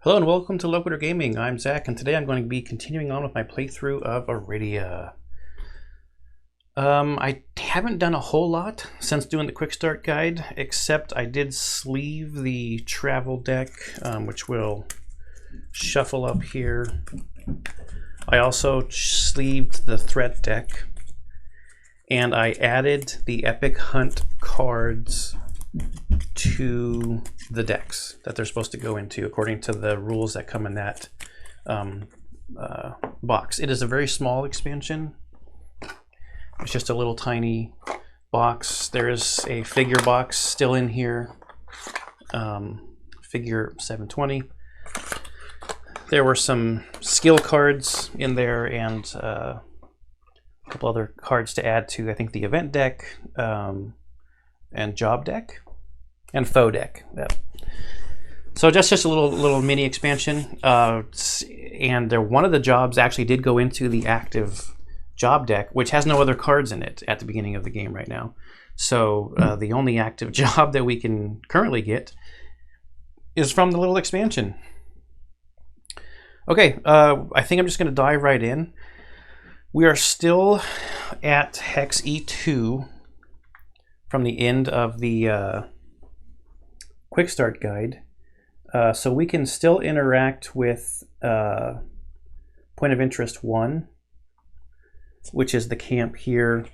Hello and welcome to Loquitur Gaming. I'm Zach, and today I'm going to be continuing on with my playthrough of Arydia. I haven't done a whole lot since doing the quick start guide, except I did sleeve the travel deck, which will shuffle up here. I also sleeved the threat deck, and I added the epic hunt cards to the decks that they're supposed to go into according to the rules that come in that box. It is a very small expansion. It's just a little tiny box. There is a figure box still in here, figure 720. There were some skill cards in there and a couple other cards to add to, I think, the event deck and job deck and foe deck. Yep. So just a little mini expansion, and one of the jobs actually did go into the active job deck, which has no other cards in it at the beginning of the game right now. So the only active job that we can currently get is from the little expansion. Okay, I think I'm just going to dive right in. We are still at Hex E2 from the end of the quick start guide, so we can still interact with point of interest 1, which is the camp here,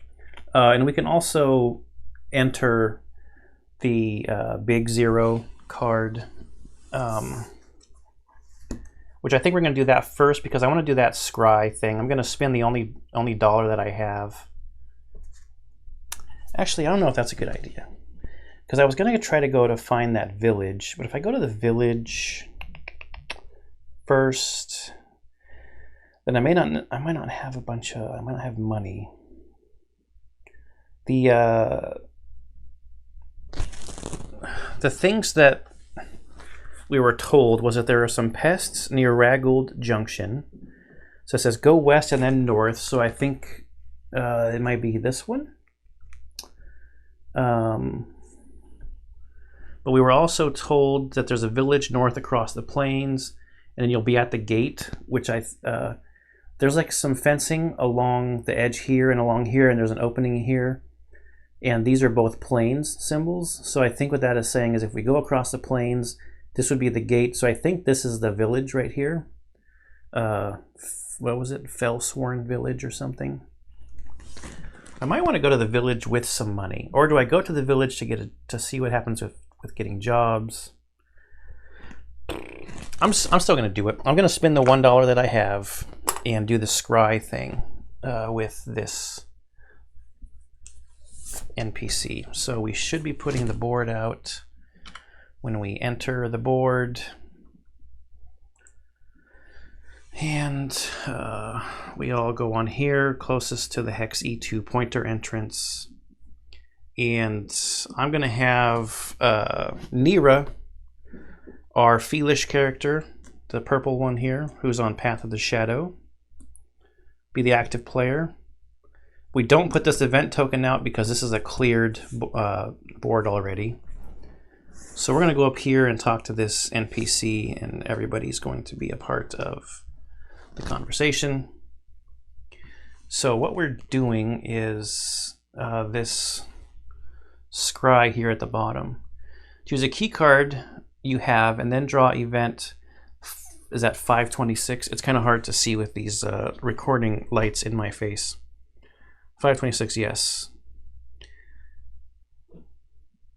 and we can also enter the big 0 card, which I think we're going to do that first because I want to do that scry thing. I'm going to spend the only dollar that I have. Actually, I don't know if that's a good idea, because I was going to try to go to find that village, but if I go to the village first, then I might not have a bunch of, I might not have money. The things that we were told was that there are some pests near Raggold Junction. So it says go west and then north, so I think it might be this one. But we were also told that there's a village north across the plains, and then you'll be at the gate, which there's like some fencing along the edge here and along here, and there's an opening here. And these are both plains symbols. So I think what that is saying is if we go across the plains, this would be the gate. So I think this is the village right here. What was it? Felsworn village or something. I might want to go to the village with some money. Or do I go to the village to see what happens with getting jobs? I'm still going to do it. I'm going to spend the $1 that I have and do the scry thing with this NPC. So we should be putting the board out when we enter the board. And we all go on here, closest to the Hex E2 pointer entrance. And I'm going to have Nira, our Feelish character, the purple one here, who's on Path of the Shadow, be the active player. We don't put this event token out because this is a cleared board already. So we're going to go up here and talk to this NPC, and everybody's going to be a part of the conversation. So what we're doing is this scry here at the bottom. Choose a key card you have and then draw event. Is at 526. It's kind of hard to see with these recording lights in my face. 526, yes.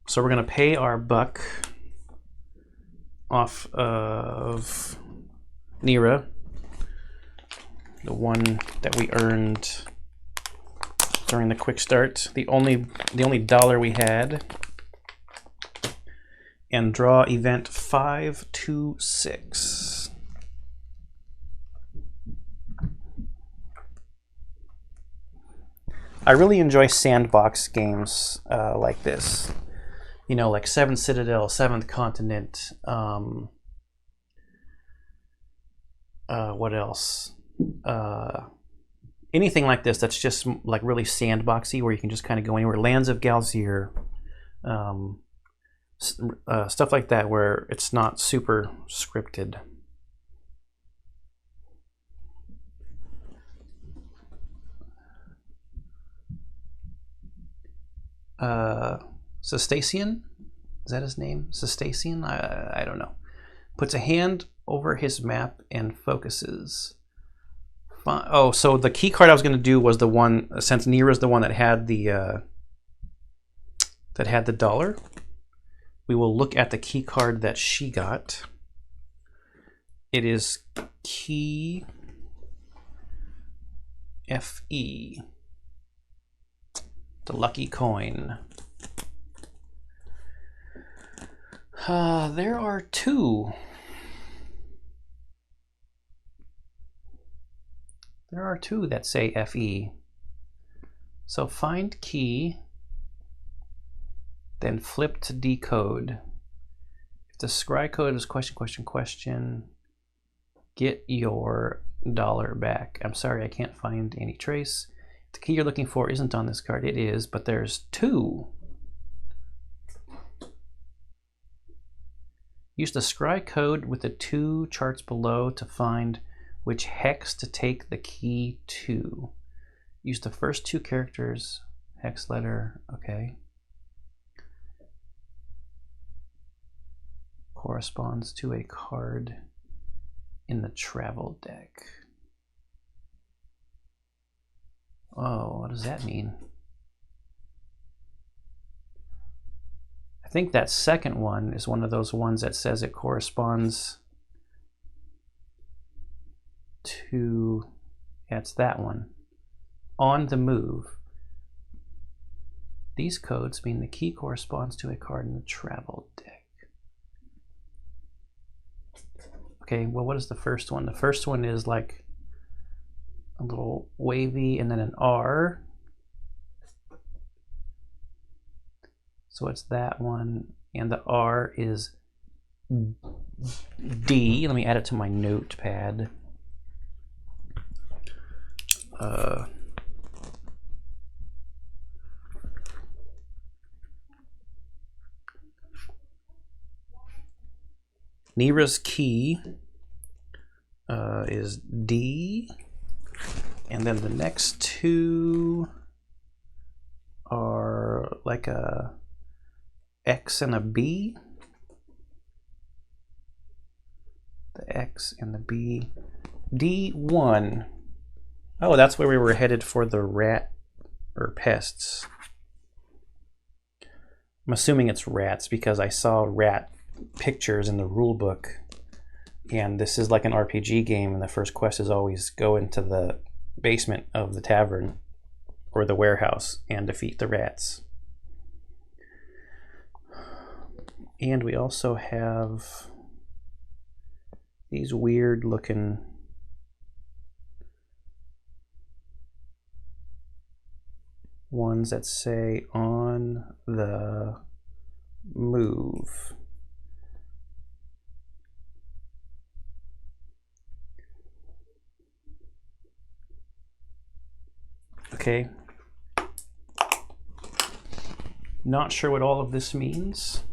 So we're going to pay our buck off of Nira, the one that we earned during the quick start, the only dollar we had, and draw event 526. I really enjoy sandbox games like this. You know, like Seventh Citadel, Seventh Continent. What else? Anything like this that's just like really sandboxy, where you can just kind of go anywhere. Lands of Galzier, stuff like that, where it's not super scripted. Cetacean? Is that his name? Cetacean? I don't know. Puts a hand over his map and focuses. Oh, so the key card I was going to do was the one, since Nira's the one that had the dollar. We will look at the key card that she got. It is key FE, the lucky coin. There are two. There are two that say FE. So find key, then flip to decode. If the scry code is question, get your dollar back. I'm sorry, I can't find any trace. If the key you're looking for isn't on this card. It is, but there's two. Use the scry code with the two charts below to find which hex to take the key to. Use the first two characters, hex letter, okay. Corresponds to a card in the travel deck. Oh, what does that mean? I think that second one is one of those ones that says it corresponds to, yeah, it's that one. On the move. These codes mean the key corresponds to a card in the travel deck. Okay, well, what is the first one? The first one is like a little wavy and then an R. So it's that one, and the R is D. Let me add it to my notepad. Nira's key is D, and then the next two are like a X and a B. The X and the B. D1. Oh, that's where we were headed for the rat or pests. I'm assuming it's rats because I saw rat pictures in the rule book, and this is like an RPG game, and the first quest is always go into the basement of the tavern or the warehouse and defeat the rats. And we also have these weird looking ones that say on the move. Okay. Not sure what all of this means.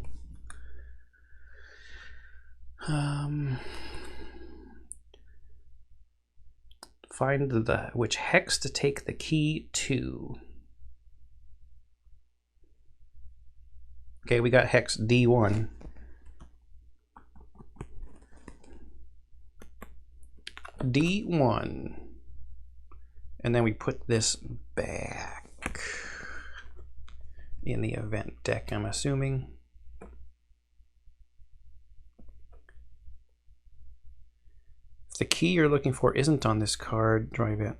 Find which hex to take the key to. Okay, we got hex D1. D1. And then we put this back in the event deck, I'm assuming. If the key you're looking for isn't on this card, draw event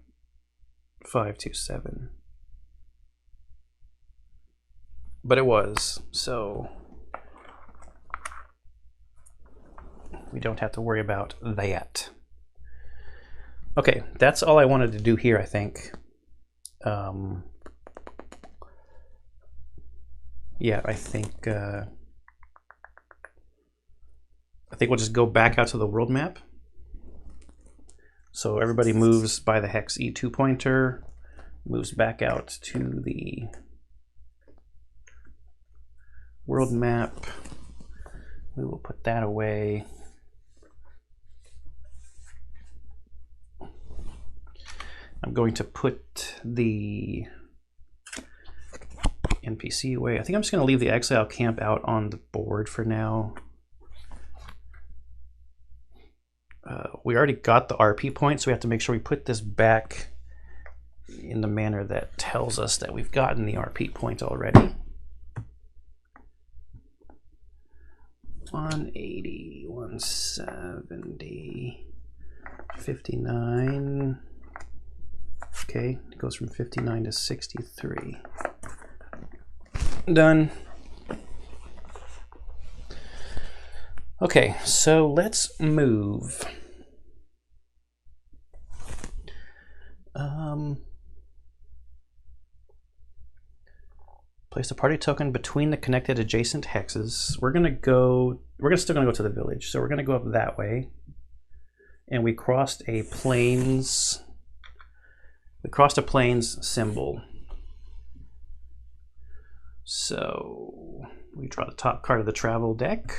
527. But it was, so we don't have to worry about that. Okay, that's all I wanted to do here, I think. Yeah, I think we'll just go back out to the world map. So everybody moves by the hex E2 pointer, moves back out to the world map. We will put that away. I'm going to put the NPC away. I think I'm just going to leave the exile camp out on the board for now. We already got the RP point, so we have to make sure we put this back in the manner that tells us that we've gotten the RP point already. 180, 170, 59. Okay, it goes from 59 to 63. Done. Okay, so let's move. Place a party token between the connected adjacent hexes. We're still gonna go to the village, so we're gonna go up that way. And we crossed a plains. We crossed a plains symbol. So we draw the top card of the travel deck.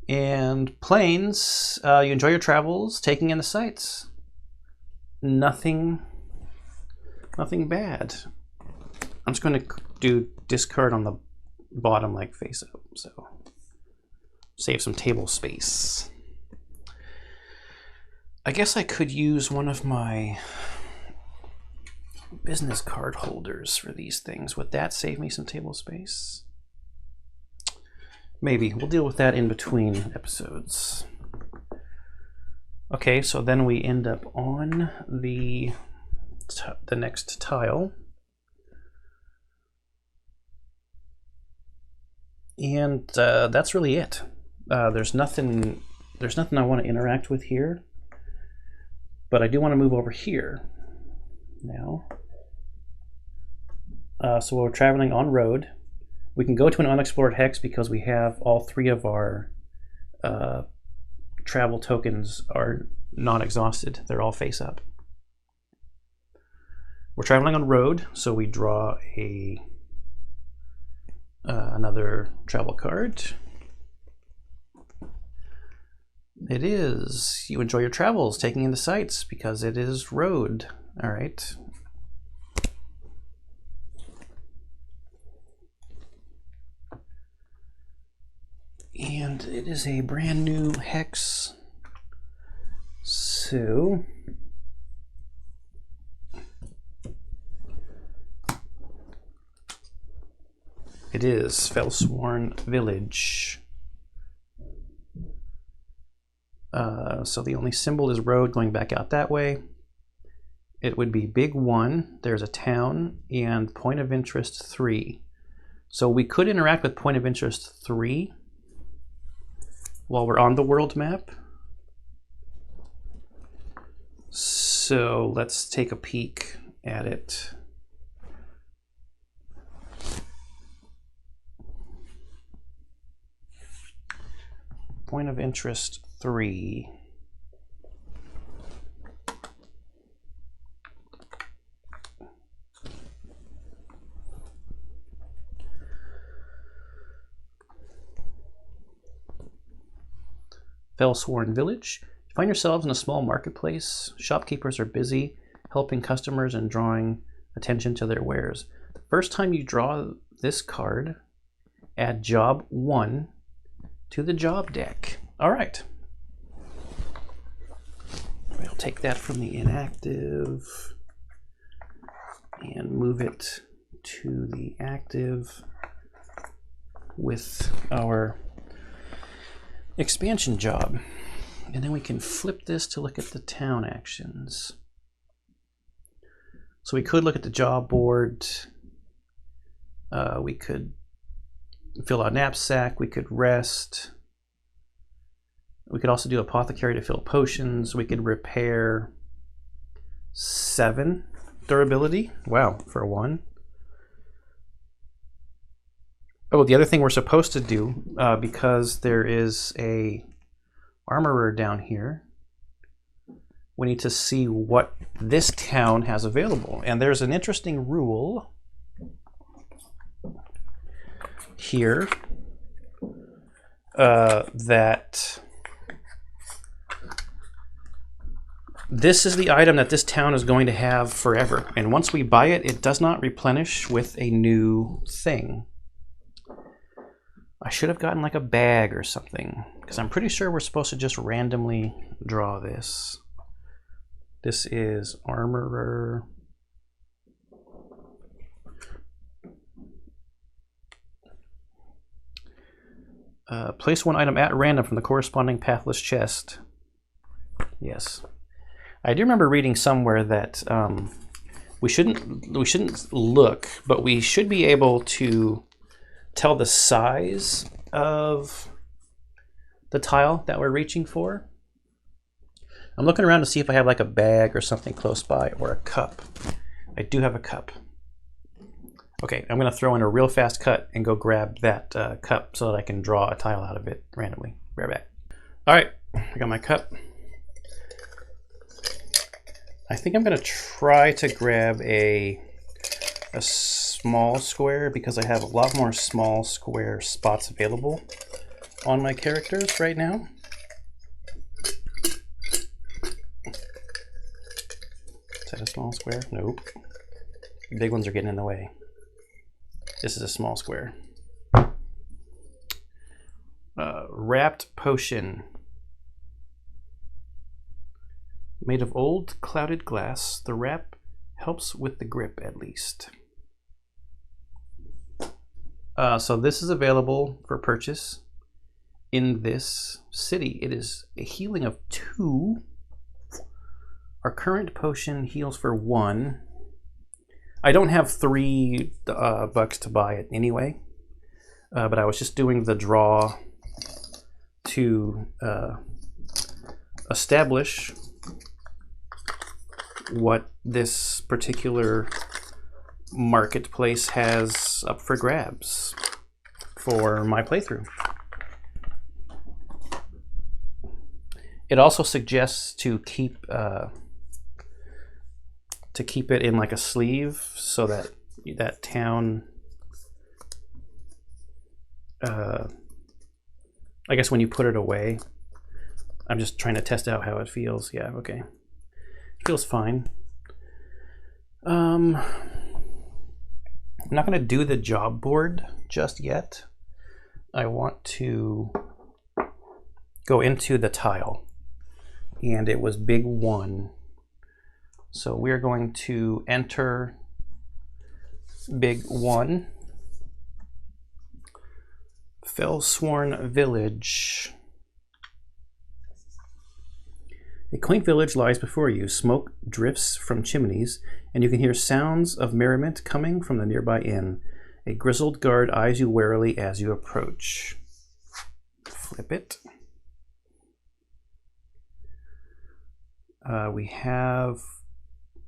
And plains, you enjoy your travels, taking in the sights. Nothing bad. I'm just going to do discard on the bottom like face up, so save some table space. I guess I could use one of my business card holders for these things. Would that save me some table space? Maybe. We'll deal with that in between episodes. Okay, so then we end up on the next tile. And that's really it. There's nothing I want to interact with here. But I do want to move over here now. So we're traveling on road. We can go to an unexplored hex because we have all three of our travel tokens are not exhausted. They're all face up. We're traveling on road, so we draw another travel card. It is, you enjoy your travels, taking in the sights because it is road. All right. And it is a brand new hex. So it is Felsworn Village. So the only symbol is road going back out that way. It would be big 1, there's a town, and point of interest 3. So we could interact with point of interest 3 while we're on the world map. So let's take a peek at it. Point of interest 3. Felsworn Village. You find yourselves in a small marketplace. Shopkeepers are busy helping customers and drawing attention to their wares. The first time you draw this card, add job 1 to the job deck. All right. We'll take that from the inactive and move it to the active with our expansion job. And then we can flip this to look at the town actions. So we could look at the job board. We could fill out knapsack. We could rest. We could also do apothecary to fill potions. We could repair 7 durability. Wow, for a 1. Oh, the other thing we're supposed to do, because there is a armorer down here, we need to see what this town has available. And there's an interesting rule here this is the item that this town is going to have forever. And once we buy it, it does not replenish with a new thing. I should have gotten like a bag or something, because I'm pretty sure we're supposed to just randomly draw this. This is Armorer. Place one item at random from the corresponding pathless chest. Yes. I do remember reading somewhere that we shouldn't look, but we should be able to tell the size of the tile that we're reaching for. I'm looking around to see if I have like a bag or something close by, or a cup. I do have a cup. Okay, I'm going to throw in a real fast cut and go grab that cup so that I can draw a tile out of it randomly. Right back. All right, I got my cup. I think I'm going to try to grab a small square because I have a lot more small square spots available on my characters right now. Is that a small square? Nope. The big ones are getting in the way. This is a small square. Wrapped potion. Made of old clouded glass, the wrap helps with the grip at least. So this is available for purchase in this city. It is a healing of 2. Our current potion heals for 1. I don't have 3 bucks to buy it anyway, but I was just doing the draw to establish what this particular marketplace has up for grabs for my playthrough. It also suggests to keep it in like a sleeve so that that town, I guess when you put it away, I'm just trying to test out how it feels. Yeah, okay. Feels fine. I'm not going to do the job board just yet. I want to go into the tile, and it was big 1. So we're going to enter big 1. Felsworn village. A quaint village lies before you. Smoke drifts from chimneys, and you can hear sounds of merriment coming from the nearby inn. A grizzled guard eyes you warily as you approach. Flip it. We have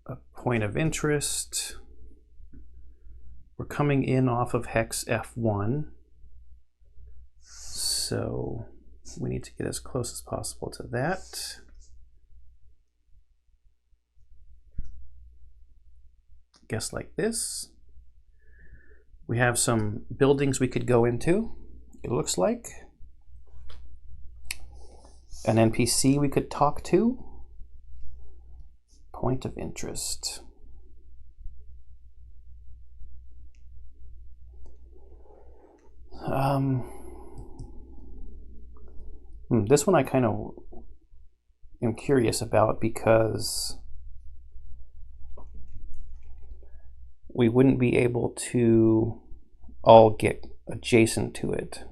a point of interest. We're coming in off of hex F1. So we need to get as close as possible to that. Guess like this. We have some buildings we could go into, it looks like. An NPC we could talk to. Point of interest. This one I kind of am curious about because we wouldn't be able to all get adjacent to it.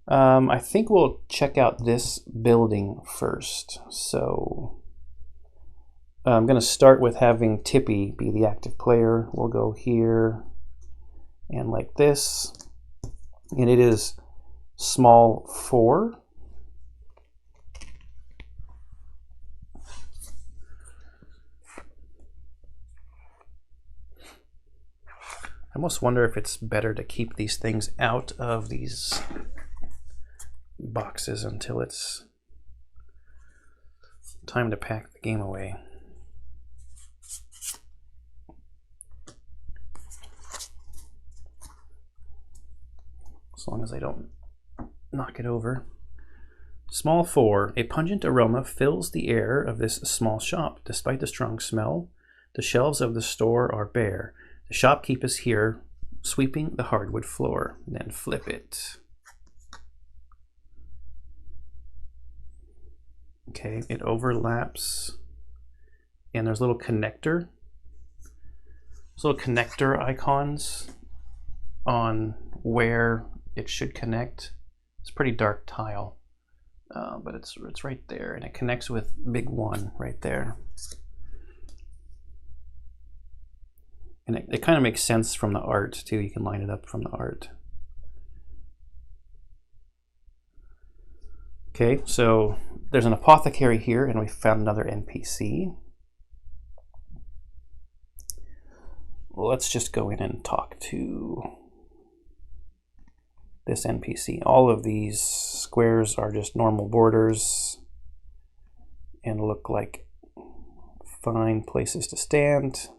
I think we'll check out this building first. So I'm going to start with having Tippy be the active player. We'll go here and like this. And it is small 4. I almost wonder if it's better to keep these things out of these boxes until it's time to pack the game away. As long as I don't knock it over. Small 4. A pungent aroma fills the air of this small shop. Despite the strong smell, the shelves of the store are bare. The shopkeep is here, sweeping the hardwood floor. Then flip it. Okay, it overlaps. And there's little connector. There's little connector icons on where it should connect. It's a pretty dark tile, but it's right there, and it connects with big 1 right there. And it kind of makes sense from the art too. You can line it up from the art. Okay, so there's an apothecary here, and we found another NPC. Well, let's just go in and talk to this NPC. All of these squares are just normal borders and look like fine places to stand.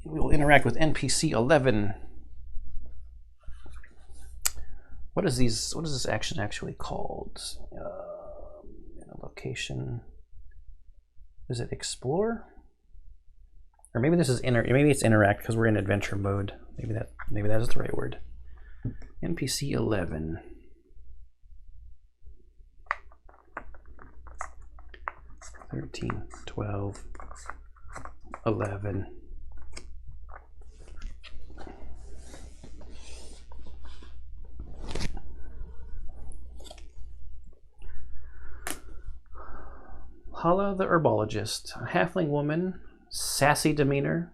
We will interact with NPC 11. What is this action actually called? In a location, is it explore? Or maybe this is maybe it's interact because we're in adventure mode. Maybe that is the right word. NPC 11. $13, $12, $11. Hala the herbologist, a halfling woman, sassy demeanor,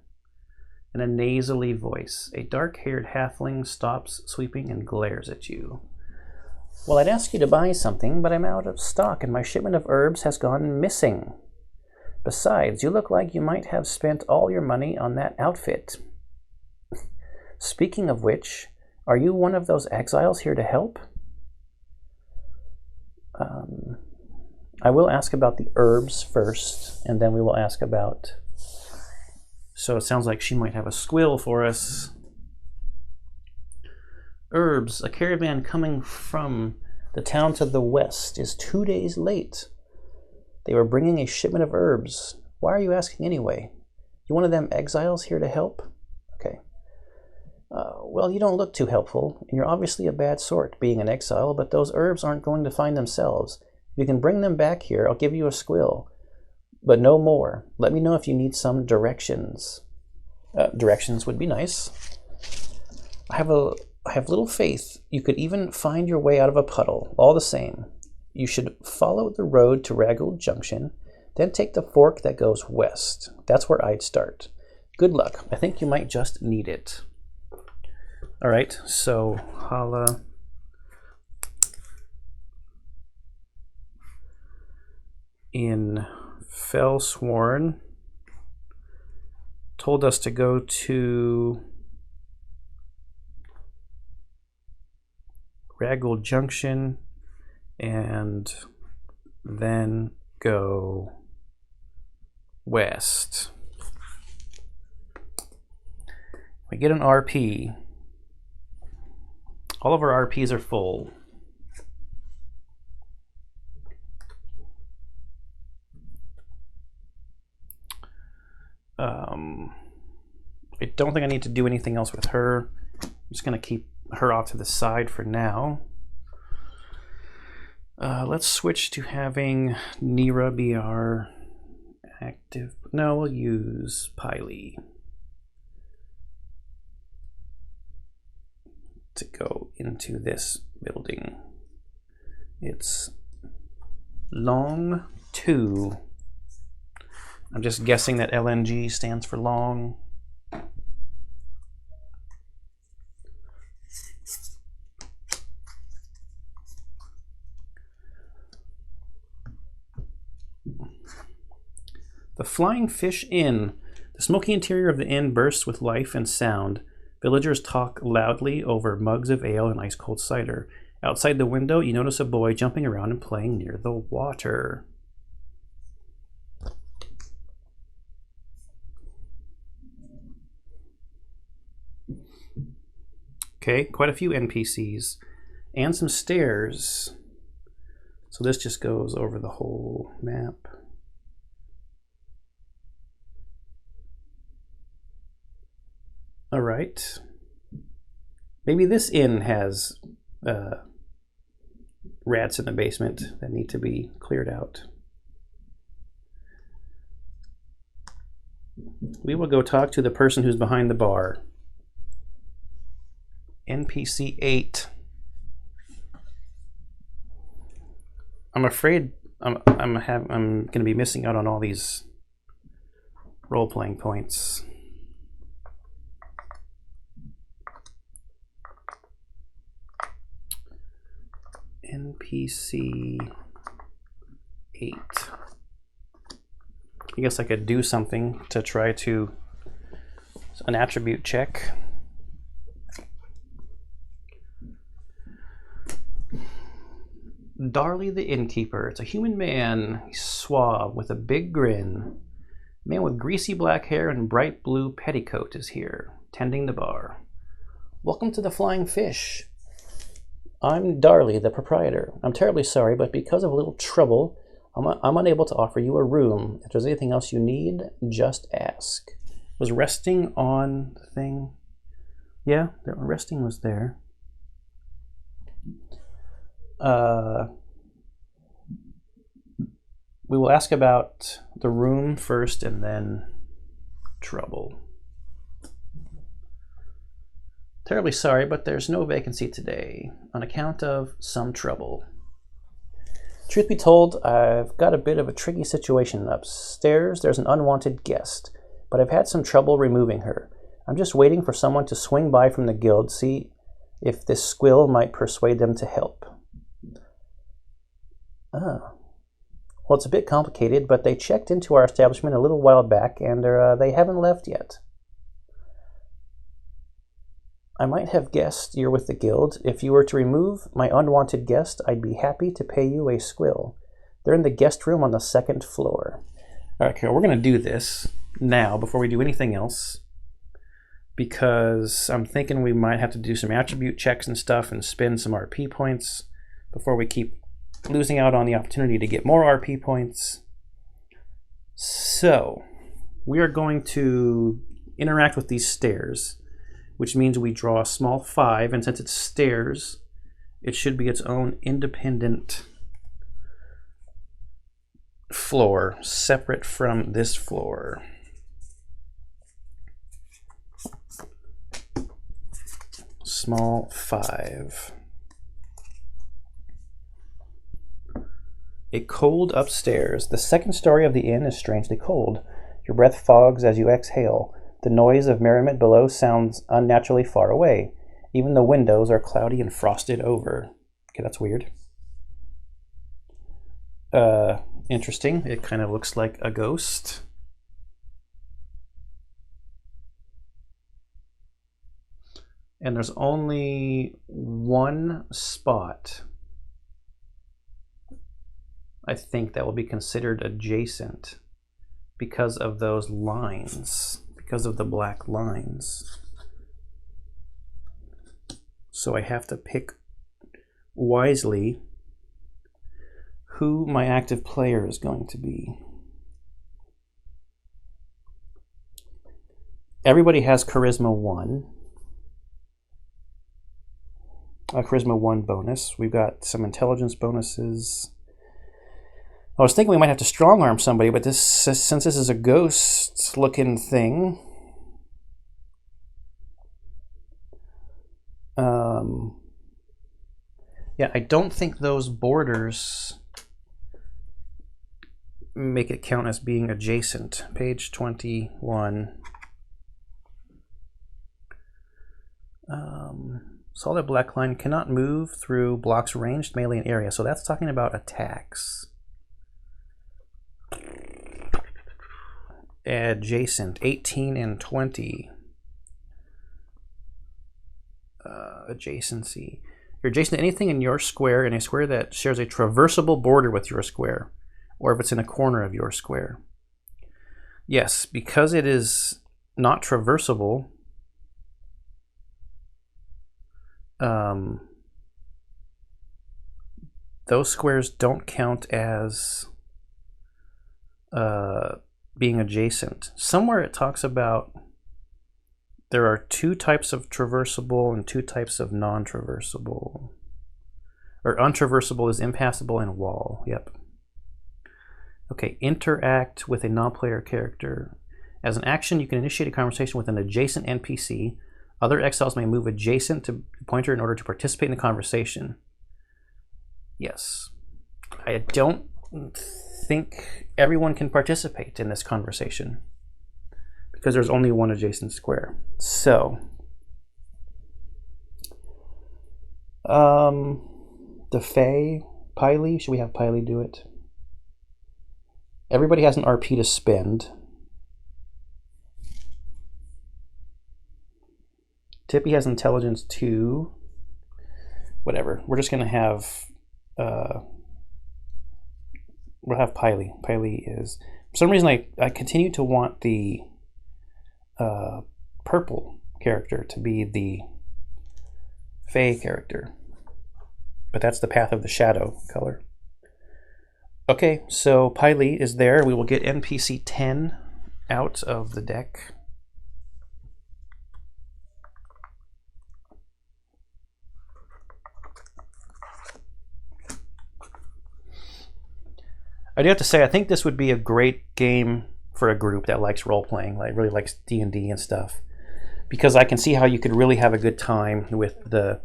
and a nasally voice. A dark-haired halfling stops sweeping and glares at you. Well, I'd ask you to buy something, but I'm out of stock and my shipment of herbs has gone missing. Besides, you look like you might have spent all your money on that outfit. Speaking of which, are you one of those exiles here to help? I will ask about the herbs first, and then we will ask about... So it sounds like she might have a squill for us. Herbs. A caravan coming from the town to the west is 2 days late. They were bringing a shipment of herbs. Why are you asking anyway? You one of them exiles here to help? Okay. Well, you don't look too helpful, and you're obviously a bad sort, being an exile, but those herbs aren't going to find themselves. If you can bring them back here, I'll give you a squill. But no more. Let me know if you need some directions. Directions would be nice. I have little faith you could even find your way out of a puddle. All the same, you should follow the road to Raggold Junction, then take the fork that goes west. That's where I'd start. Good luck. I think you might just need it. All right, so Hala. In Felsworn told us to go to Raggold Junction and then go west. We get an RP. All of our RPs are full. I don't think I need to do anything else with her. I'm just going to keep her off to the side for now. Let's switch to having Nira be our active. No, we'll use Piley to go into this building. It's long 2. I'm just guessing that LNG stands for long. The Flying Fish Inn. The smoky interior of the inn bursts with life and sound. Villagers talk loudly over mugs of ale and ice-cold cider. Outside the window, you notice a boy jumping around and playing near the water. Okay, quite a few NPCs. and some stairs. So this just goes over the whole map. All right. Maybe this inn has rats in the basement that need to be cleared out. We will go talk to the person who's behind the bar. NPC 8. I'm afraid I'm going to be missing out on all these role-playing points. NPC 8. I guess I could do something to try to an attribute check. Darley the innkeeper. It's a human man. He's suave with a big grin. A man with greasy black hair and bright blue petticoat is here, tending the bar. Welcome to the Flying Fish. I'm Darley, the proprietor. I'm terribly sorry, but because of a little trouble, I'm unable to offer you a room. If there's anything else you need, just ask. Was resting on the thing? Yeah, resting was there. We will ask about the room first and then trouble. Terribly sorry, but there's no vacancy today on account of some trouble. Truth be told, I've got a bit of a tricky situation upstairs. There's an unwanted guest, but I've had some trouble removing her. I'm just waiting for someone to swing by from the guild, see if this squill might persuade them to help. Well, it's a bit complicated, but they checked into our establishment a little while back, and they haven't left yet. I might have guessed you're with the guild. If you were to remove my unwanted guest, I'd be happy to pay you a squill. They're in the guest room on the 2nd floor. All right, Carol, we're going to do this now before we do anything else, because I'm thinking we might have to do some attribute checks and stuff and spend some RP points before we keep losing out on the opportunity to get more RP points. So we are going to interact with these stairs, which means we draw a small 5, and since it's stairs, it should be its own independent floor, separate from this floor. Small 5. A cold upstairs. The 2nd story of the inn is strangely cold. Your breath fogs as you exhale. The noise of merriment below sounds unnaturally far away. Even the windows are cloudy and frosted over. Okay, that's weird. Interesting. It kind of looks like a ghost. And there's only one spot, I think, that will be considered adjacent because of those lines, because of the black lines. So I have to pick wisely who my active player is going to be. Everybody has Charisma 1. A Charisma 1 bonus. We've got some intelligence bonuses. I was thinking we might have to strong arm somebody, but this, since this is a ghost looking thing, yeah, I don't think those borders make it count as being adjacent. Page 21. Solid black line cannot move through blocks ranged melee in area. So that's talking about attacks. Adjacent 18 and 20. Adjacency. You're adjacent to anything in your square, in a square that shares a traversable border with your square, or if it's in a corner of your square. Yes, because it is not traversable, those squares don't count as being adjacent. Somewhere it talks about there are 2 types of traversable and 2 types of non-traversable. Or untraversable is impassable and wall. Yep. Okay, interact with a non-player character. As an action, you can initiate a conversation with an adjacent NPC. Other exiles may move adjacent to the pointer in order to participate in the conversation. Yes. I don't think everyone can participate in this conversation because there's only one adjacent square. So, the Fae, Piley, should we have Piley do it? Everybody has an RP to spend. Tippy has intelligence 2. Whatever. We're just gonna have we'll have Piley. Piley is, for some reason I continue to want the purple character to be the Fae character. But that's the Path of the Shadow color. Okay, so Piley is there. We will get NPC 10 out of the deck. I do have to say, I think this would be a great game for a group that likes role-playing, like really likes D&D and stuff, because I can see how you could really have a good time with the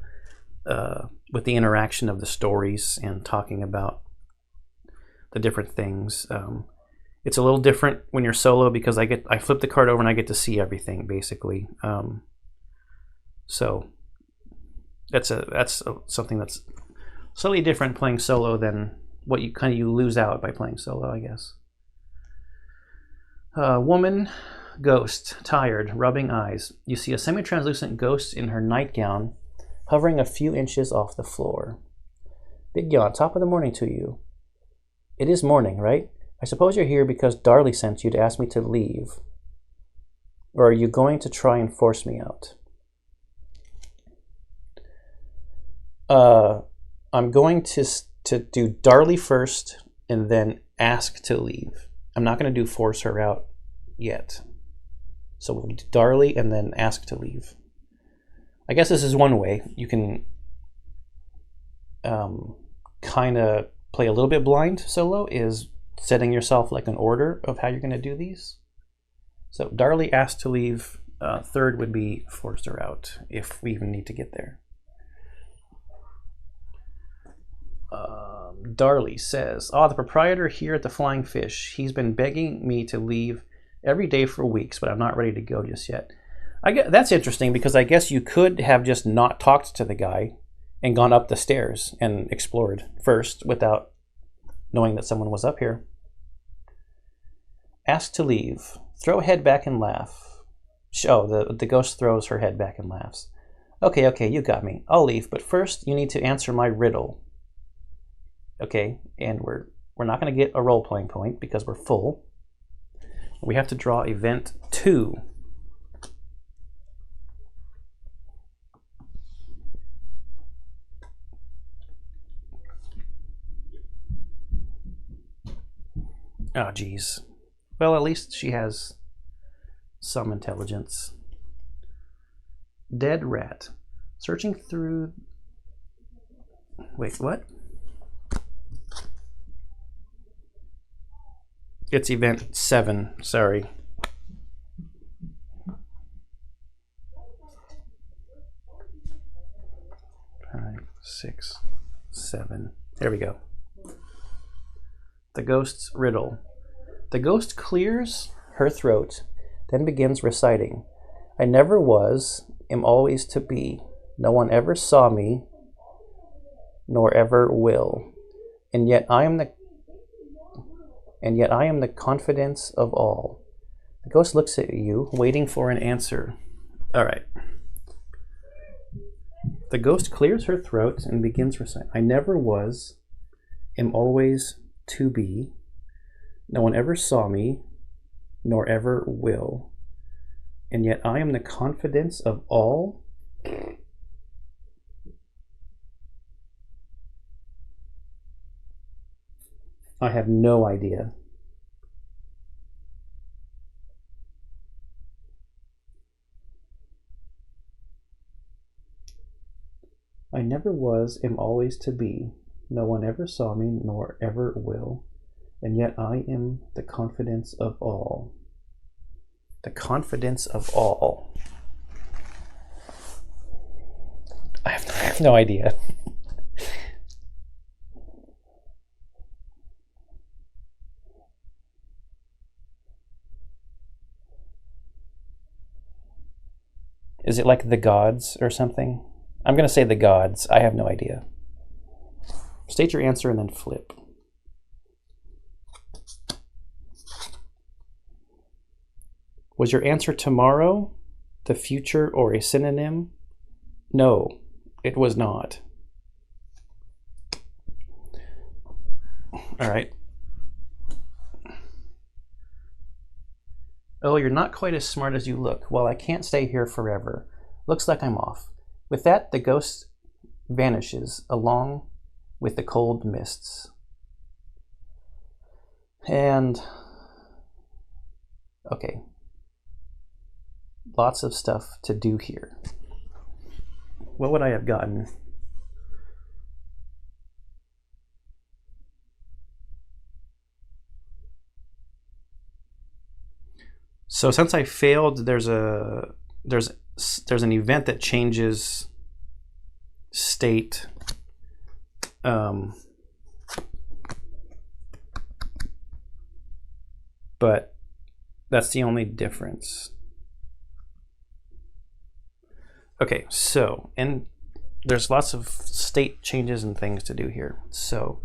interaction of the stories and talking about the different things. It's a little different when you're solo because I flip the card over and I get to see everything basically. So that's something that's slightly different playing solo than what you lose out by playing solo, I guess. Woman, ghost, tired, rubbing eyes. You see a semi-translucent ghost in her nightgown hovering a few inches off the floor. Big yawn, top of the morning to you. It is morning, right? I suppose you're here because Darley sent you to ask me to leave. Or are you going to try and force me out? I'm going to do Darley first and then ask to leave. I'm not going to do force her out yet. So we'll do Darley and then ask to leave. I guess this is one way. You can kind of play a little bit blind solo, is setting yourself like an order of how you're going to do these. So Darley asked to leave. Third would be force her out if we even need to get there. Darley says, the proprietor here at the Flying Fish. He's been begging me to leave every day for weeks, but I'm not ready to go just yet. That's interesting because I guess you could have just not talked to the guy and gone up the stairs and explored first without knowing that someone was up here. Ask to leave. Throw head back and laugh. The ghost throws her head back and laughs. Okay, you got me. I'll leave, but first you need to answer my riddle. Okay, and we're not going to get a role-playing point because we're full. We have to draw event 2. Oh, geez. Well, at least she has some intelligence. Dead rat. Searching through... Wait, what? It's event 7, sorry. 5, 6, 7. There we go. The ghost's riddle. The ghost clears her throat, then begins reciting. I never was, am always to be. No one ever saw me, nor ever will. And yet I am the confidence of all. The ghost looks at you, waiting for an answer. All right. The ghost clears her throat and begins reciting. I never was, am always to be. No one ever saw me, nor ever will. And yet I am the confidence of all. I have no idea. I never was, am always to be. No one ever saw me, nor ever will. And yet I am the confidence of all. The confidence of all. I have no idea. Is it like the gods or something? I'm going to say the gods. I have no idea. State your answer and then flip. Was your answer tomorrow, the future, or a synonym? No, it was not. All right. Oh, you're not quite as smart as you look. Well, I can't stay here forever. Looks like I'm off. With that, the ghost vanishes along with the cold mists. And, okay. Lots of stuff to do here. What would I have gotten? So since I failed, there's an event that changes state. But that's the only difference. Okay, so, and there's lots of state changes and things to do here. So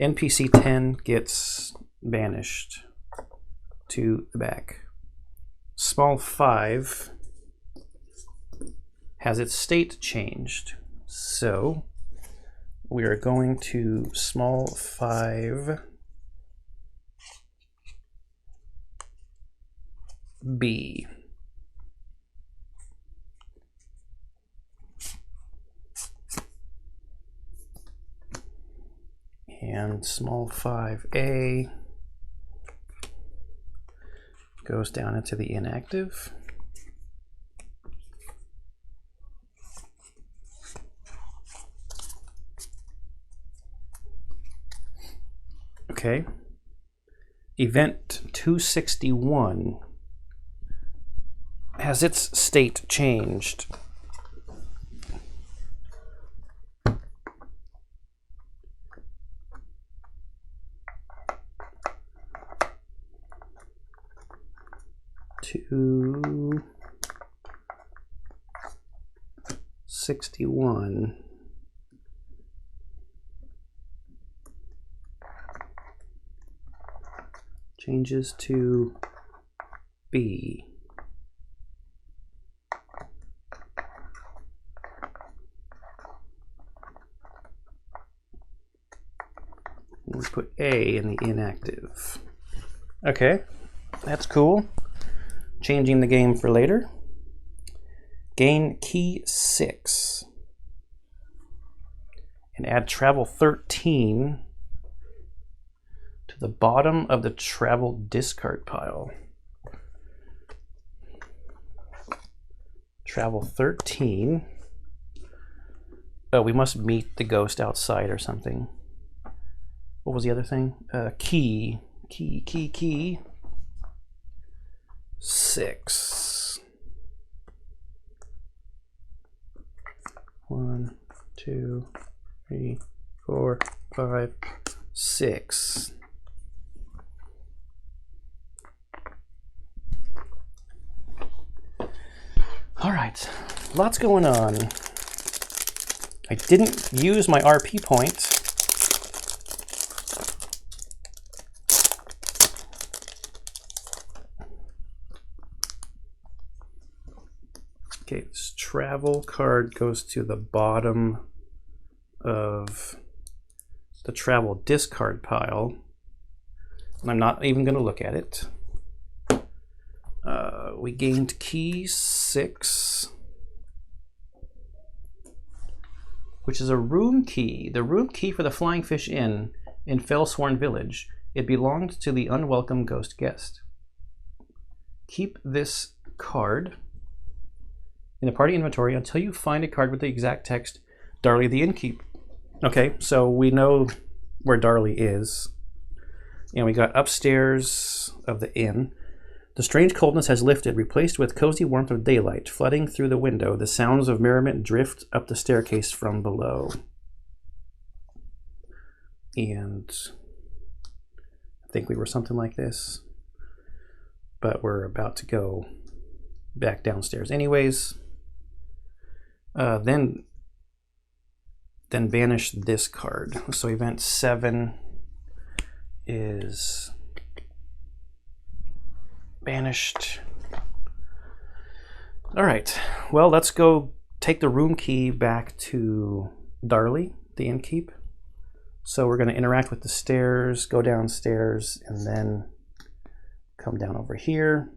NPC 10 gets banished to the back. Small 5 has its state changed. So we are going to small 5 B. And small 5A goes down into the inactive. Okay. Event 261 has its state changed. To 61. Changes to B. We put A in the inactive. Okay, that's cool. Changing the game for later. Gain key 6. And add travel 13 to the bottom of the travel discard pile. Travel 13. Oh, we must meet the ghost outside or something. What was the other thing? Key 6. 1, 2, 3, 4, 5, 6. All right, lots going on. I didn't use my RP points. Okay, this travel card goes to the bottom of the travel discard pile. And I'm not even going to look at it. We gained key 6, which is a room key. The room key for the Flying Fish Inn in Felsworn village. It belonged to the unwelcome ghost guest. Keep this card in the party inventory until you find a card with the exact text, Darley the innkeeper. Okay, so we know where Darley is. And we got upstairs of the inn. The strange coldness has lifted, replaced with cozy warmth of daylight. Flooding through the window, the sounds of merriment drift up the staircase from below. And I think we were something like this. But we're about to go back downstairs anyways. Then banish this card. So event 7 is banished. All right, well, let's go take the room key back to Darley, the innkeep. So we're going to interact with the stairs, go downstairs, and then come down over here.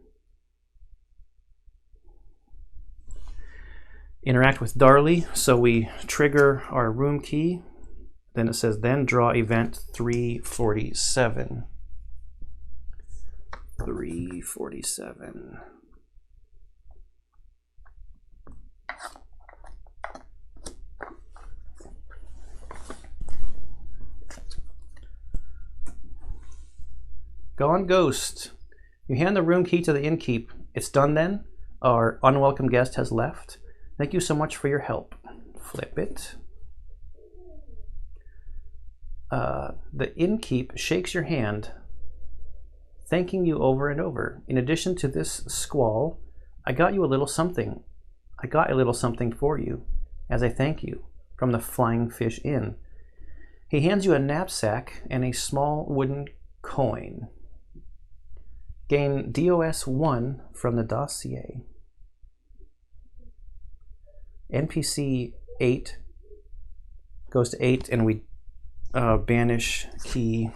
Interact with Darley, so we trigger our room key. Then it says, then draw event 347. 347. Gone ghost. You hand the room key to the innkeep. It's done then. Our unwelcome guest has left. Thank you so much for your help. Flip it. The innkeep shakes your hand, thanking you over and over. In addition to this squall, I got you a little something. I got a little something for you, as I thank you, from the Flying Fish Inn. He hands you a knapsack and a small wooden coin. Gain DOS 1 from the dossier. NPC 8 goes to 8, and we banish key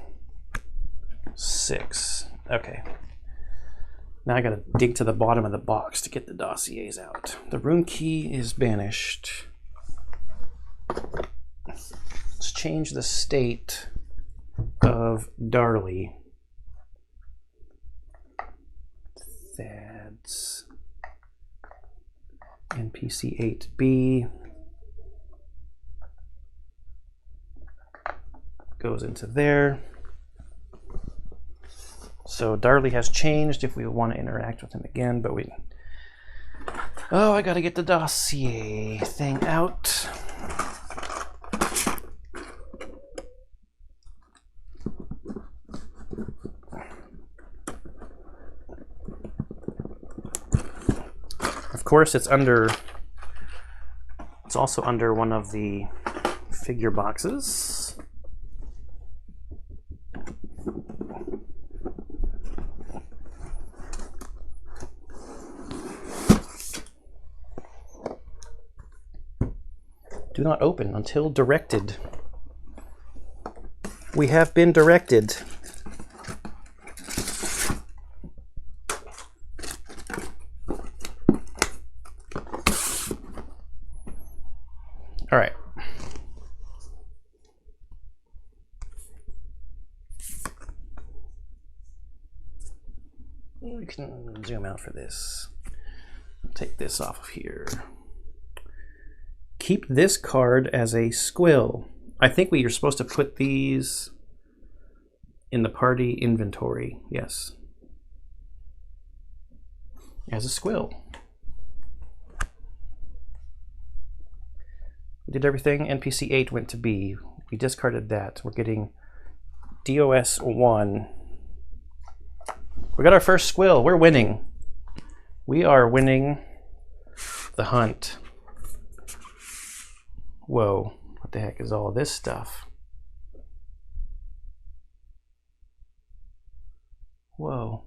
6. Okay. Now I gotta dig to the bottom of the box to get the dossiers out. The room key is banished. Let's change the state of Darley. That's NPC 8B. Goes into there. So Darley has changed if we want to interact with him again, but we... Oh, I gotta get the dossier thing out. Of course, it's also under one of the figure boxes. Do not open until directed. We have been directed. All right. We can zoom out for this. Take this off of here. Keep this card as a squill. I think we are supposed to put these in the party inventory. Yes. As a squill. We did everything. NPC 8 went to B. We discarded that. We're getting DOS 1. We got our first squill. We're winning. We are winning the hunt. Whoa, what the heck is all this stuff? Whoa.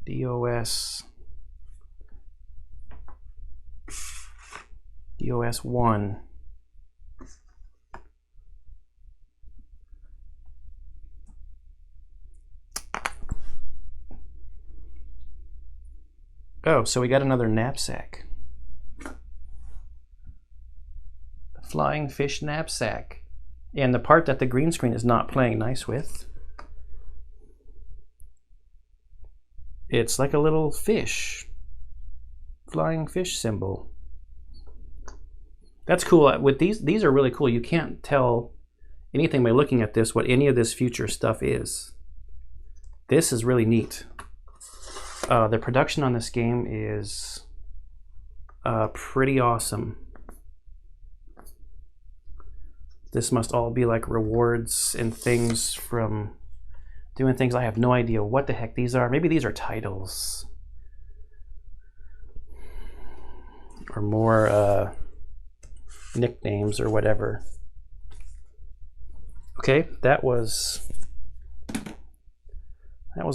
DOS 1. Oh, so we got another knapsack. flying fish knapsack. And the part that the green screen is not playing nice with, it's like a little fish. Flying fish symbol. That's cool. With these are really cool. You can't tell anything by looking at this what any of this future stuff is. This is really neat. The production on this game is pretty awesome. This must all be like rewards and things from doing things. I have no idea what the heck these are. Maybe these are titles. Or more nicknames or whatever. Okay, that was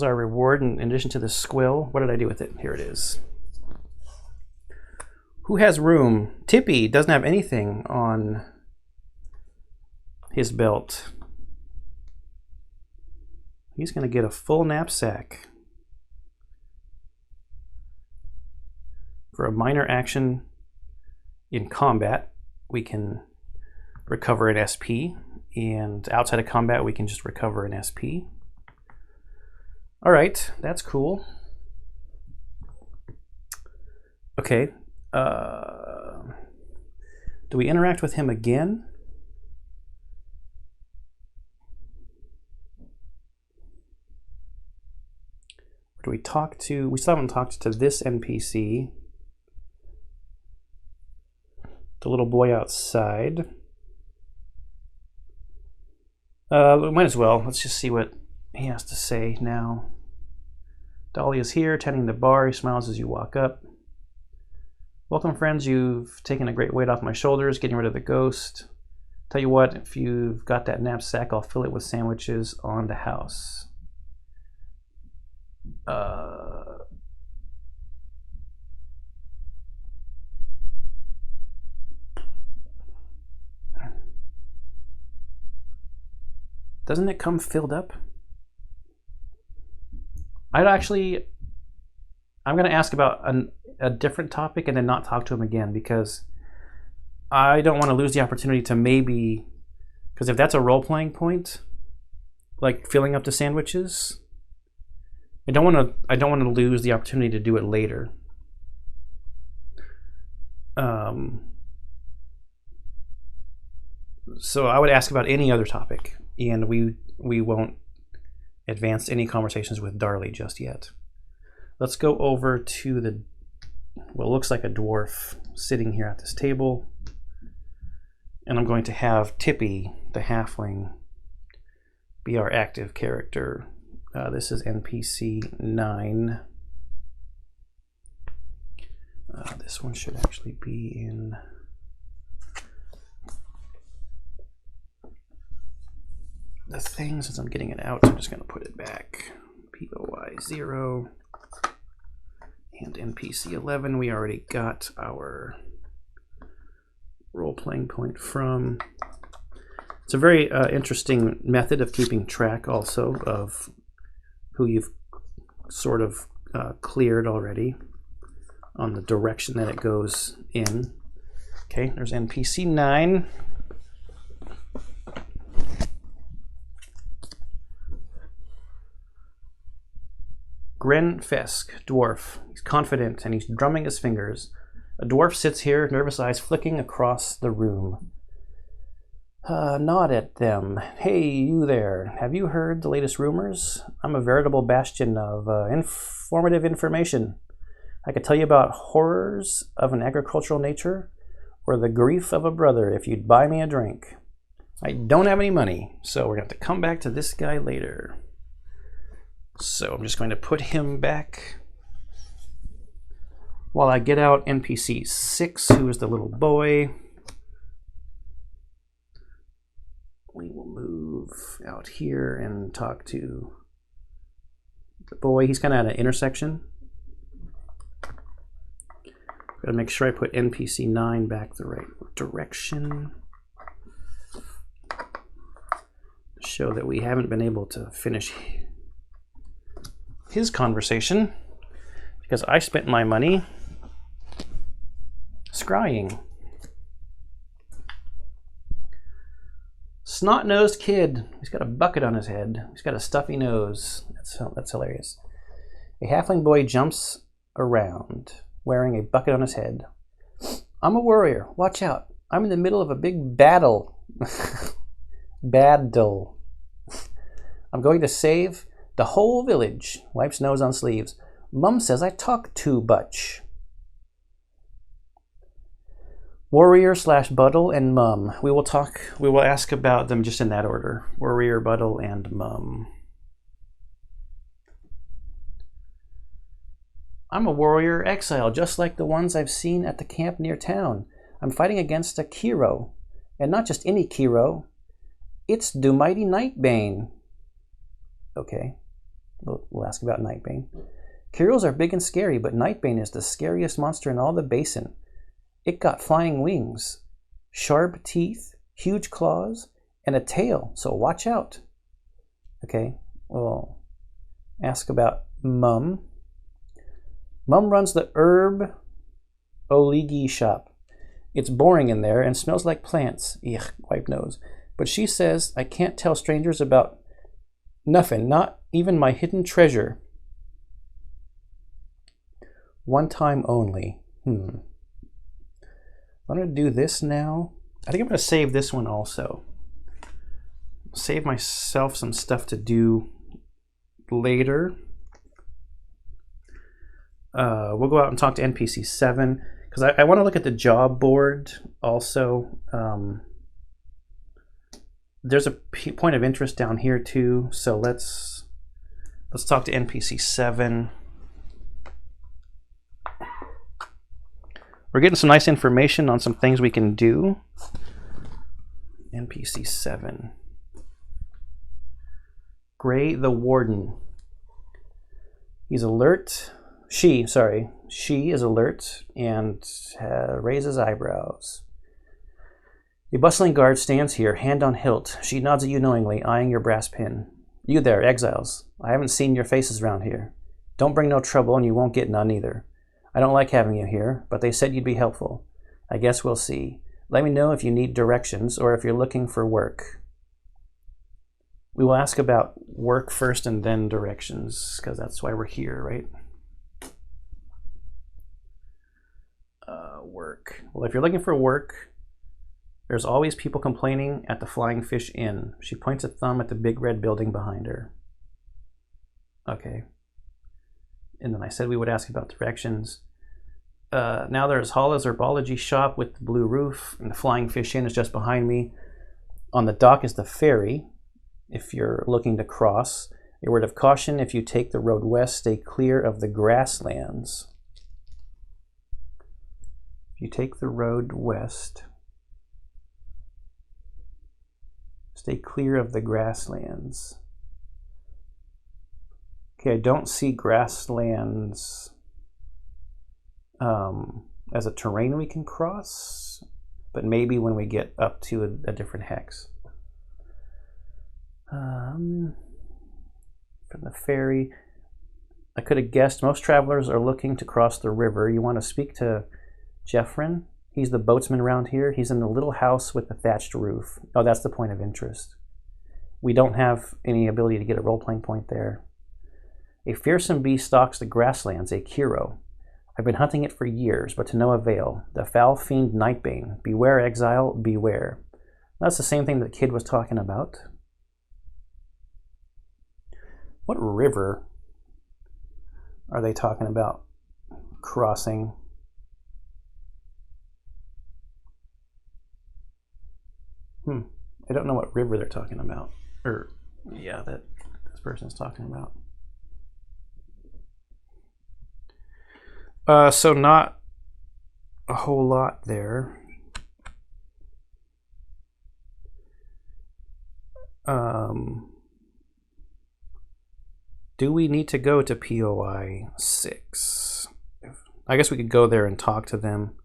our reward in addition to the squill. What did I do with it? Here it is. Who has room? Tippy doesn't have anything on his belt. He's going to get a full knapsack. For a minor action in combat, we can recover an SP, and outside of combat, we can just recover an SP. All right, that's cool. Okay, do we interact with him again? Or do we talk to, we still haven't talked to this NPC. The little boy outside. We might as well. Let's just see what he has to say now. Dolly is here, tending the bar. He smiles as you walk up. Welcome, friends. You've taken a great weight off my shoulders, getting rid of the ghost. Tell you what, if you've got that knapsack, I'll fill it with sandwiches on the house. Doesn't it come filled up? I'm going to ask about a different topic and then not talk to him again, because I don't want to lose the opportunity to maybe, because if that's a role-playing point, like filling up the sandwiches, I don't want to lose the opportunity to do it later. So I would ask about any other topic, and we won't advance any conversations with Darley just yet. Let's go over to the what looks like a dwarf sitting here at this table, and I'm going to have Tippy, the halfling, be our active character. This is NPC 9. This one should actually be in the thing. Since I'm getting it out, I'm just going to put it back. POI 0 and NPC 11. We already got our role-playing point from. It's a very interesting method of keeping track also of who you've sort of cleared already on the direction that it goes in. Okay, there's NPC 9. Gren Fesk, dwarf. He's confident and he's drumming his fingers. A dwarf sits here, nervous eyes flicking across the room. Nod at them. Hey, you there. Have you heard the latest rumors? I'm a veritable bastion of informative information. I could tell you about horrors of an agricultural nature or the grief of a brother if you'd buy me a drink. I don't have any money, so we're going to have to come back to this guy later. So I'm just going to put him back while I get out NPC 6, who is the little boy. We will move out here and talk to the boy. He's kind of at an intersection. Gotta make sure I put NPC 9 back the right direction. Show that we haven't been able to finish his conversation because I spent my money scrying. snot-nosed kid. He's got a bucket on his head. He's got a stuffy nose. That's hilarious. A halfling boy jumps around wearing a bucket on his head. I'm a warrior. Watch out. I'm in the middle of a big battle. Battle. I'm going to save the whole village. Wipes nose on sleeves. Mum says I talk too much. Warrior / Buddle and Mum. We will ask about them just in that order. Warrior, Buddle, and Mum. I'm a warrior exile, just like the ones I've seen at the camp near town. I'm fighting against a Kiro. And not just any Kiro. It's the mighty Nightbane. Okay, we'll ask about Nightbane. Kiros are big and scary, but Nightbane is the scariest monster in all the basin. It got flying wings, sharp teeth, huge claws, and a tail, so watch out. Okay, we'll ask about Mum. Mum runs the herb oligi shop. It's boring in there and smells like plants. Ugh, wipe nose. But she says I can't tell strangers about nothing, not even my hidden treasure. One time only. I'm going to do this now. I think I'm going to save this one also. Save myself some stuff to do later. We'll go out and talk to NPC 7 because I want to look at the job board also. There's a point of interest down here too, so let's talk to NPC 7. We're getting some nice information on some things we can do. NPC 7. Gray the Warden. He's alert. She is alert and raises eyebrows. A bustling guard stands here, hand on hilt. She nods at you knowingly, eyeing your brass pin. You there, exiles. I haven't seen your faces around here. Don't bring no trouble and you won't get none either. I don't like having you here, but they said you'd be helpful. I guess we'll see. Let me know if you need directions or if you're looking for work. We will ask about work first and then directions, because that's why we're here, right? Work. Well, if you're looking for work, there's always people complaining at the Flying Fish Inn. She points a thumb at the big red building behind her. Okay. And then I said we would ask about directions. Now there's Hala's herbology shop with the blue roof, and the Flying Fish Inn is just behind me. On the dock is the ferry, if you're looking to cross. A word of caution, if you take the road west, stay clear of the grasslands. If you take the road west, stay clear of the grasslands. Okay, I don't see grasslands as a terrain we can cross, but maybe when we get up to a different hex. From the ferry, I could have guessed most travelers are looking to cross the river. You want to speak to Jeffrin? He's the boatsman around here. He's in the little house with the thatched roof. Oh, that's the point of interest. We don't have any ability to get a role-playing point there. A fearsome beast stalks the grasslands, a Kiro. I've been hunting it for years, but to no avail. The foul fiend Nightbane. Beware, exile, beware. That's the same thing that the kid was talking about. What river are they talking about crossing? I don't know what river they're talking about. Or, yeah, that this person is talking about. So not a whole lot there. Do we need to go to POI 6? I guess we could go there and talk to them.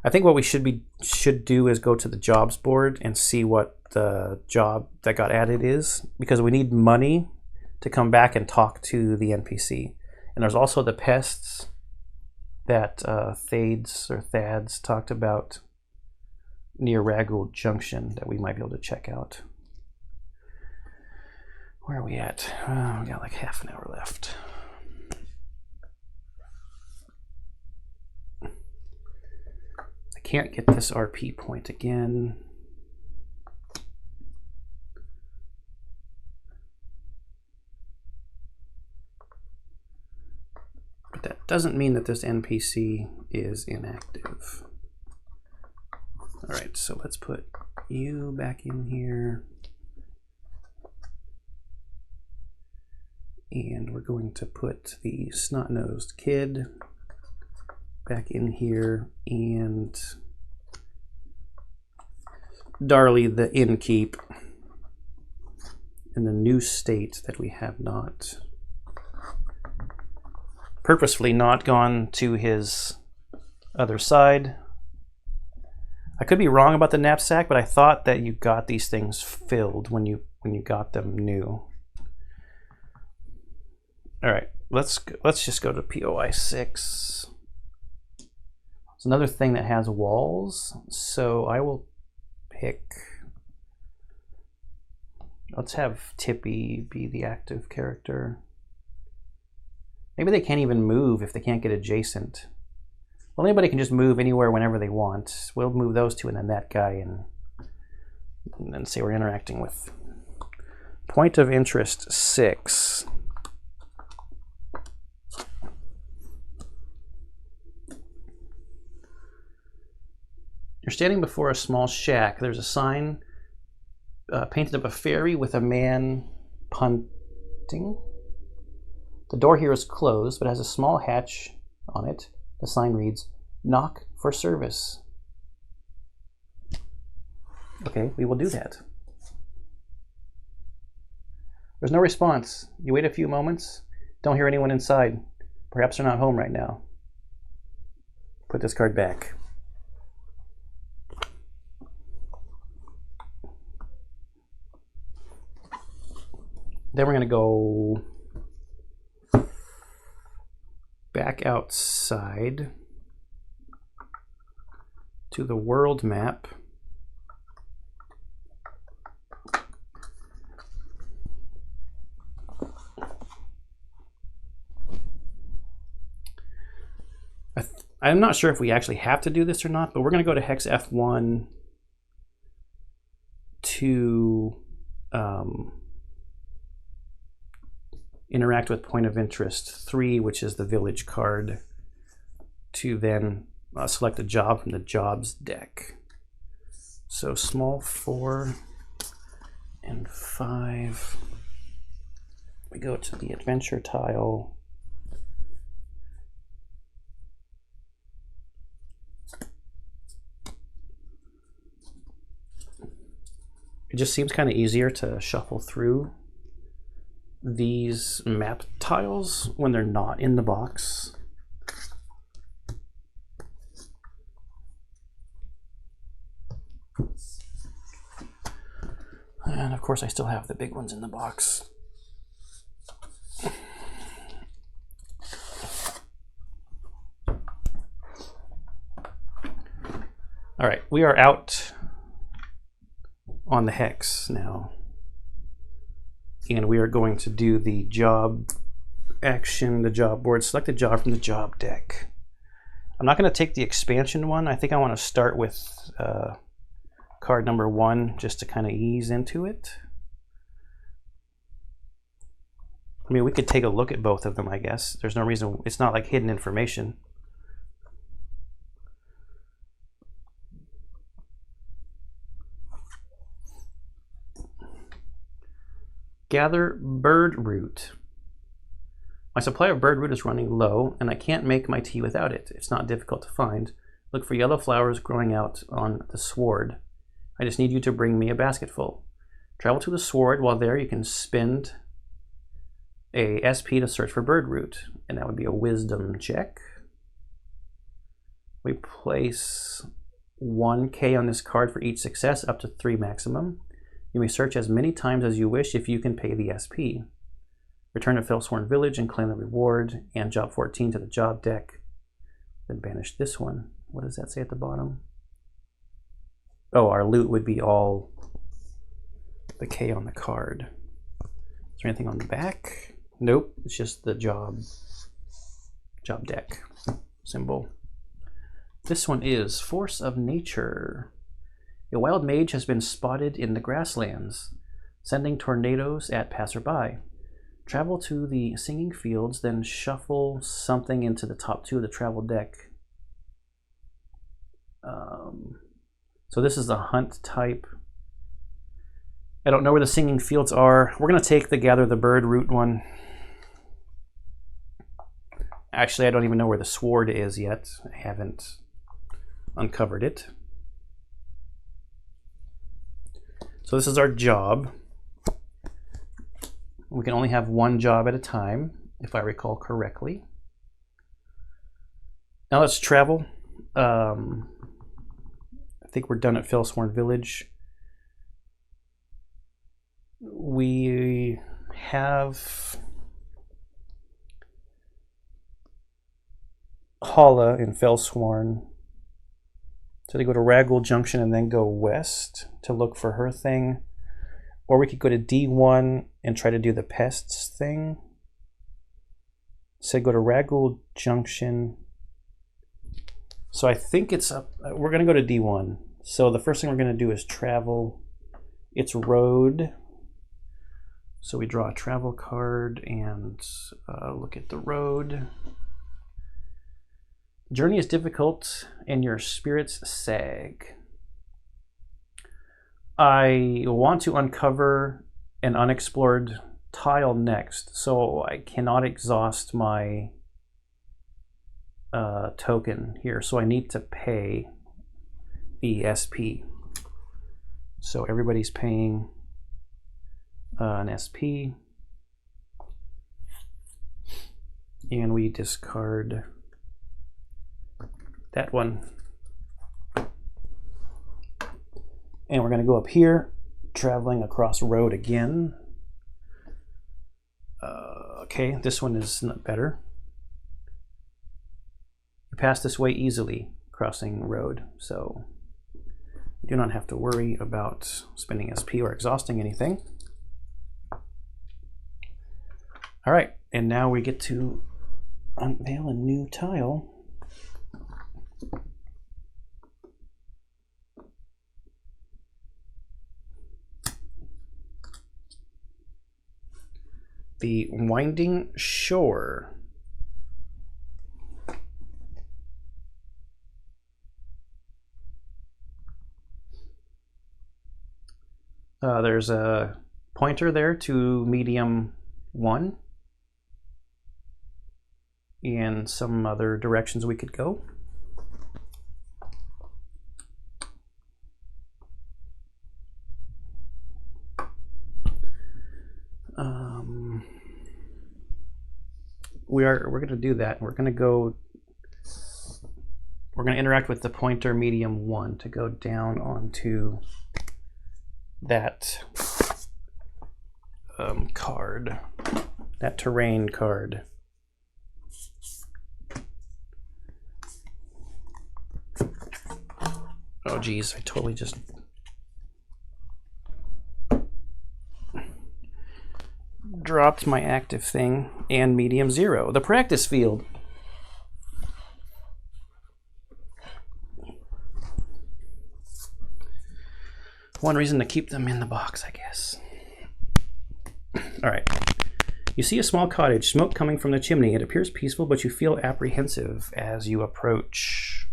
I think what we should do is go to the jobs board and see what the job that got added is, because we need money to come back and talk to the NPC. And there's also the pests that Thads talked about near Ragul Junction that we might be able to check out. Where are we at? We got like half an hour left. I can't get this RP point again. But that doesn't mean that this NPC is inactive. All right, so let's put you back in here. And we're going to put the snot-nosed kid back in here, and Darley the innkeep in the new state that we have not purposefully not gone to his other side. I could be wrong about the knapsack, but I thought that you got these things filled when you got them new. All right, let's just go to POI 6. It's another thing that has walls, so I will pick. Let's have Tippy be the active character. Maybe they can't even move if they can't get adjacent. Well, anybody can just move anywhere whenever they want. We'll move those two and then that guy, and then say we're interacting with. Point of interest 6. You're standing before a small shack. There's a sign painted of a fairy with a man punting. The door here is closed, but has a small hatch on it. The sign reads, "Knock for service." Okay, we will do that. There's no response. You wait a few moments. Don't hear anyone inside. Perhaps they're not home right now. Put this card back. Then we're going to go back outside to the world map. I'm not sure if we actually have to do this or not, but we're going to go to hex F1 to interact with point of interest 3, which is the village card, to then select a job from the jobs deck. So small 4 and 5. We go to the adventure tile. It just seems kind of easier to shuffle through these map tiles when they're not in the box. And of course I still have the big ones in the box. All right, we are out on the hex now. And we are going to do the job action, the job board. Select a job from the job deck. I'm not going to take the expansion one. I think I want to start with card number 1 just to kind of ease into it. I mean, we could take a look at both of them, I guess. There's no reason. It's not like hidden information. Gather bird root. My supply of bird root is running low, and I can't make my tea without it. It's not difficult to find. Look for yellow flowers growing out on the sward. I just need you to bring me a basketful. Travel to the sward. While there, you can spend a SP to search for bird root, and that would be a wisdom check. We place 1K on this card for each success, up to 3 maximum. You may search as many times as you wish if you can pay the SP. Return to Felsworn Village and claim the reward, and job 14 to the job deck. Then banish this one. What does that say at the bottom? Oh, our loot would be all the K on the card. there anything on the back? Nope, it's just the job deck symbol. This one is Force of Nature. A wild mage has been spotted in the grasslands, sending tornadoes at passerby. Travel to the singing fields, then shuffle something into the top 2 of the travel deck. So this is the hunt type. I don't know where the singing fields are. We're going to take the gather the bird root one. Actually, I don't even know where the sword is yet. I haven't uncovered it. So this is our job. We can only have one job at a time, if I recall correctly. Now let's travel. I think we're done at Felsworn Village. We have Hala in Felsworn. So they go to Ragul Junction and then go west to look for her thing. Or we could go to D1 and try to do the pests thing. So go to Ragul Junction. So I think it's up. We're going to go to D1. So the first thing we're going to do is travel. It's road. So we draw a travel card and look at the road. Journey is difficult and your spirits sag. I want to uncover an unexplored tile next, so I cannot exhaust my token here. So I need to pay the SP. So everybody's paying an SP. And we discard that one. And we're going to go up here, traveling across road again. Okay, this one is not better. You pass this way easily, crossing road, so you do not have to worry about spending SP or exhausting anything. All right, and now we get to unveil a new tile. The Winding Shore. There's a pointer there to medium 1 and some other directions we could go. We're going to do that. We're going to interact with the pointer medium 1 to go down onto that card, that terrain card. Oh geez, I totally just dropped my active thing and medium 0, the practice field. One reason to keep them in the box, I guess. All right. You see a small cottage, smoke coming from the chimney. It appears peaceful, but you feel apprehensive as you approach.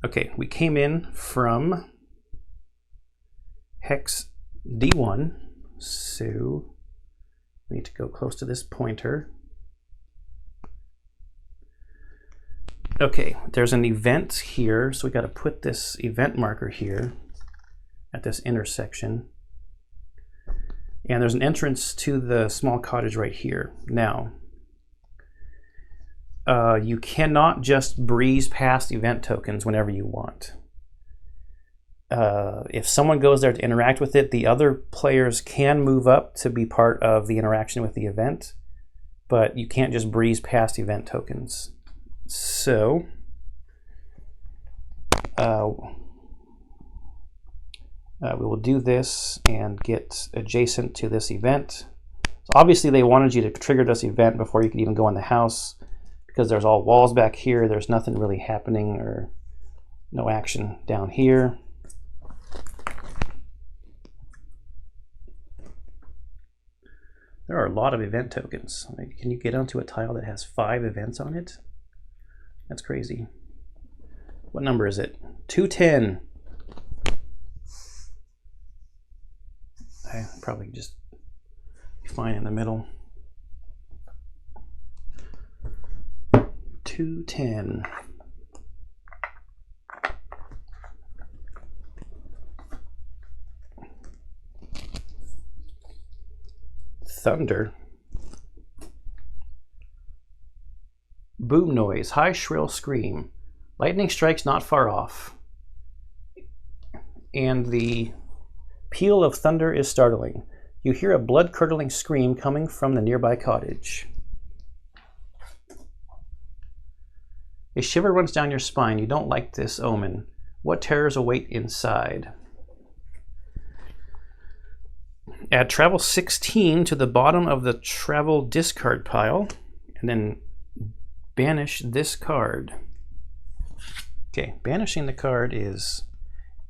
Okay, we came in from hex D1, so we need to go close to this pointer. Okay, there's an event here, so we got to put this event marker here at this intersection. And there's an entrance to the small cottage right here. Now, you cannot just breeze past event tokens whenever you want. If someone goes there to interact with it, the other players can move up to be part of the interaction with the event, but you can't just breeze past event tokens. So We will do this and get adjacent to this event. So obviously they wanted you to trigger this event before you could even go in the house, because there's all walls back here. There's nothing really happening, or no action down here. There are a lot of event tokens. Can you get onto a tile that has 5 events on it? That's crazy. What number is it? 210. I probably just be fine in the middle. 210. Thunder. Boom noise, high shrill scream. Lightning strikes not far off. And the peal of thunder is startling. You hear a blood-curdling scream coming from the nearby cottage. A shiver runs down your spine. You don't like this omen. What terrors await inside? Add travel 16 to the bottom of the travel discard pile, and then banish this card. Okay, banishing the card is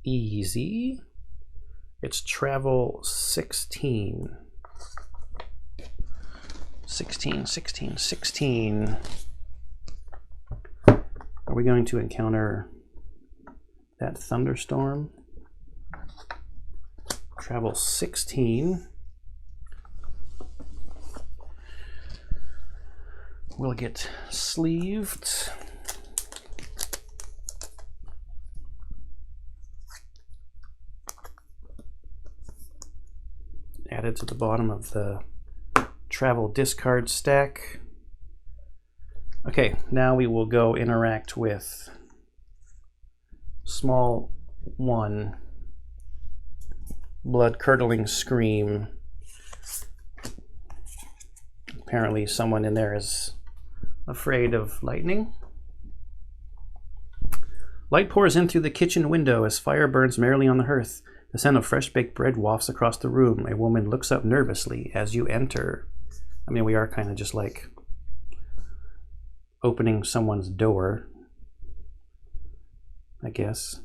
easy. It's travel 16. 16, 16, 16. Are we going to encounter that thunderstorm? Travel 16. We'll get sleeved. Added to the bottom of the travel discard stack. Okay, now we will go interact with small 1. Blood-curdling scream. Apparently someone in there is afraid of lightning. Light pours in through the kitchen window as fire burns merrily on the hearth. The scent of fresh-baked bread wafts across the room. A woman looks up nervously as you enter. I mean, we are kind of just like opening someone's door, I guess.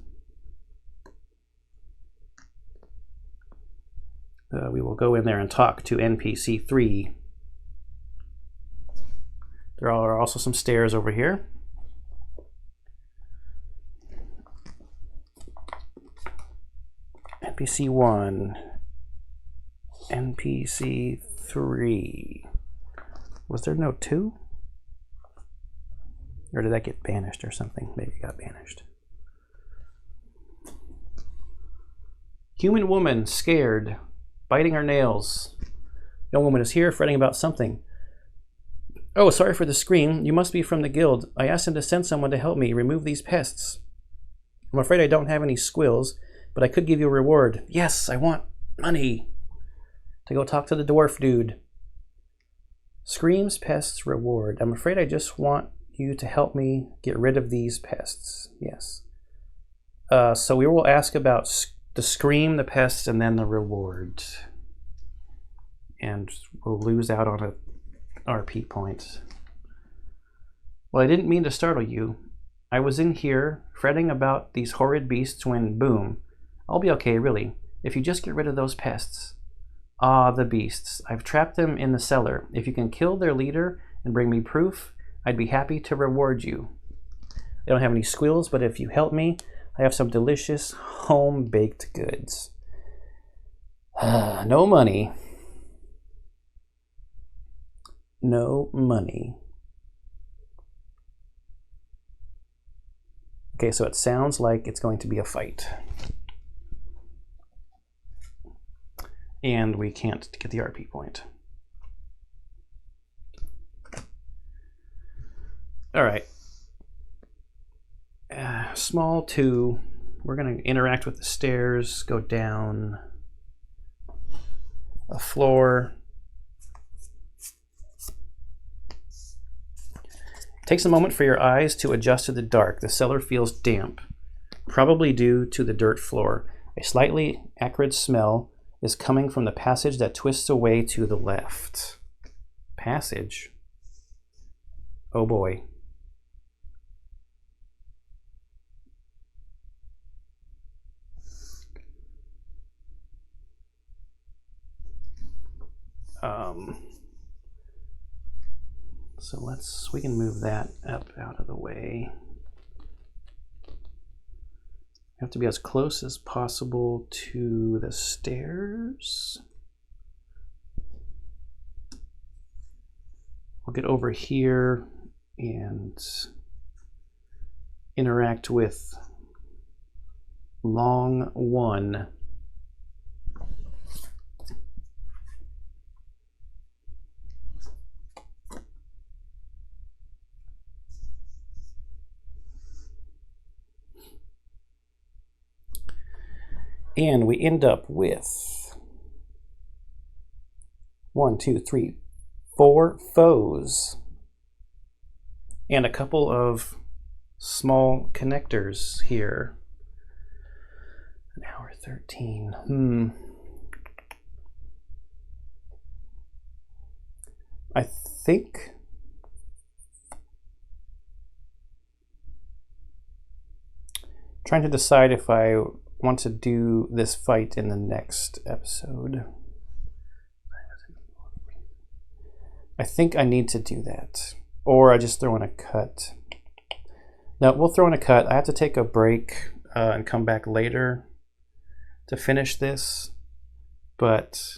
We will go in there and talk to NPC 3. There are also some stairs over here. NPC 1. NPC 3. Was there no 2? Or did that get banished or something? Maybe it got banished. Human woman, scared, biting her nails. Young woman is here, fretting about something. Oh, sorry for the scream. You must be from the guild. I asked him to send someone to help me remove these pests. I'm afraid I don't have any squills, but I could give you a reward. Yes, I want money. To go talk to the dwarf dude. Screams, pests, reward. I'm afraid I just want you to help me get rid of these pests. Yes. So we will ask about the scream, the pests, and then the reward. And we'll lose out on a RP point. Well, I didn't mean to startle you. I was in here fretting about these horrid beasts when, boom. I'll be okay, really, if you just get rid of those pests. Ah, the beasts. I've trapped them in the cellar. If you can kill their leader and bring me proof, I'd be happy to reward you. I don't have any squills, but if you help me, I have some delicious home-baked goods. No money. No money. Okay, so it sounds like it's going to be a fight. And we can't get the RP point. All right. Small 2. We're going to interact with the stairs, go down a floor. It takes a moment for your eyes to adjust to the dark. The cellar feels damp, probably due to the dirt floor. A slightly acrid smell is coming from the passage that twists away to the left. Passage? Oh boy. So we can move that up out of the way. Have to be as close as possible to the stairs. I'll get over here and interact with long one. And we end up with 1, 2, 3, 4 foes and a couple of small connectors here. An hour 13. I think trying to decide if I want to do this fight in the next episode. I think I need to do that. Or I just throw in a cut. No, we'll throw in a cut. I have to take a break and come back later to finish this. But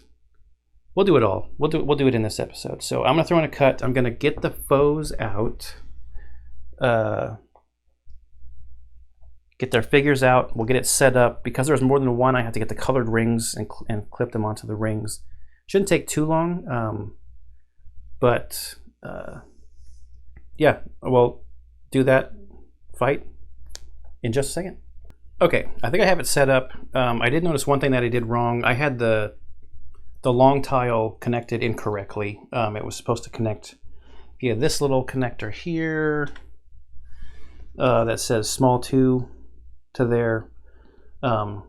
we'll do it all. We'll do it in this episode. So I'm gonna throw in a cut. I'm gonna get the foes out. Get their figures out. We'll get it set up. Because there's more than one, I have to get the colored rings and clip them onto the rings. Shouldn't take too long. But yeah, we'll do that fight in just a second. Okay, I think I have it set up. I did notice one thing that I did wrong. I had the long tile connected incorrectly. It was supposed to connect via this little connector here that says small 2 to there. Got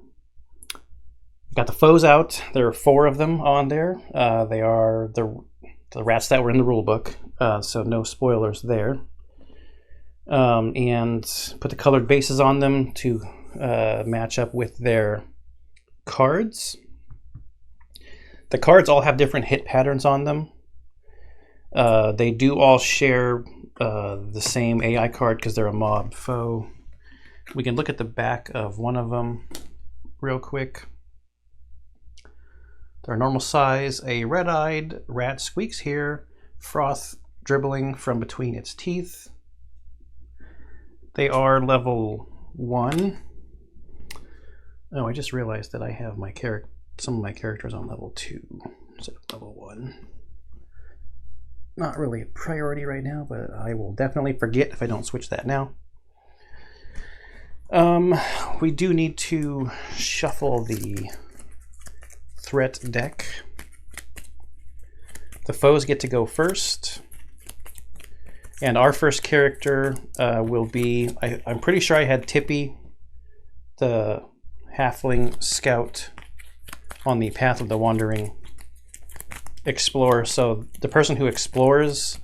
the foes out. There are 4 of them on there. They are the rats that were in the rule book, so no spoilers there. And put the colored bases on them to match up with their cards. The cards all have different hit patterns on them. They do all share the same AI card because they're a mob foe. We can look at the back of one of them real quick. They're normal size. A red-eyed rat squeaks here, froth dribbling from between its teeth. They are level 1. Oh, I just realized that I have some of my characters on level 2 instead of level 1. Not really a priority right now, but I will definitely forget if I don't switch that now. We do need to shuffle the threat deck. The foes get to go first. And our first character will be, I'm pretty sure I had Tippy, the halfling scout, on the Path of the Wandering Explorer. So the person who explores,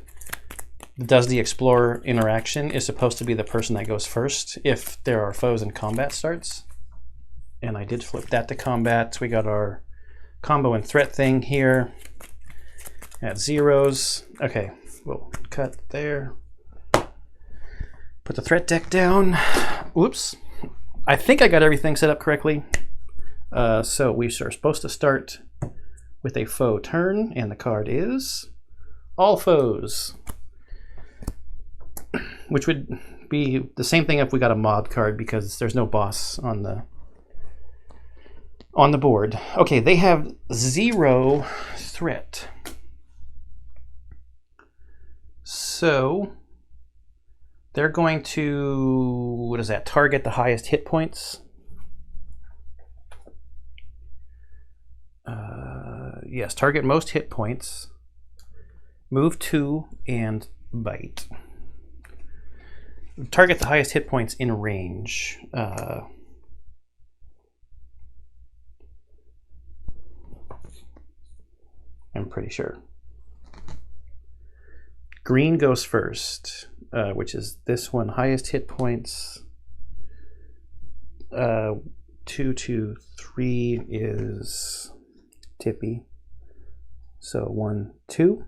does the explorer interaction, is supposed to be the person that goes first if there are foes and combat starts. And I did flip that to combat. We got our combo and threat thing here at 0s. Okay, we'll cut there. Put the threat deck down. Whoops. I think I got everything set up correctly. So we are supposed to start with a foe turn, and the card is all foes, which would be the same thing if we got a mob card because there's no boss on the board. Okay, they have 0 threat. So they're going to, what is that, target the highest hit points. Yes, target most hit points, move 2, and bite. Target the highest hit points in range. I'm pretty sure. Green goes first, which is this one. Highest hit points. 2 to 3 is Tippy. So 1, 2.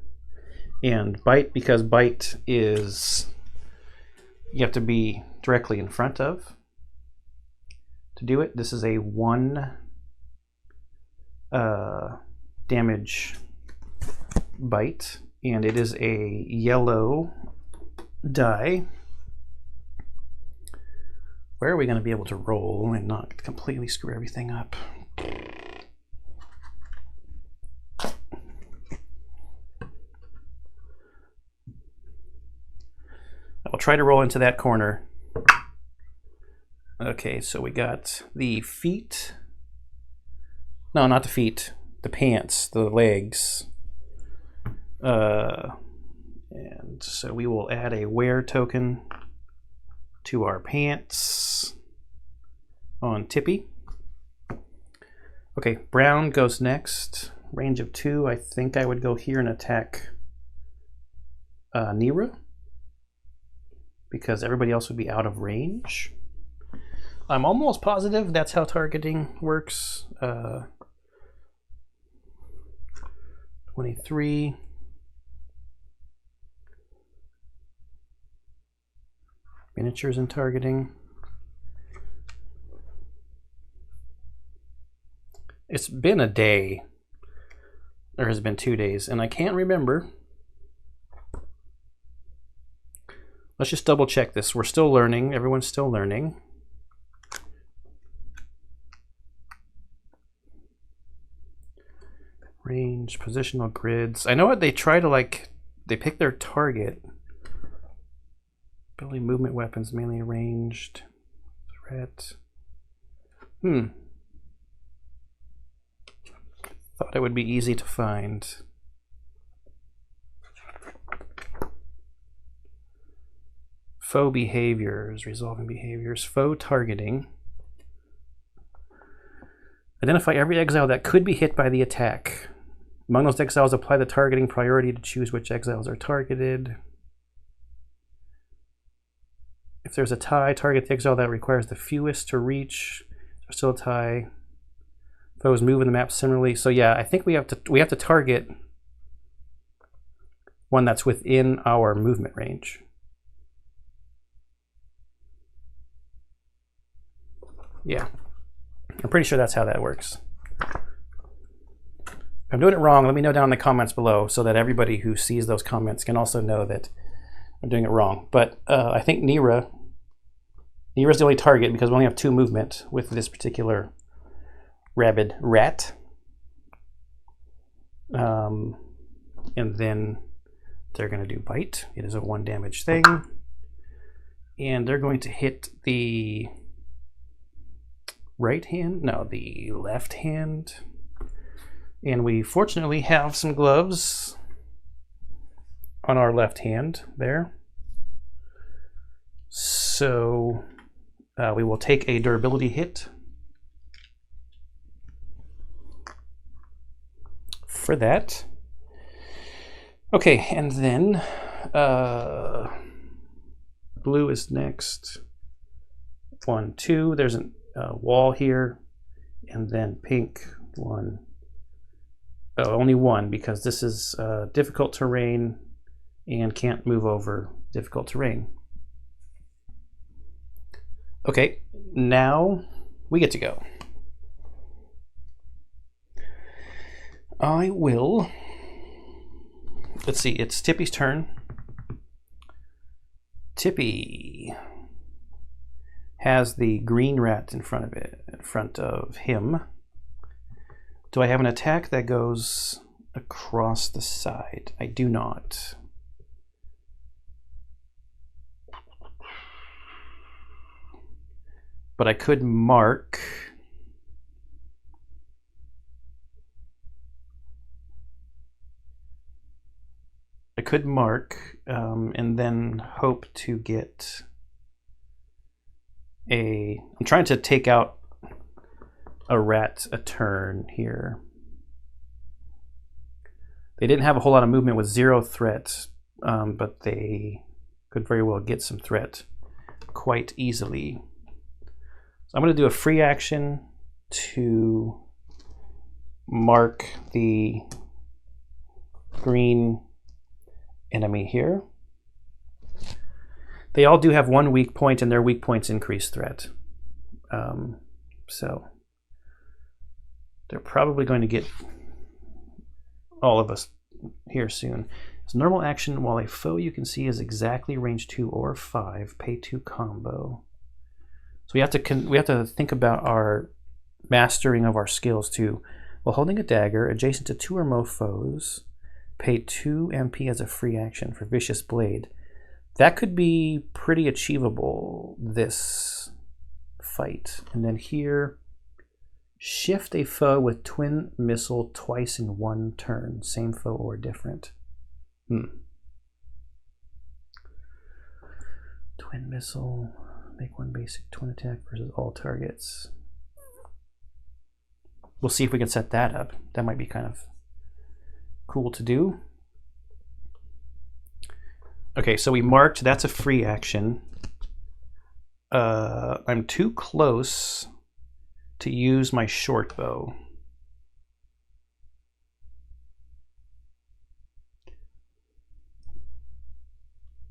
And bite, because bite is you have to be directly in front of to do it. This is a 1 damage bite, and it is a yellow die. Where are we going to be able to roll and not completely screw everything up? I'll try to roll into that corner. Okay, so we got the feet. No, not the feet. The pants, the legs. And so we will add a wear token to our pants on Tippy. Okay, brown goes next. Range of 2. I think I would go here and attack Nira, because everybody else would be out of range. I'm almost positive that's how targeting works. 23. Miniatures and targeting. It's been a day. There has been 2 days, and I can't remember. Let's just double check this. We're still learning. Everyone's still learning. Range, positional grids. I know what they try to they pick their target. Ability, movement, weapons, mainly ranged. Threat. Thought it would be easy to find. Foe behaviors, resolving behaviors, foe targeting. Identify every exile that could be hit by the attack. Among those exiles, apply the targeting priority to choose which exiles are targeted. If there's a tie, target the exile that requires the fewest to reach. There's still a tie. Foes move in the map similarly. So yeah, I think we have to target one that's within our movement range. Yeah, I'm pretty sure that's how that works. If I'm doing it wrong, let me know down in the comments below so that everybody who sees those comments can also know that I'm doing it wrong. But I think Nira's the only target because we only have 2 movement with this particular rabid rat. And then they're going to do bite. It is a 1 damage thing. And they're going to hit the right hand? No, the left hand. And we fortunately have some gloves on our left hand there. So we will take a durability hit for that. Okay, and then blue is next. 1, 2. There's a wall here, and then pink 1. Oh, only 1 because this is difficult terrain and can't move over difficult terrain. Okay, now we get to go. I will. Let's see, it's Tippy's turn. Tippy has the green rat in front of him. Do I have an attack that goes across the side? I do not. But I could mark. And then hope to get I'm trying to take out a rat a turn here. They didn't have a whole lot of movement with 0 threat, but they could very well get some threat quite easily. So I'm going to do a free action to mark the green enemy here. They all do have 1 weak point, and their weak points increase threat. So they're probably going to get all of us here soon. It's normal action while a foe you can see is exactly range 2 or 5, pay 2 combo. So we have to think about our mastering of our skills too. While holding a dagger adjacent to 2 or more foes, pay 2 MP as a free action for Vicious Blade. That could be pretty achievable this fight. And then here, shift a foe with twin missile twice in 1 turn. Same foe or different. Twin missile, make 1 basic twin attack versus all targets. We'll see if we can set that up. That might be kind of cool to do. Okay, so we marked, that's a free action. I'm too close to use my short bow.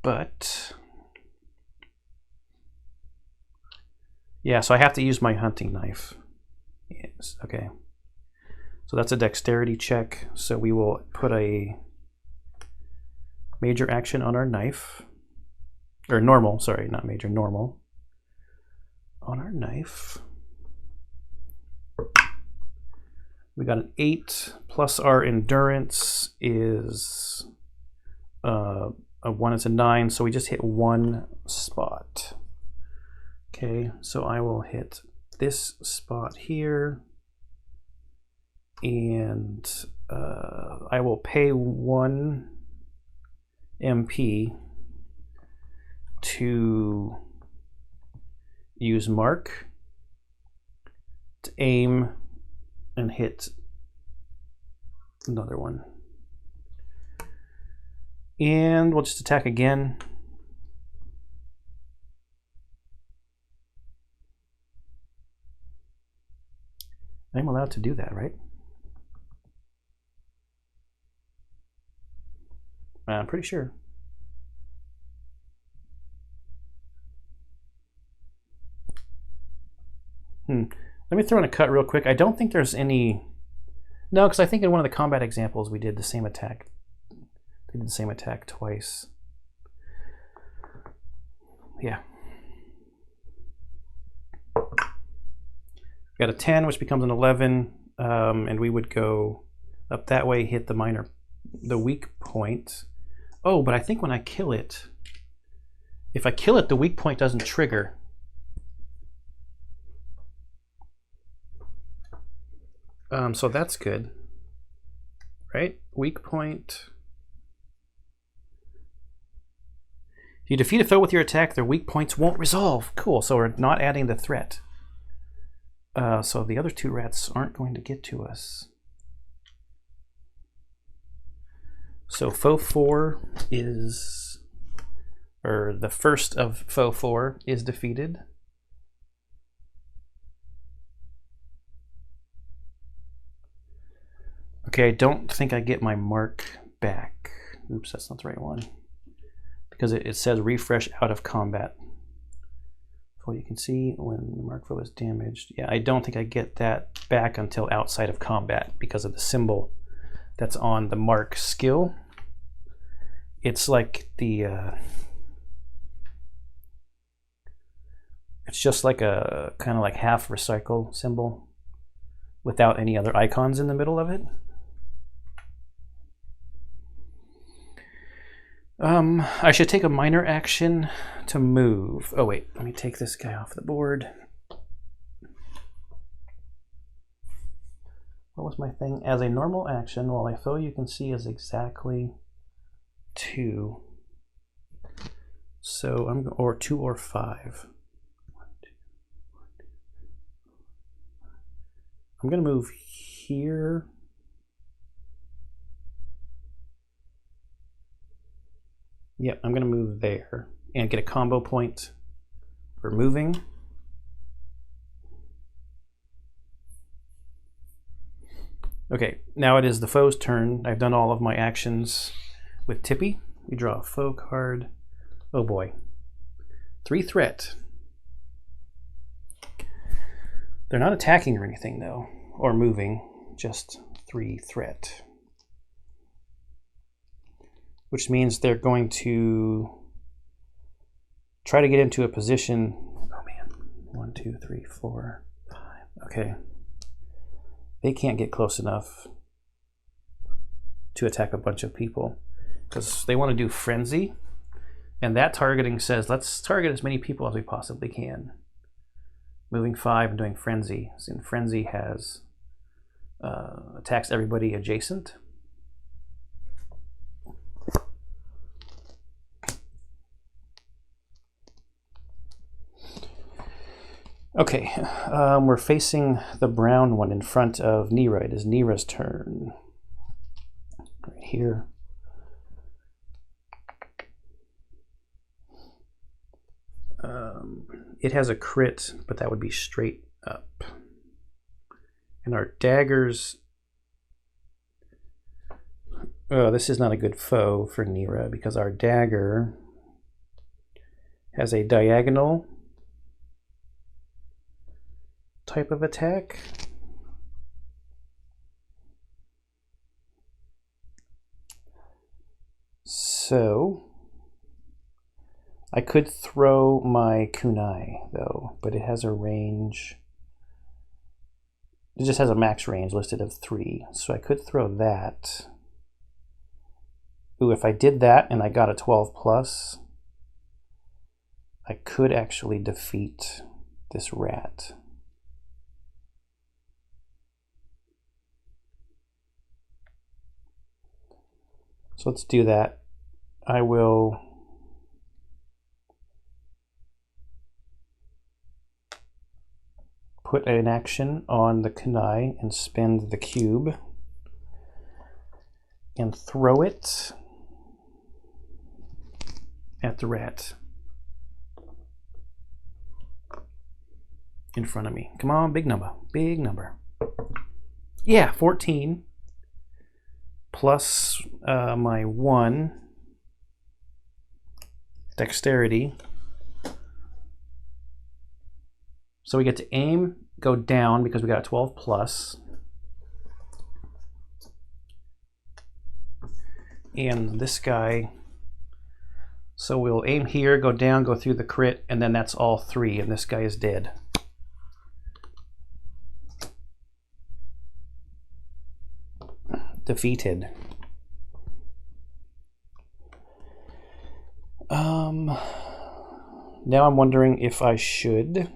But yeah, so I have to use my hunting knife. Yes, okay. So that's a dexterity check. So we will put a major action on our knife. Or normal, sorry, not major, normal. On our knife. We got an 8 plus our endurance is a 1 is a 9, so we just hit 1 spot. Okay, so I will hit this spot here, and I will pay 1 MP to use mark to aim and hit another one. And we'll just attack again. I'm allowed to do that, right? I'm pretty sure. Let me throw in a cut real quick. I don't think there's any... No, because I think in one of the combat examples we did the same attack. We did the same attack twice. Yeah. Got a 10, which becomes an 11, and we would go up that way, hit the weak point. Oh, but I think when I kill it, if I kill it, the weak point doesn't trigger. So that's good, right? Weak point. If you defeat a foe with your attack, their weak points won't resolve. Cool, so we're not adding the threat. So the other 2 rats aren't going to get to us. So foe 4 is, or the first of foe 4 is defeated. Okay, I don't think I get my mark back. Oops, that's not the right one. Because it says refresh out of combat. So you can see when the mark foe is damaged. Yeah, I don't think I get that back until outside of combat because of the symbol that's on the mark skill. It's like the... it's just like a kind of like half recycle symbol without any other icons in the middle of it. I should take a minor action to move. Oh wait, let me take this guy off the board. What was my thing? As a normal action, while a foe you can see is exactly 2. So or 2 or 5. I'm gonna move here. Yep, I'm going to move there and get a combo point for moving. Okay, now it is the foe's turn. I've done all of my actions with Tippy. We draw a foe card. Oh boy. 3 threat. They're not attacking or anything though, or moving, just 3 threat. Which means they're going to try to get into a position. Oh man, 1, 2, 3, 4, 5. Okay. They can't get close enough to attack a bunch of people because they want to do frenzy. And that targeting says, let's target as many people as we possibly can. Moving 5 and doing frenzy. And frenzy has attacks everybody adjacent. Okay, we're facing the brown one in front of Nira. It is Nira's turn. Right here. It has a crit, but that would be straight up. And our daggers... Oh, this is not a good foe for Nira because our dagger has a diagonal type of attack. So I could throw my kunai though, but it has a range. It just has a max range listed of 3, so I could throw that. Ooh, if I did that and I got a 12 plus, I could actually defeat this rat. So let's do that. I will put an action on the kunai and spend the cube and throw it at the rat in front of me. Come on, big number, big number. Yeah, 14 plus my 1 dexterity. So we get to aim, go down because we got a 12 plus. And this guy, so we'll aim here, go down, go through the crit, and then that's all 3, and this guy is dead. Defeated. Now I'm wondering if I should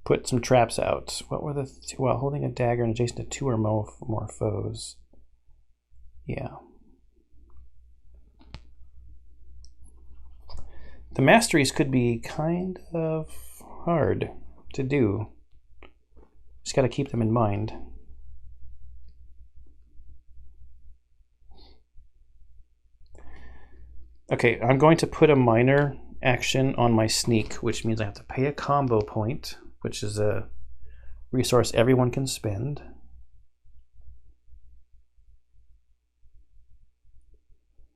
put some traps out. What were the two? Well, holding a dagger and adjacent to 2 or more foes. Yeah. The masteries could be kind of hard to do. Just got to keep them in mind. Okay, I'm going to put a minor action on my sneak, which means I have to pay a combo point, which is a resource everyone can spend.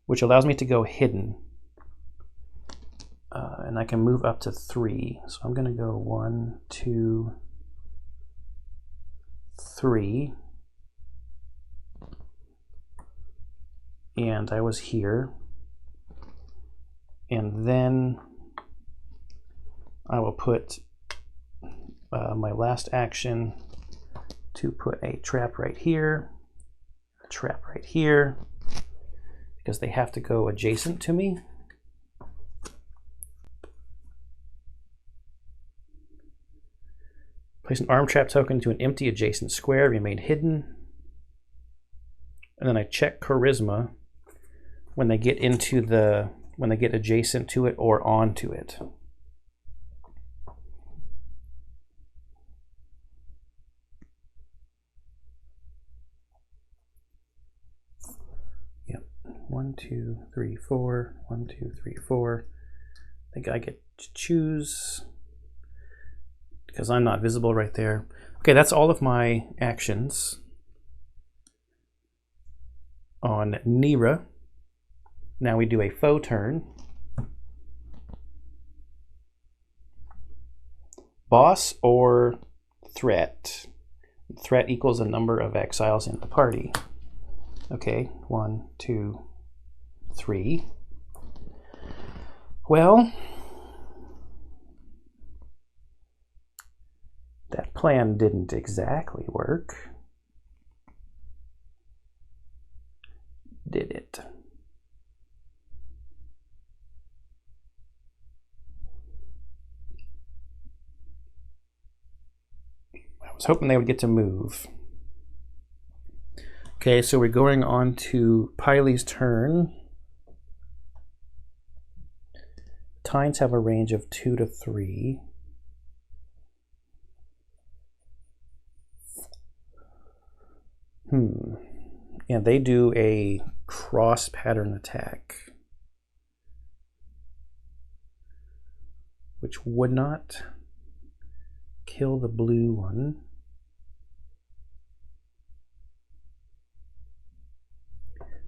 Which allows me to go hidden. And I can move up to 3. So I'm going to go 1, 2, 3. And I was here. And then I will put my last action to put a trap right here, a trap right here, because they have to go adjacent to me. Place an arm trap token to an empty adjacent square, remain hidden. And then I check charisma when they get into the, when they get adjacent to it or onto it. 1, 2, 3, 4. 1, 2, 3, 4. I think I get to choose because I'm not visible right there. Okay, that's all of my actions on Nira. Now we do a faux turn. Boss or threat? Threat equals the number of exiles in the party. Okay, 1, 2, 3. Well, that plan didn't exactly work, did it? I was hoping they would get to move. Okay, so we're going on to Piley's turn. Tines have a range of 2 to 3. And they do a cross pattern attack, which would not kill the blue one.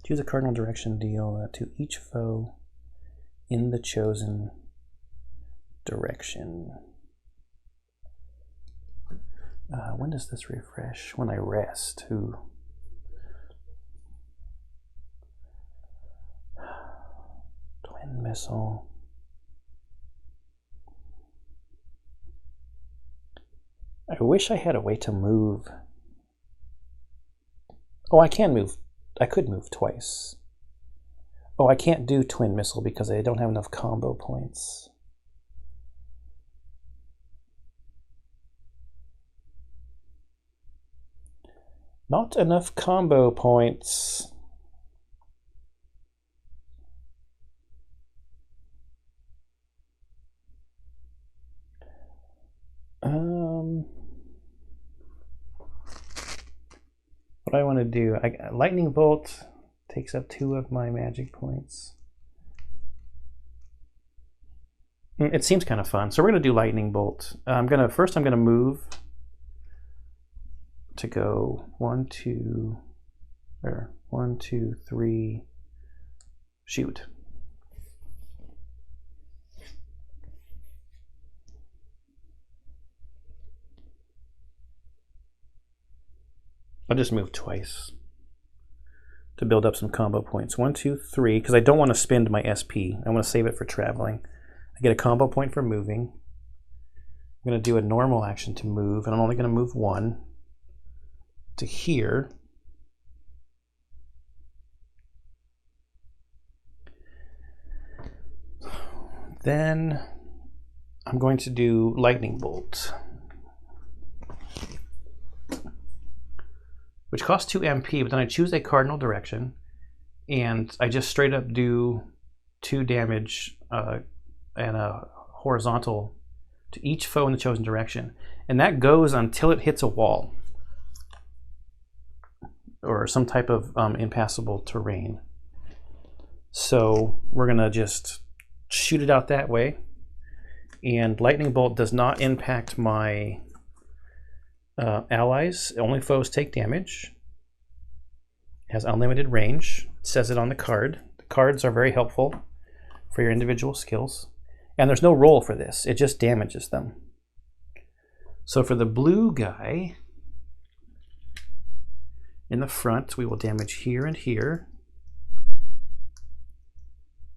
Choose a cardinal direction, deal to each foe in the chosen direction. When does this refresh? When I rest. Ooh. Twin missile. I wish I had a way to move. Oh, I can move. I could move twice. Oh, I can't do twin missile because I don't have enough combo points. Not enough combo points. What do I want to do? Lightning bolt takes up 2 of my magic points. It seems kind of fun, so we're going to do lightning bolt. First I'm gonna move to go 1, 2, 3, shoot. I'll just move twice to build up some combo points. 1, 2, 3, because I don't want to spend my SP. I want to save it for traveling. I get a combo point for moving. I'm going to do a normal action to move, and I'm only going to move 1 to here. Then I'm going to do lightning bolt, which costs 2 MP, but then I choose a cardinal direction, and I just straight up do 2 damage and a horizontal to each foe in the chosen direction. And that goes until it hits a wall or some type of impassable terrain. So we're gonna just shoot it out that way. And lightning bolt does not impact my allies. Only foes take damage. It has unlimited range. It says it on the card. The cards are very helpful for your individual skills. And there's no roll for this. It just damages them. So for the blue guy in the front, we will damage here and here.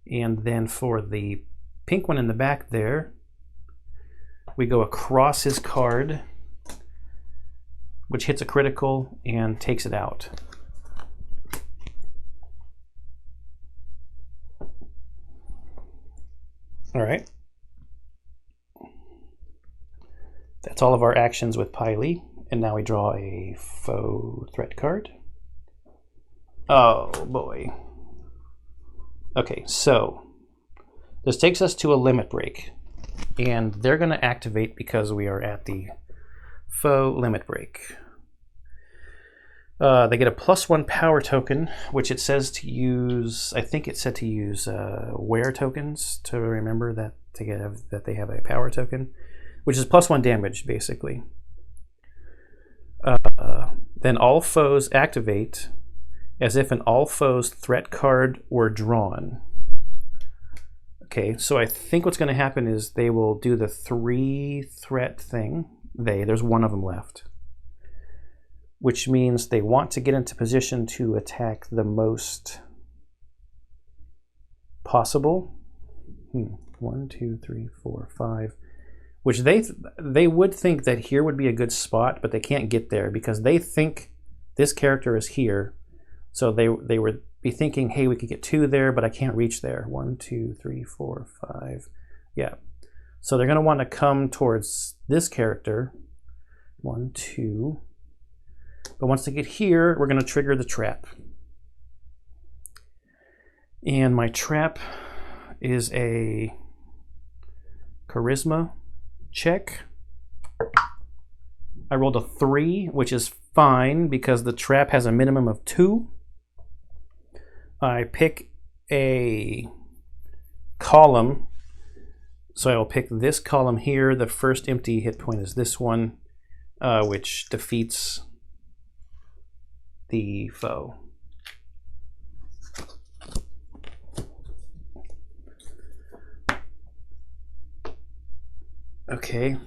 And then for the pink one in the back there, we go across his card, which hits a critical and takes it out. All right. That's all of our actions with Piley. And now we draw a faux threat card. Oh boy. Okay, so this takes us to a limit break. And they're going to activate because we are at the faux limit break. They get a +1 power token, which it says to use. I think it said to use wear tokens to remember that they have a power token, which is +1 damage basically. Then all foes activate as if an all foes threat card were drawn. Okay, so I think what's going to happen is they will do the 3 threat thing. There's one of them left, which means they want to get into position to attack the most possible. 1, 2, 3, 4, 5. Which they would think that here would be a good spot, but they can't get there because they think this character is here. So they would be thinking, hey, we could get 2 there, but I can't reach there. 1, 2, 3, 4, 5. Yeah. So they're going to want to come towards this character. 1, 2. But once they get here, we're going to trigger the trap. And my trap is a charisma check. I rolled a 3, which is fine because the trap has a minimum of 2. I pick a column, so I will pick this column here. The first empty hit point is this one, which defeats the foe. Okay.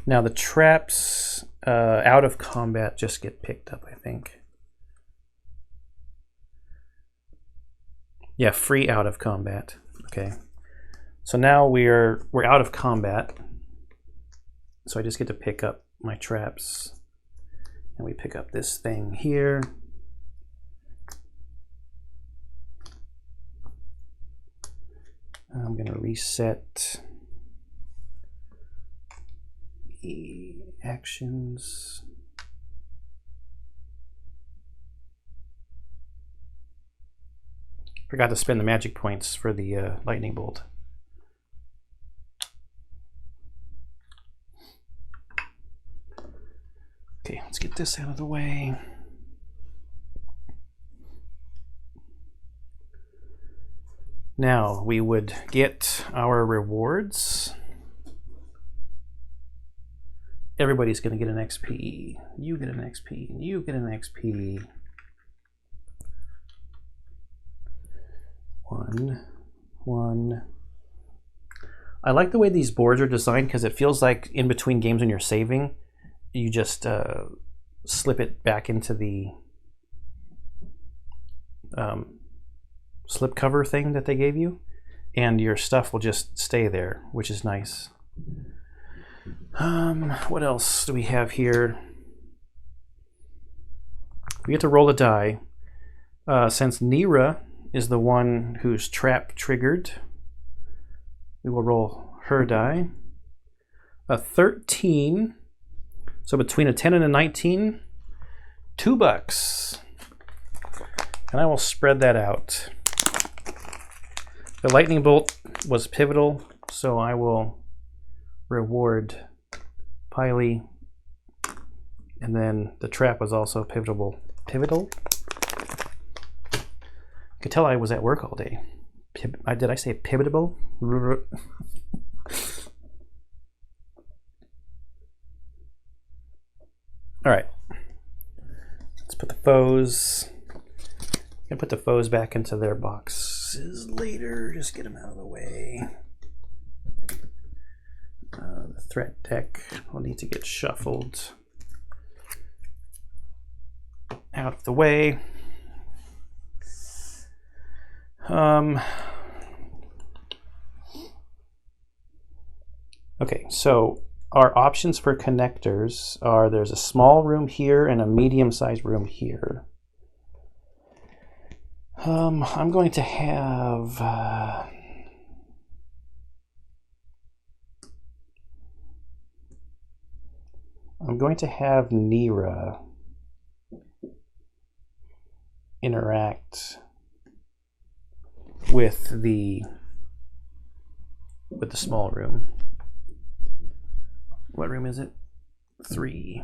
Now the traps out of combat just get picked up, I think. Yeah, free out of combat. Okay. So now we're out of combat. So I just get to pick up my traps. And we pick up this thing here. I'm going to reset the actions. Forgot to spend the magic points for the lightning bolt. Okay, let's get this out of the way. Now we would get our rewards. Everybody's going to get an XP. You get an XP. You get an XP. 1, 1. I like the way these boards are designed because it feels like in between games when you're saving, you just slip it back into the slip cover thing that they gave you, and your stuff will just stay there, which is nice. What else do we have here? We get to roll a die. Since Nira is the one whose trap triggered, we will roll her die. A 13. So between a 10 and a 19, $2. And I will spread that out. The lightning bolt was pivotal, so I will reward Piley. And then the trap was also pivotal. Pivotal? I could tell I was at work all day. Did I say pivotable? All right. Let's put the foes. I'm gonna put the foes back into their boxes later. Just get them out of the way. The threat deck will need to get shuffled out of the way. Okay, so our options for connectors are there's a small room here and a medium-sized room here. I'm going to have Nira interact with the small room. What room is it? 3.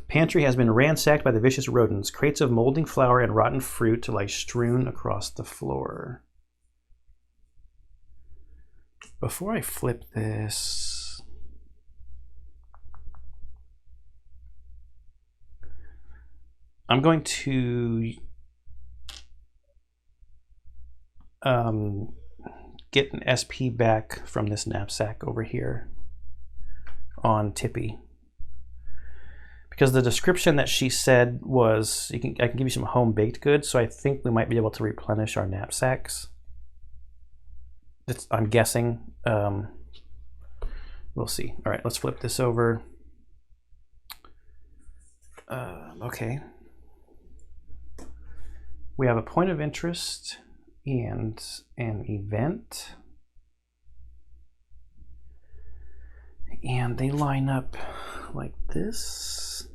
Pantry has been ransacked by the vicious rodents. Crates of molding flour and rotten fruit lie strewn across the floor. Before I flip this, I'm going to get an SP back from this knapsack over here on Tippy. Because the description that she said was, I can give you some home baked goods, so I think we might be able to replenish our knapsacks. I'm guessing. We'll see. All right, let's flip this over. Okay. We have a point of interest and an event. And they line up like this.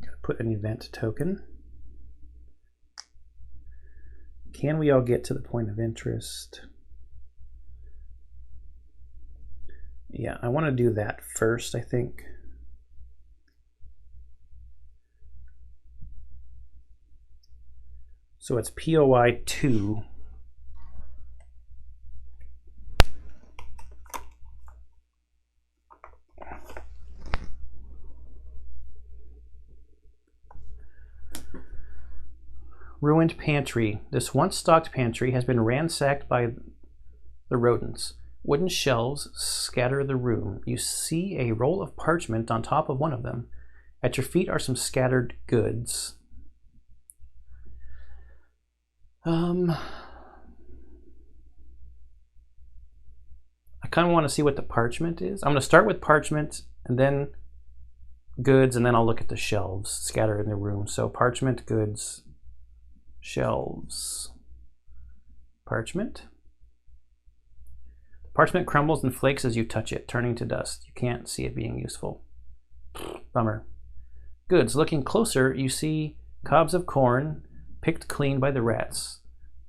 Gotta put an event token. Can we all get to the point of interest? Yeah, I want to do that first, I think. So it's POI 2. Ruined pantry. This once stocked pantry has been ransacked by the rodents. Wooden shelves scatter the room. You see a roll of parchment on top of one of them. At your feet are some scattered goods. I kind of want to see what the parchment is. I'm going to start with parchment and then goods, and then I'll look at the shelves scattered in the room. So parchment, goods, shelves. Parchment. Parchment crumbles and flakes as you touch it, turning to dust. You can't see it being useful. Bummer. Goods. Looking closer, you see cobs of corn picked clean by the rats.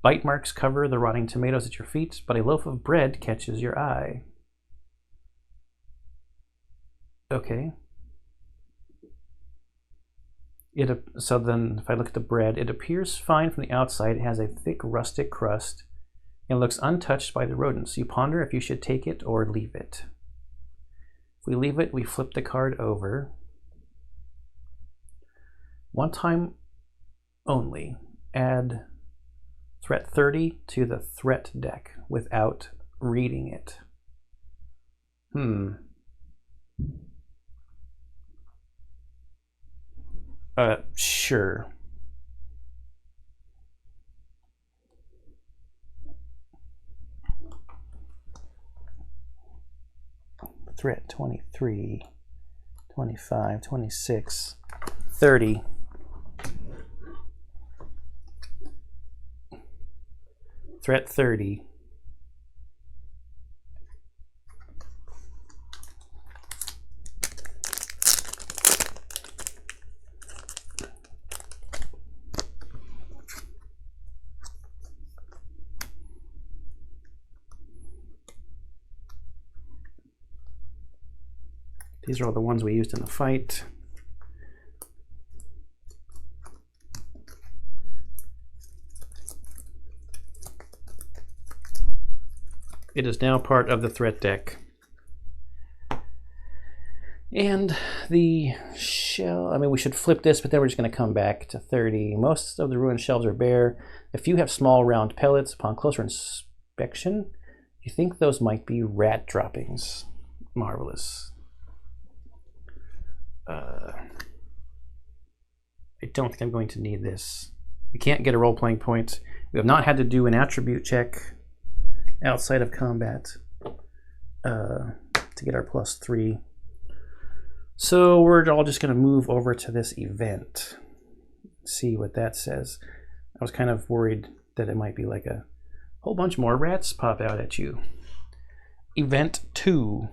Bite marks cover the rotting tomatoes at your feet, but a loaf of bread catches your eye. Okay. So then, if I look at the bread, it appears fine from the outside. It has a thick, rustic crust and looks untouched by the rodents. You ponder if you should take it or leave it. If we leave it, we flip the card over. One time only, add threat 30 to the threat deck without reading it. Sure. Threat 23, 25, 26, 30. Threat 30. These are all the ones we used in the fight. It is now part of the threat deck. And the shell, I mean, we should flip this, but then we're just going to come back to 30. Most of the ruined shelves are bare. A few have small round pellets. Upon closer inspection, you think those might be rat droppings. Marvelous. I don't think I'm going to need this. We can't get a role-playing point. We have not had to do an attribute check outside of combat to get our +3. So we're all just going to move over to this event. See what that says. I was kind of worried that it might be like a whole bunch more rats pop out at you. Event 2.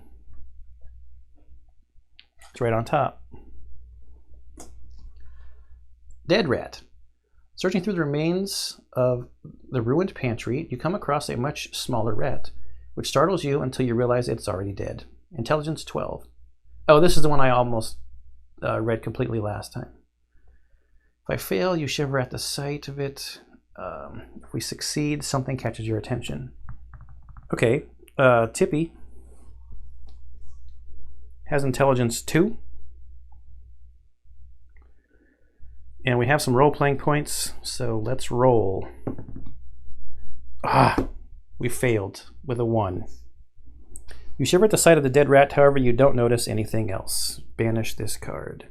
It's right on top. Dead rat. Searching through the remains of the ruined pantry, you come across a much smaller rat, which startles you until you realize it's already dead. Intelligence 12. Oh, this is the one I almost read completely last time. If I fail, you shiver at the sight of it. If we succeed, something catches your attention. Okay, Tippy has intelligence 2. And we have some role-playing points, so let's roll. We failed with a 1. You shiver at the sight of the dead rat, however, you don't notice anything else. Banish this card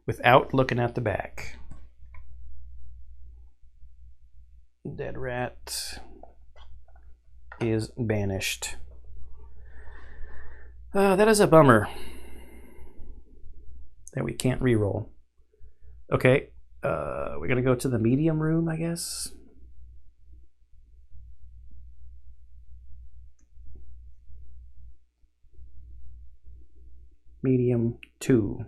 without looking at the back. Dead rat is banished. That is a bummer that we can't reroll. Okay, we're gonna go to the medium room, I guess. Medium 2.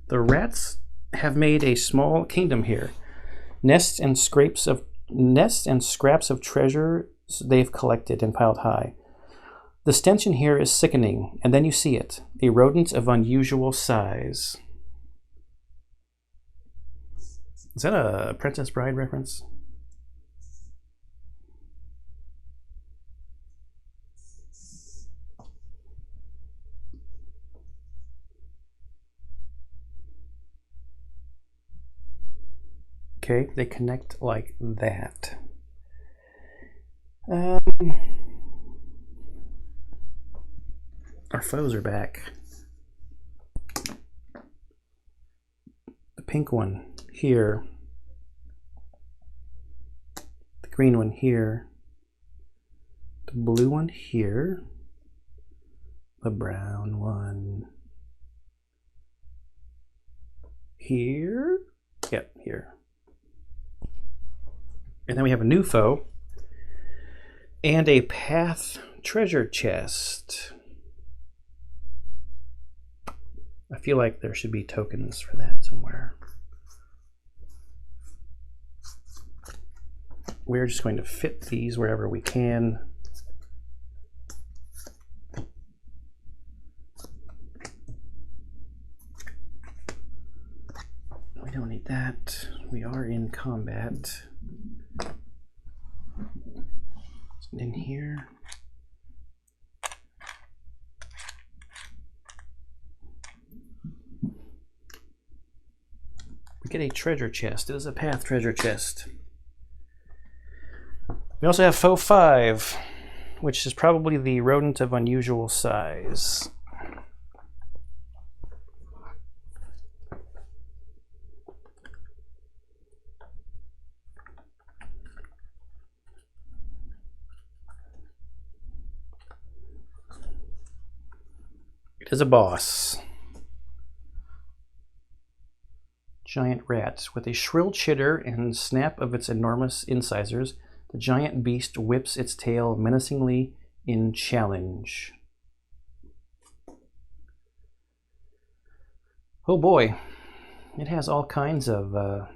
The rats have made a small kingdom here. Nests and scraps of treasure they've collected and piled high. The stench in here is sickening, and then you see it, a rodent of unusual size. Is that a Princess Bride reference? Okay, they connect like that. Our foes are back. The pink one here. The green one here. The blue one here. The brown one here. Yep, here. And then we have a new foe and a path treasure chest. I feel like there should be tokens for that somewhere. We're just going to fit these wherever we can. We don't need that. We are in combat. In here. We get a treasure chest. It is a path treasure chest. We also have foe 5, which is probably the rodent of unusual size. It is a boss. Giant rat. With a shrill chitter and snap of its enormous incisors, the giant beast whips its tail menacingly in challenge. Oh boy, it has all kinds of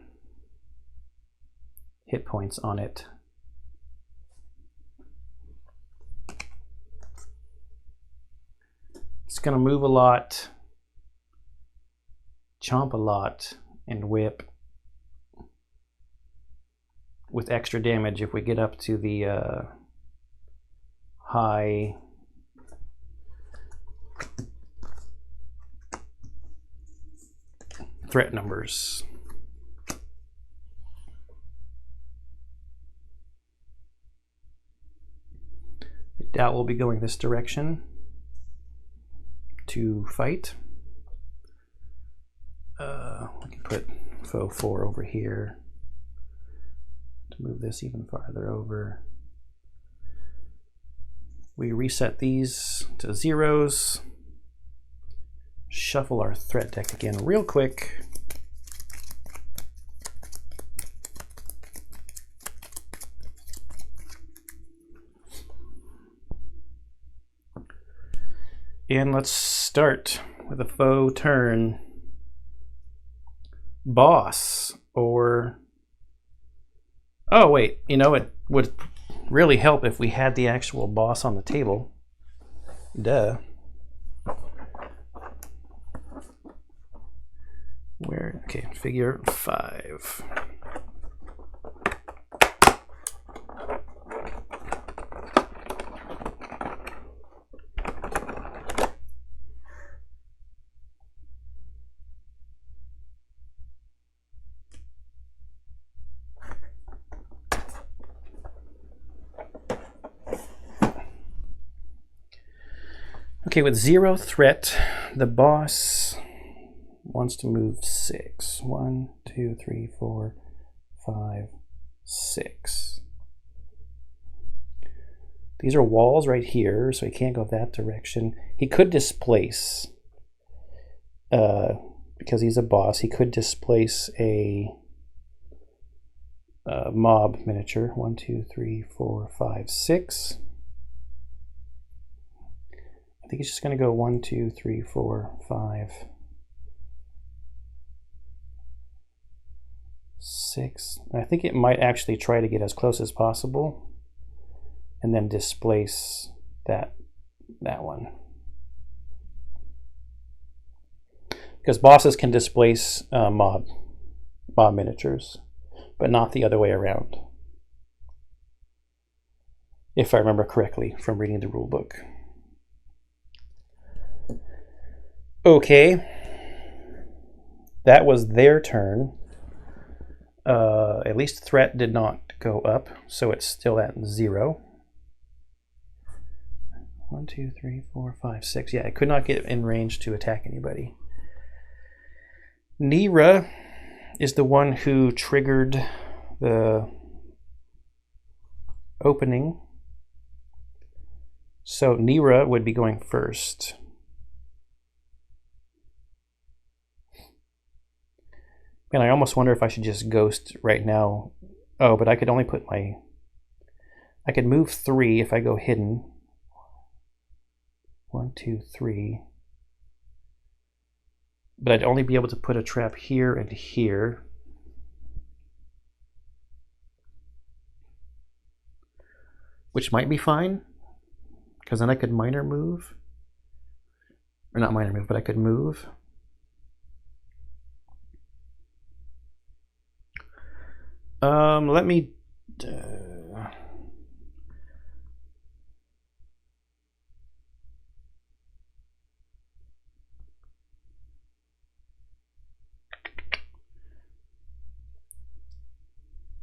hit points on it. It's going to move a lot, chomp a lot, and whip with extra damage if we get up to the high threat numbers. I doubt we'll be going this direction to fight. We can put foe 4 over here to move this even farther over. We reset these to zeros. shuffle our threat deck again real quick. And let's start with a faux turn. Boss, or... Oh, wait, you know, it would really help if we had the actual boss on the table. Duh. Where? Okay, figure 5. Okay, with 0 threat, the boss wants to move 6. 1, 2, 3, 4, 5, 6. These are walls right here, so he can't go that direction. He could displace, because he's a boss, he could displace a mob miniature. 1, 2, 3, 4, 5, 6. I think he's just going to go 1, 2, 3, 4, 5, 6. I think it might actually try to get as close as possible and then displace that one. Because bosses can displace mob miniatures, but not the other way around, if I remember correctly from reading the rule book. Okay, that was their turn. At least threat did not go up, so it's still at 0. 1, 2, 3, 4, 5, 6. Yeah, it could not get in range to attack anybody. Nira is the one who triggered the opening. So Nira would be going first. And I almost wonder if I should just ghost right now. Oh, but I could only put my... I could move 3 if I go hidden. 1, 2, 3. But I'd only be able to put a trap here and here. Which might be fine, because then I could minor move. Or not minor move, but I could move. Let me...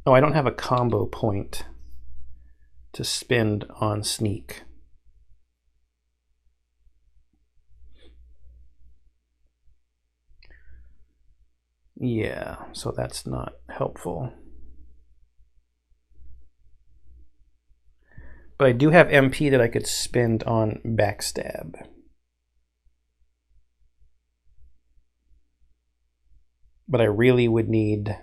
Oh, I don't have a combo point to spend on sneak. Yeah, so that's not helpful. But I do have MP that I could spend on backstab. But I really would need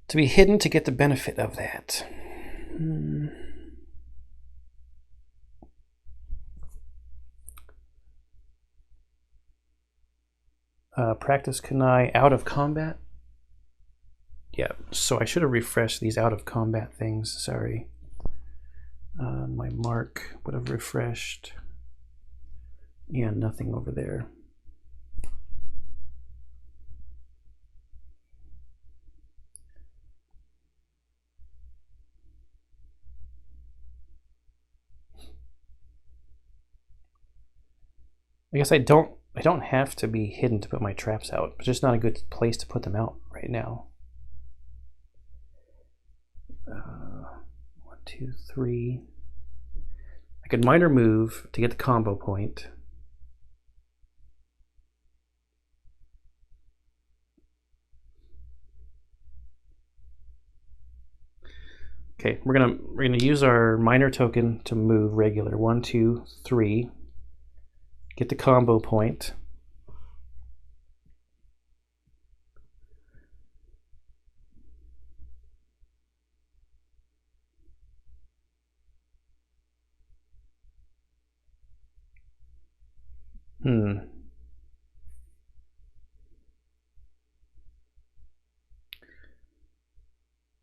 to be hidden to get the benefit of that. Practice Kunai out of combat. Yeah, so I should have refreshed these out of combat things. Sorry. My mark would have refreshed. Yeah, nothing over there. I guess I don't have to be hidden to put my traps out. It's just not a good place to put them out right now. 1, 2, 3. I could minor move to get the combo point. Okay, we're gonna use our minor token to move regular. 1, 2, 3. get the combo point.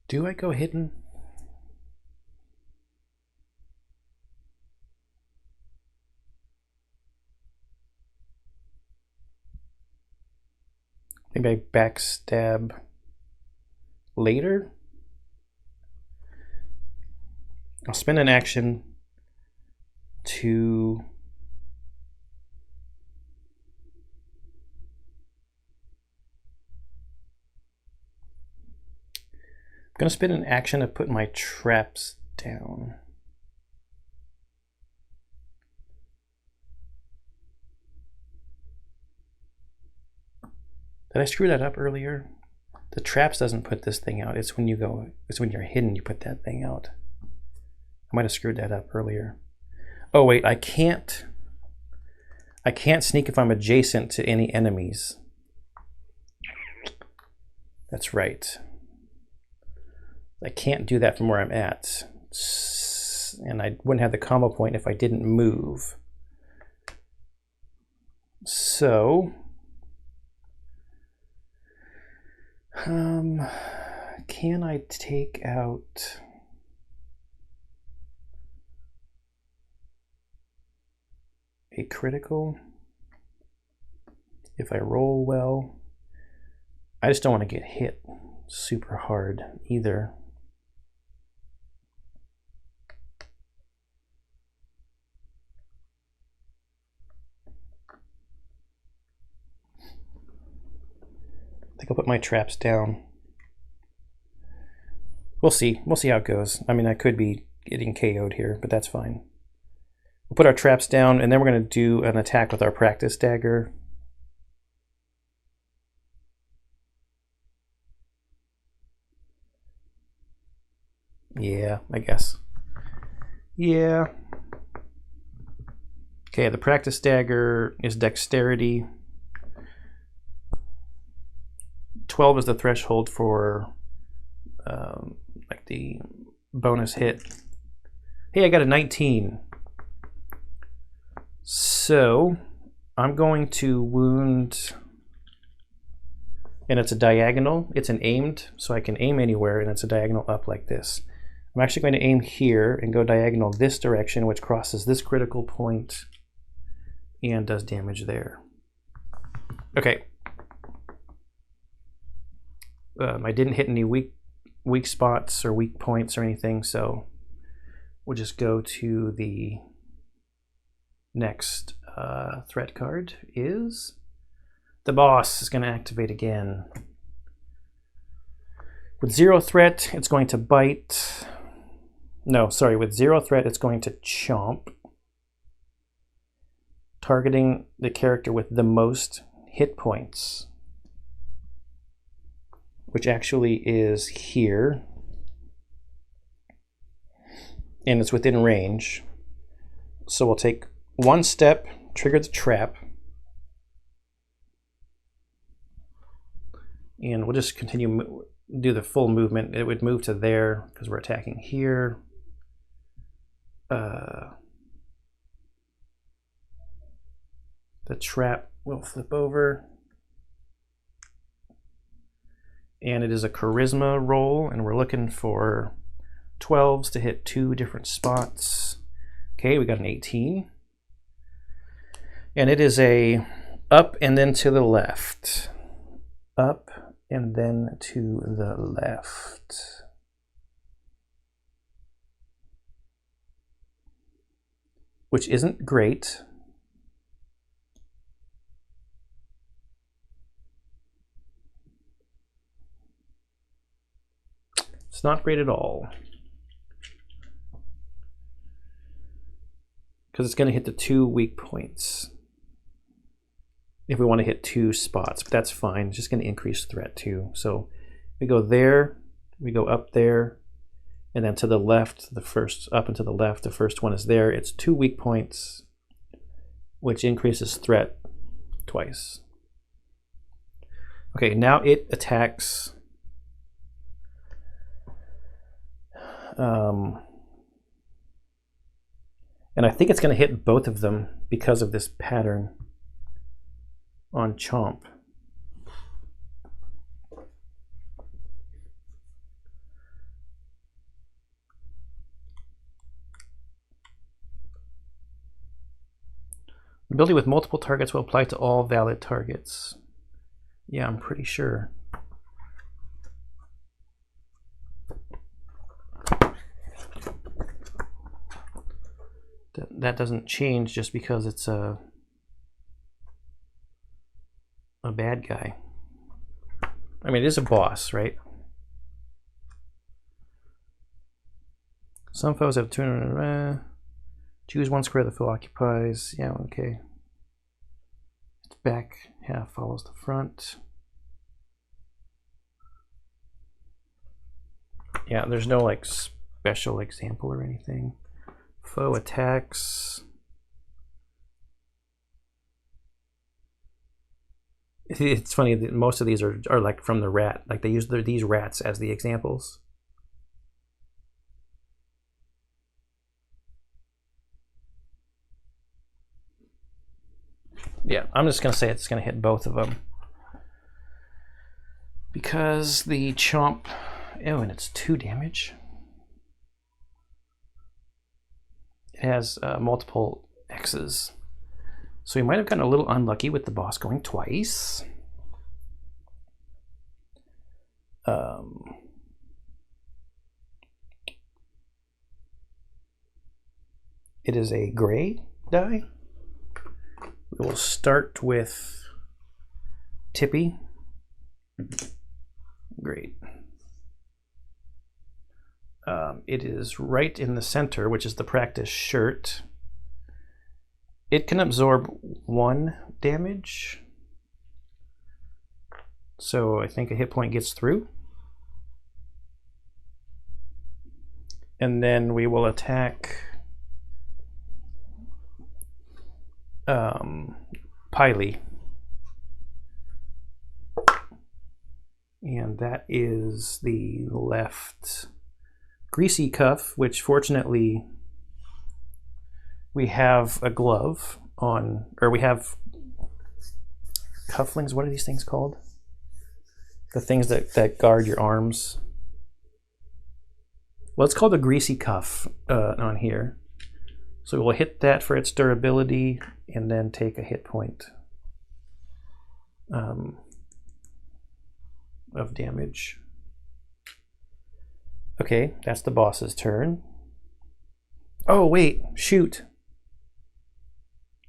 Do I go hidden? Maybe I backstab later? I'll spend an action to I'm going to spend an action to put my traps down. Did I screw that up earlier? The traps doesn't put this thing out. It's when you're hidden you put that thing out. I might have screwed that up earlier. Oh wait, I can't sneak if I'm adjacent to any enemies. That's right. I can't do that from where I'm at. And I wouldn't have the combo point if I didn't move. So, can I take out a critical if I roll well? I just don't want to get hit super hard either. I think I'll put my traps down. We'll see. We'll see how it goes. I mean, I could be getting KO'd here, but that's fine. We'll put our traps down, and then we're going to do an attack with our practice dagger. Yeah, I guess. Yeah. Okay, the practice dagger is dexterity. 12 is the threshold for like the bonus hit. Hey, I got a 19. So I'm going to wound, and it's a diagonal. It's an aimed, so I can aim anywhere, and it's a diagonal up like this. I'm actually going to aim here and go diagonal this direction, which crosses this critical point and does damage there. Okay. I didn't hit any weak spots or weak points or anything, so we'll just go to the next threat card. Is the boss is going to activate again. With 0 threat, it's going to bite. No, sorry, with 0 threat, it's going to chomp, targeting the character with the most hit points, which actually is here, and it's within range. So we'll take 1 step, trigger the trap, and we'll just continue, do the full movement. It would move to there because we're attacking here. The trap will flip over. And it is a charisma roll, and we're looking for 12s to hit 2 different spots. Okay, we got an 18. And it is a up and then to the left. Up and then to the left. Which isn't great. It's not great at all. Because it's going to hit the 2 weak points. If we want to hit 2 spots, but that's fine. It's just going to increase threat too. So we go there, we go up there, and then to the left, the first, up and to the left, the first one is there. It's 2 weak points. which increases threat twice. Okay, now it attacks and I think it's going to hit both of them because of this pattern on Chomp. Ability with multiple targets will apply to all valid targets. Yeah, I'm pretty sure. That doesn't change just because it's a bad guy. I mean, it is a boss, right? Some foes have 200. Choose one square the foe occupies. Yeah, okay. Its back half follows the front. Yeah, there's no like special example or anything. Foe attacks. It's funny that most of these are like from the rat. Like they use these rats as the examples. Yeah, I'm just going to say it's going to hit both of them. Because the Chomp... Oh, and it's 2 damage. It has multiple X's. So we might have gotten a little unlucky with the boss going twice. It is a gray die. We will start with Tippy. Great. It is right in the center, which is the practice shirt. It can absorb 1 damage. So I think a hit point gets through. And then we will attack Piley. And that is the left greasy cuff, which fortunately we have a glove on, or we have cufflings. What are these things called? The things that guard your arms. Well, it's called a greasy cuff on here. So we'll hit that for its durability and then take a hit point of damage. Okay, that's the boss's turn. Oh, wait, shoot.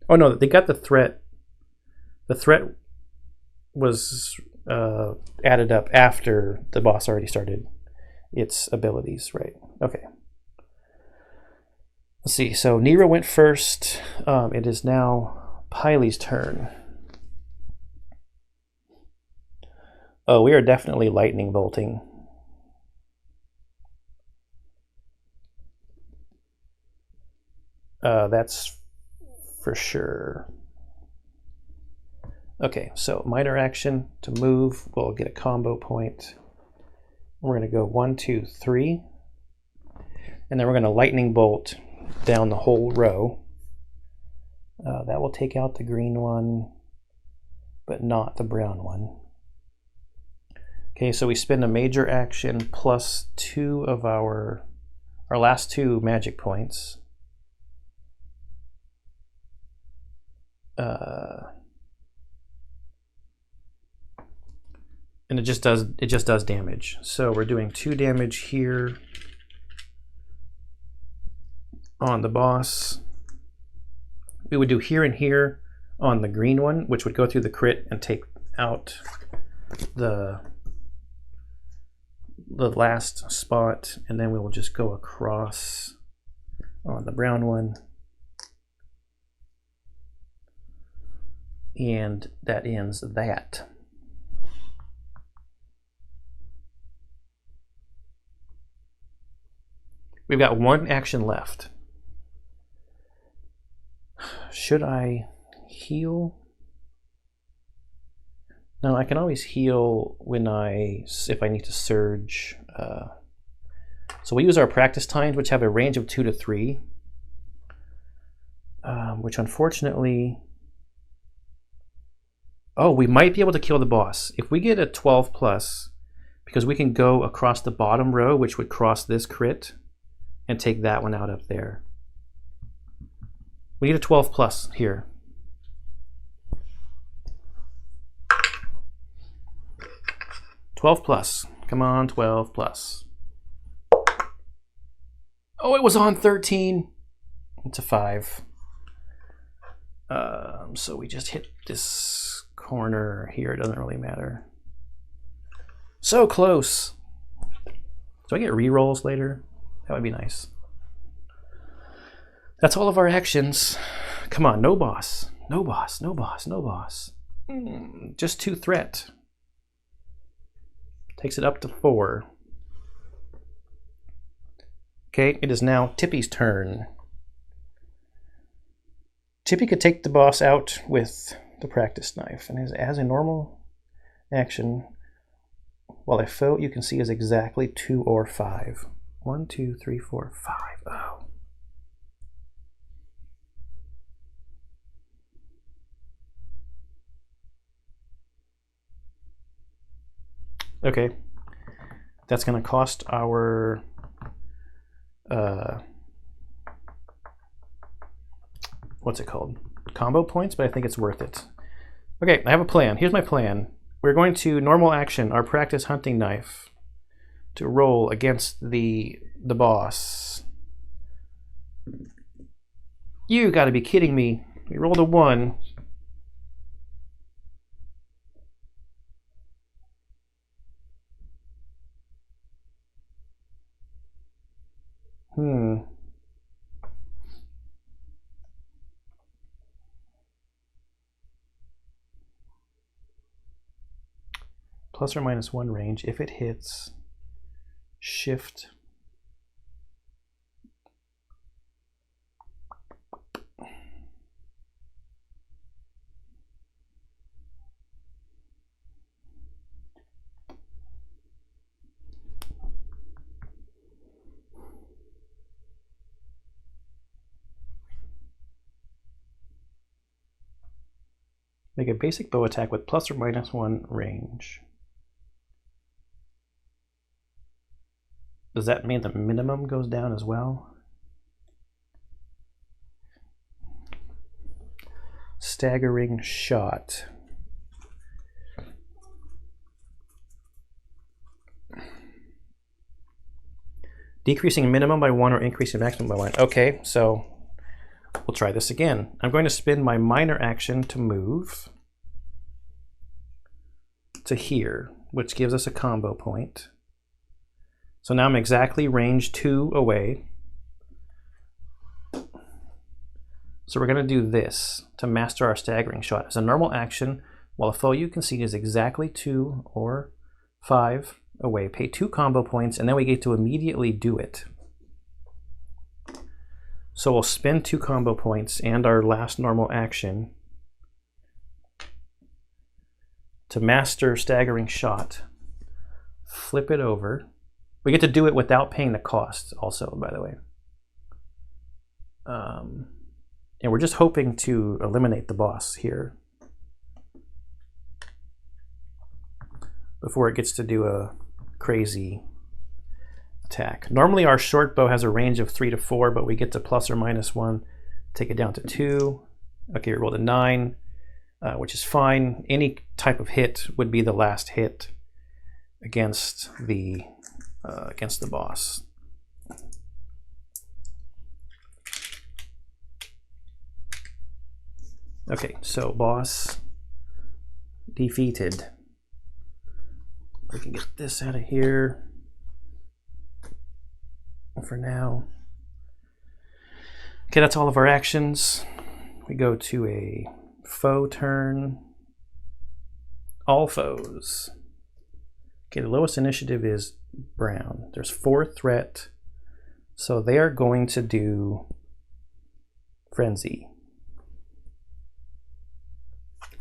Oh no, they got the threat. The threat was added up after the boss already started its abilities, right? Okay. Let's see, so Nero went first. It is now Piley's turn. Oh, we are definitely lightning bolting. That's for sure. Okay, so minor action to move. We'll get a combo point. We're going to go 1, 2, 3. And then we're going to lightning bolt down the whole row. That will take out the green one, but not the brown one. Okay, so we spend a major action plus 2 of our last 2 magic points. And it just does damage. So we're doing 2 damage here on the boss. We would do here and here on the green one, which would go through the crit and take out the last spot, and then we will just go across on the brown one. And that ends that. We've got 1 action left. Should I heal? No, I can always heal if I need to surge. So we use our practice times, which have a range of 2 to 3, which unfortunately... Oh, we might be able to kill the boss. If we get a 12 plus, because we can go across the bottom row, which would cross this crit, and take that one out up there. We need a 12 plus here. $12 plus. Come on, 12 plus. Oh, it was on 13. It's a 5. So we just hit this corner here. It doesn't really matter. So close. Do I get rerolls later? That would be nice. That's all of our actions. Come on, no boss. No boss, no boss, no boss. Just 2 threat. Takes it up to 4. Okay, it is now Tippy's turn. Tippy could take the boss out with the practice knife, and as a normal action, while a foe you can see is exactly 2 or 5. 1, 2, 3, 4, 5. Oh. Okay, that's going to cost our what's it called? Combo points, but I think it's worth it. Okay, I have a plan. Here's my plan. We're going to normal action our practice hunting knife to roll against the boss. You got to be kidding me. We rolled a 1. Plus or minus 1 range. If it hits, shift. Make a basic bow attack with plus or minus 1 range. Does that mean the minimum goes down as well? Staggering shot. Decreasing minimum by 1 or increasing maximum by 1. Okay, so we'll try this again. I'm going to spend my minor action to move to here, which gives us a combo point. So now I'm exactly range 2 away. So we're going to do this to master our staggering shot. As a normal action, while a foe you can see is exactly 2 or 5 away, pay 2 combo points, and then we get to immediately do it. So we'll spend 2 combo points and our last normal action to master staggering shot. Flip it over. We get to do it without paying the cost also, by the way. And we're just hoping to eliminate the boss here before it gets to do a crazy attack. Normally our short bow has a range of 3 to 4, but we get to plus or minus 1, take it down to 2. Okay, we rolled a 9, which is fine. Any type of hit would be the last hit against the boss. Okay, so boss defeated. We can get this out of here for now. Okay, that's all of our actions. We go to a foe turn. All foes. Okay, the lowest initiative is brown. There's 4 threat, so they are going to do frenzy.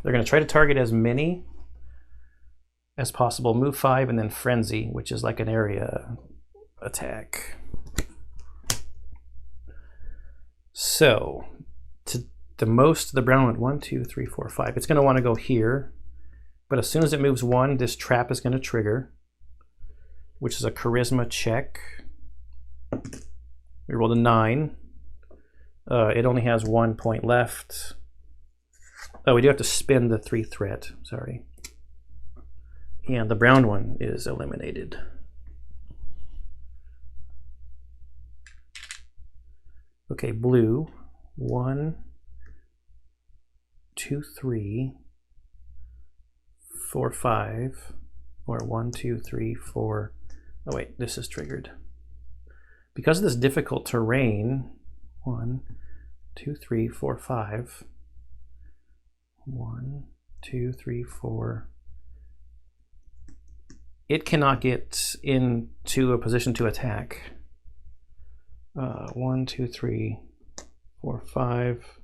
They're going to try to target as many as possible. Move 5 and then Frenzy, which is like an area attack. So, to the most, the brown one, 1, 2, 3, 4, 5. It's going to want to go here, but as soon as it moves 1, this trap is going to trigger, which is a charisma check. We rolled a 9. It only has 1 point left. Oh, we do have to spin the 3 threat, sorry. And the brown one is eliminated. Okay, blue. 1, 2, 3, 4, 5, or 1, 2, 3, 4. Oh wait, this is triggered. Because of this difficult terrain, 1, 2, 3, 4, 5. 1, 2, 3, 4. It cannot get into a position to attack. 1, 2, 3, 4, 5.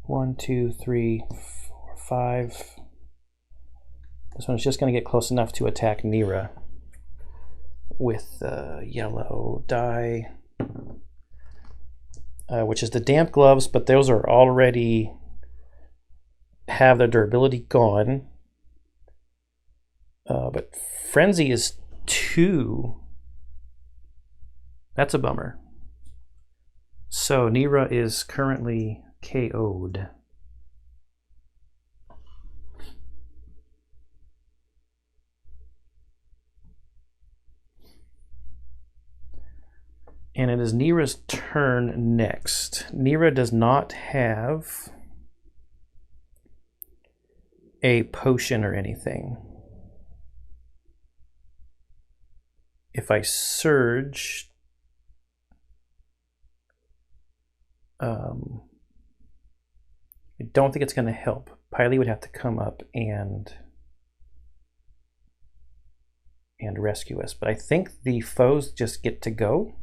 1, 2, 3, 4, 5. This one's just going to get close enough to attack Nira with yellow dye, which is the damp gloves, but those are already have their durability gone. But Frenzy is 2. That's a bummer. So Nira is currently KO'd. And it is Nira's turn next. Nira does not have a potion or anything. If I surge, I don't think it's going to help. Piley would have to come up and rescue us. But I think the foes just get to go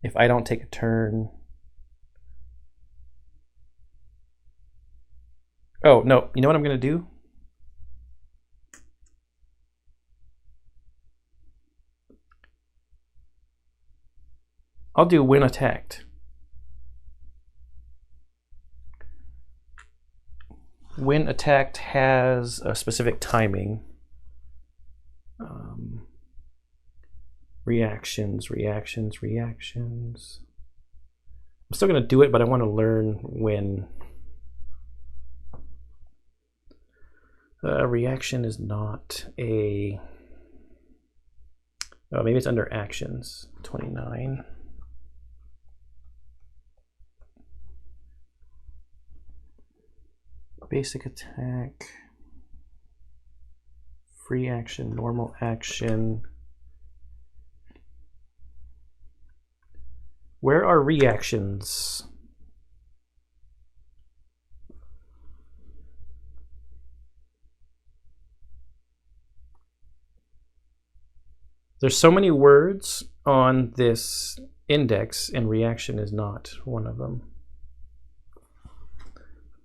if I don't take a turn. Oh, no. You know what I'm going to do? I'll do when attacked. When attacked has a specific timing. Reactions. I'm still going to do it, but I want to learn when. Reaction is not a. Oh, maybe it's under actions. 29. Basic attack, free action, normal action. Where are reactions? There's so many words on this index, and reaction is not one of them.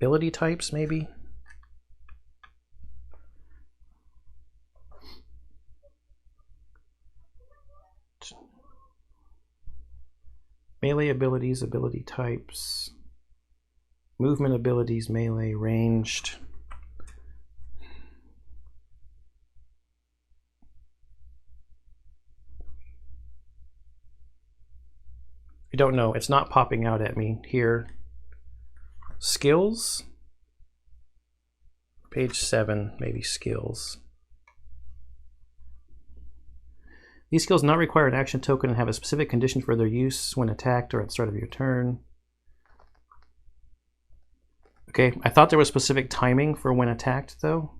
Ability types, maybe? Melee abilities, ability types. Movement abilities, melee, ranged. I don't know. It's not popping out at me here. Skills, page 7, maybe skills. These skills not require an action token and have a specific condition for their use when attacked or at the start of your turn. Okay, I thought there was specific timing for when attacked though.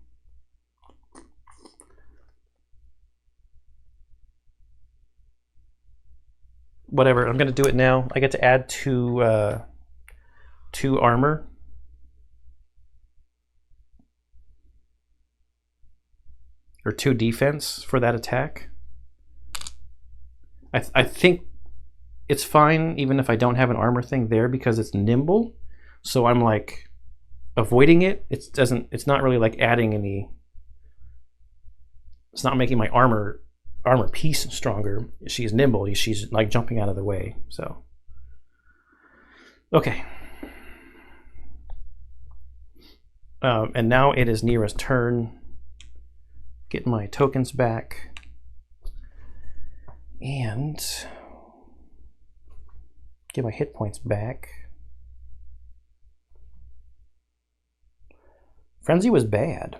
Whatever, I'm gonna do it now. I get to add 2 armor. Or 2 defense for that attack. I think it's fine even if I don't have an armor thing there because it's nimble. So I'm like avoiding it. It's not really like adding any. It's not making my armor piece stronger. She's nimble. She's like jumping out of the way. So okay. And now it is Nira's turn. Get my tokens back. And get my hit points back. Frenzy was bad.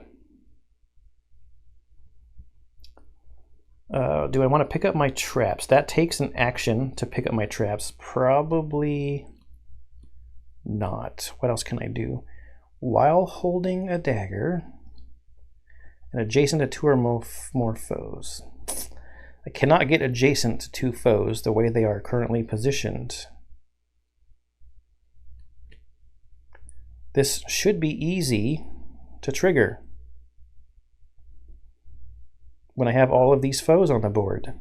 Do I want to pick up my traps? That takes an action to pick up my traps. Probably not. What else can I do? While holding a dagger and adjacent to 2 or more foes. I cannot get adjacent to 2 foes the way they are currently positioned. This should be easy to trigger when I have all of these foes on the board.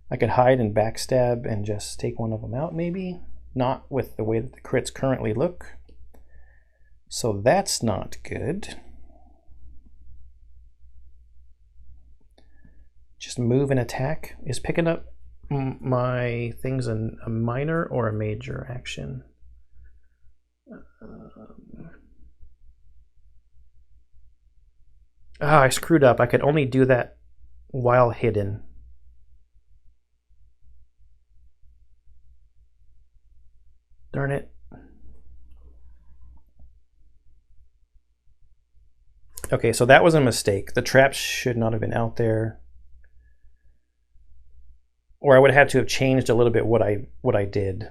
I could hide and backstab and just take one of them out, maybe. Not with the way that the crits currently look. So that's not good. Just move and attack. Is picking up my things a minor or a major action? I screwed up. I could only do that while hidden. Darn it. Okay, so that was a mistake. The traps should not have been out there. Or I would have to have changed a little bit what I did.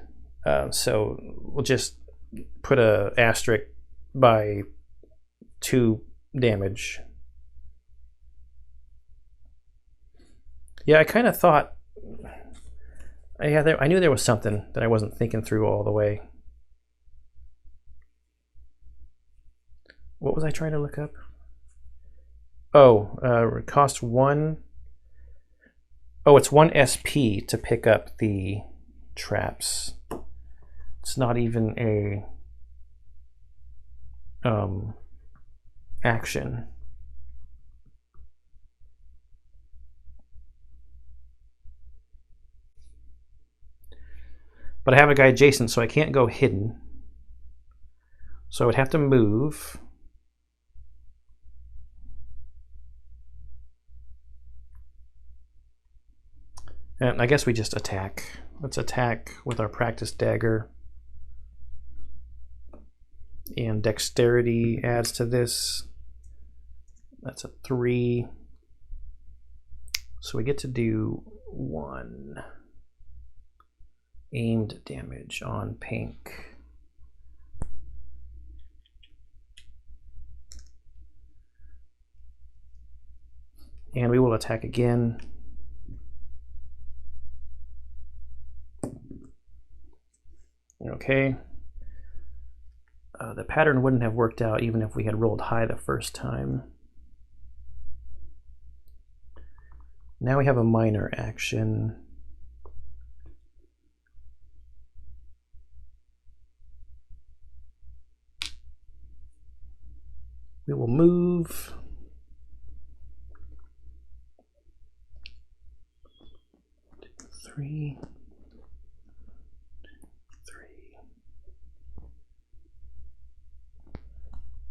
So we'll just put a asterisk by 2 damage. Yeah, I kind of thought. I knew there was something that I wasn't thinking through all the way. What was I trying to look up? Oh, it cost 1. Oh, it's 1 SP to pick up the traps. It's not even a action. But I have a guy adjacent, so I can't go hidden. So I would have to move. And I guess we just attack. Let's attack with our practice dagger. And dexterity adds to this. That's a 3. So we get to do 1 aimed damage on pink. And we will attack again. Okay. The pattern wouldn't have worked out even if we had rolled high the first time. Now we have a minor action. We will move. Three.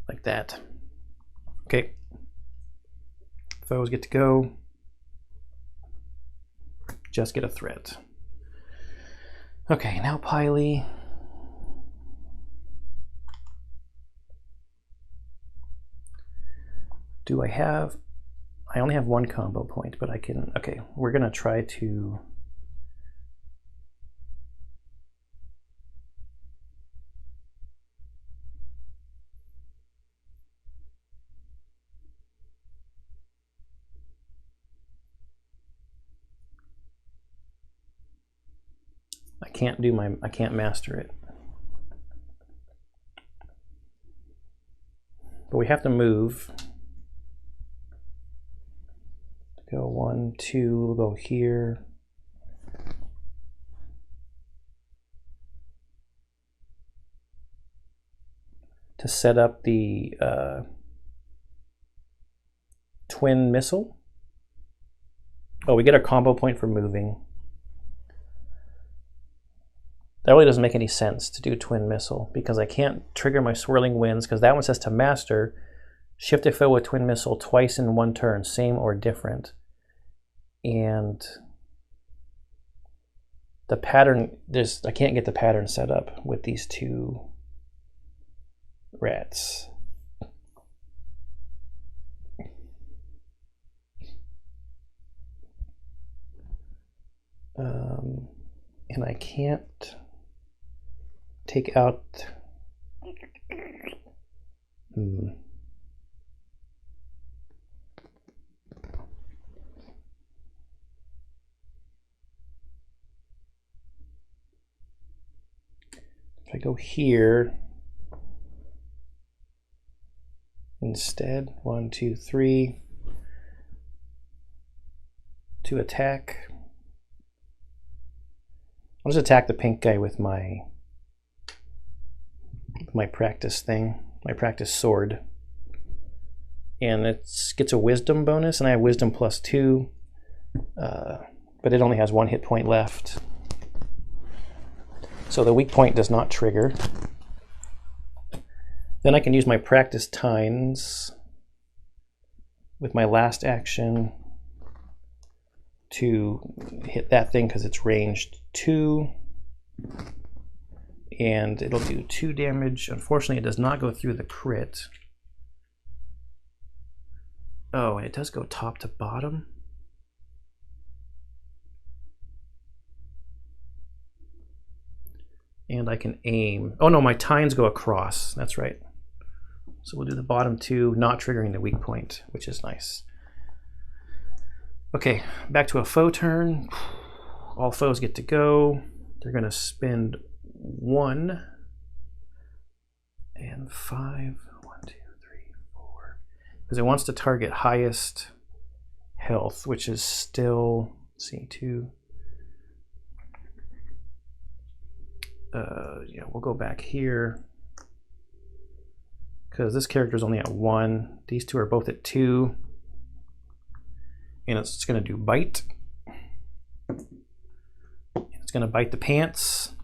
Like that. Okay. Foes get to go. Just get a threat. Okay, now Piley. Do I have... I only have 1 combo point, but I can... Okay, we're going to try to... I can't master it. But we have to move. Go 1, 1, 2, we'll go here. To set up the twin missile. Oh, we get a combo point for moving. That really doesn't make any sense to do twin missile because I can't trigger my swirling winds because that one says to master, shift a foe with twin missile twice in one turn, same or different. And the pattern, I can't get the pattern set up with these two rats. And I can't take out if I go here instead, 1, 2, 3 to attack. I'll just attack the pink guy with my practice thing, my practice sword. And it gets a wisdom bonus, and I have wisdom +2, but it only has 1 hit point left. So the weak point does not trigger. Then I can use my practice tines with my last action to hit that thing because it's ranged 2, and it'll do 2 damage. Unfortunately, it does not go through the crit. Oh, and it does go top to bottom. And I can aim. Oh no, my tines go across. That's right. So we'll do the bottom 2, not triggering the weak point, which is nice. Okay, back to a foe turn. All foes get to go. They're going to spend 1 and 5. 1, 2, 3, 4. Because it wants to target highest health, which is still, let's see, 2. Yeah, we'll go back here because this character is only at 1. These two are both at 2. And it's going to do bite. It's going to bite the pants,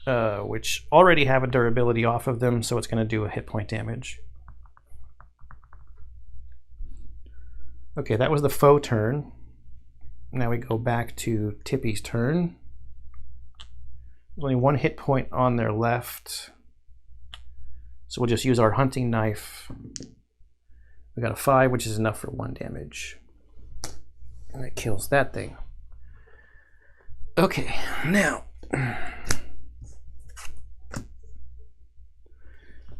which already have a durability off of them, so it's going to do a hit point damage. Okay, that was the foe turn. Now we go back to Tippy's turn. There's only 1 hit point on their left, so we'll just use our hunting knife. We got a 5, which is enough for 1 damage. And it kills that thing. Okay, now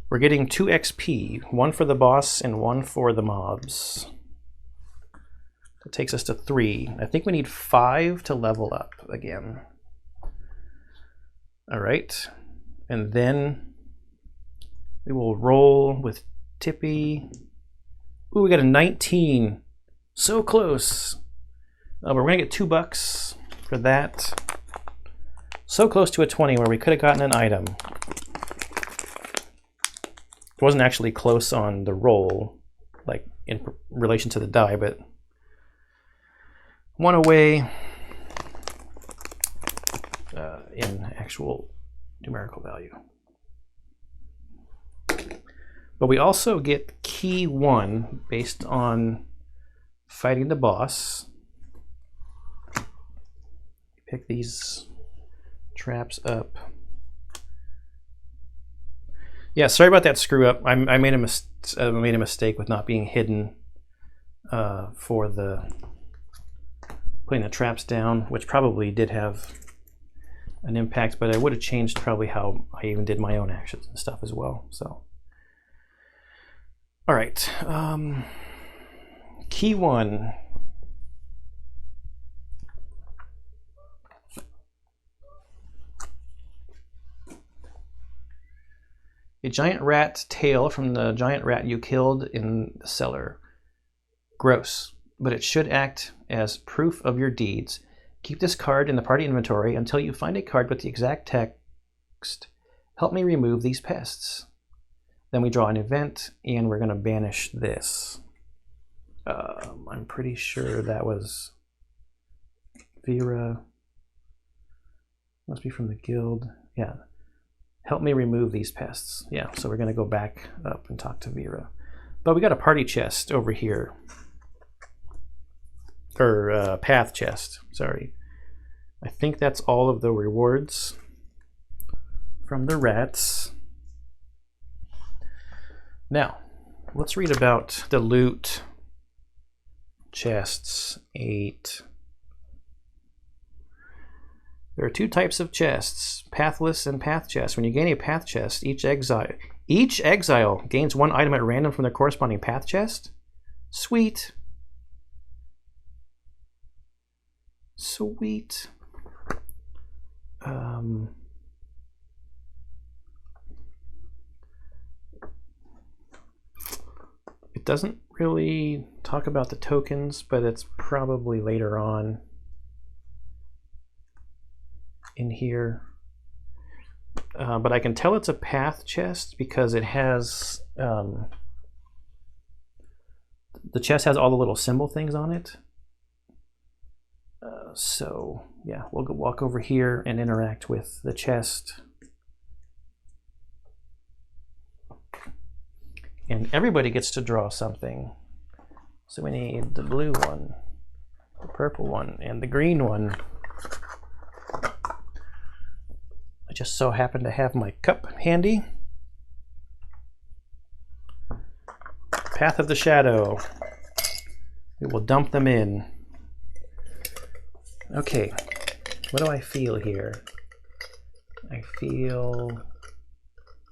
we're getting 2 XP, 1 for the boss and 1 for the mobs. That takes us to 3. I think we need 5 to level up again. All right, and then we will roll with Tippy. Ooh, we got a 19. So close. But we're gonna get $2 for that. So close to a 20 where we could have gotten an item. It wasn't actually close on the roll, like in relation to the die, but 1 away in actual numerical value. But we also get key 1 based on fighting the boss. Pick these traps up. Yeah, sorry about that screw up. I made a mistake with not being hidden for the putting the traps down, which probably did have an impact, but I would have changed probably how I even did my own actions and stuff as well. So. All right, key 1. A giant rat tail from the giant rat you killed in the cellar. Gross. but it should act as proof of your deeds. Keep this card in the party inventory until you find a card with the exact text, "Help me remove these pests." Then we draw an event, and we're going to banish this. I'm pretty sure that was Vera. Must be from the guild. Yeah. Help me remove these pests. Yeah, so we're going to go back up and talk to Vera. But we got a party chest over here. Or path chest, sorry. I think that's all of the rewards from the rats. Now, let's read about the loot chests. 8. There are 2 types of chests, pathless and path chests. When you gain a path chest, each exile gains 1 item at random from their corresponding path chest. Sweet. Sweet. It doesn't really talk about the tokens, but it's probably later on in here. But I can tell it's a path chest because it has the chest has all the little symbol things on it. So yeah, we'll go walk over here and interact with the chest. And everybody gets to draw something. So we need the blue one, the purple one, and the green one. I just so happen to have my cup handy. Path of the Shadow. We will dump them in. Okay, what do I feel here? I feel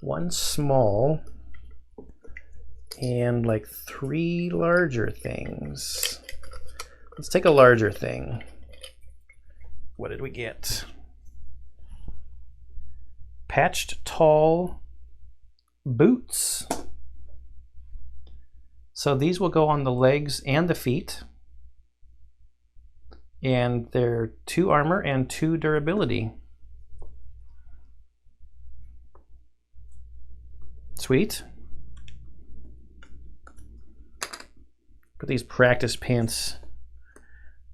1 small and like 3 larger things. Let's take a larger thing. What did we get? Patched tall boots. So these will go on the legs and the feet. And they're 2 armor and 2 durability. Sweet. Put these practice pants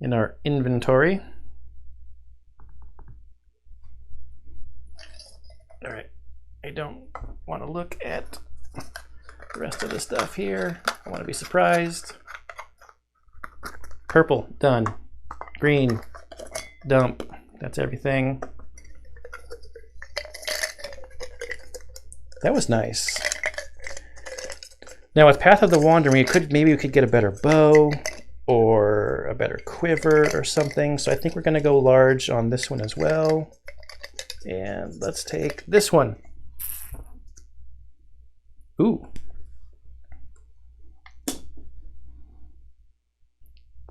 in our inventory. All right, I don't want to look at the rest of the stuff here. I want to be surprised. Purple, done. Green, dump. That's everything. That was nice. Now with Path of the Wandering, maybe we could get a better bow or a better quiver or something. So I think we're going to go large on this one as well. And let's take this one. Ooh.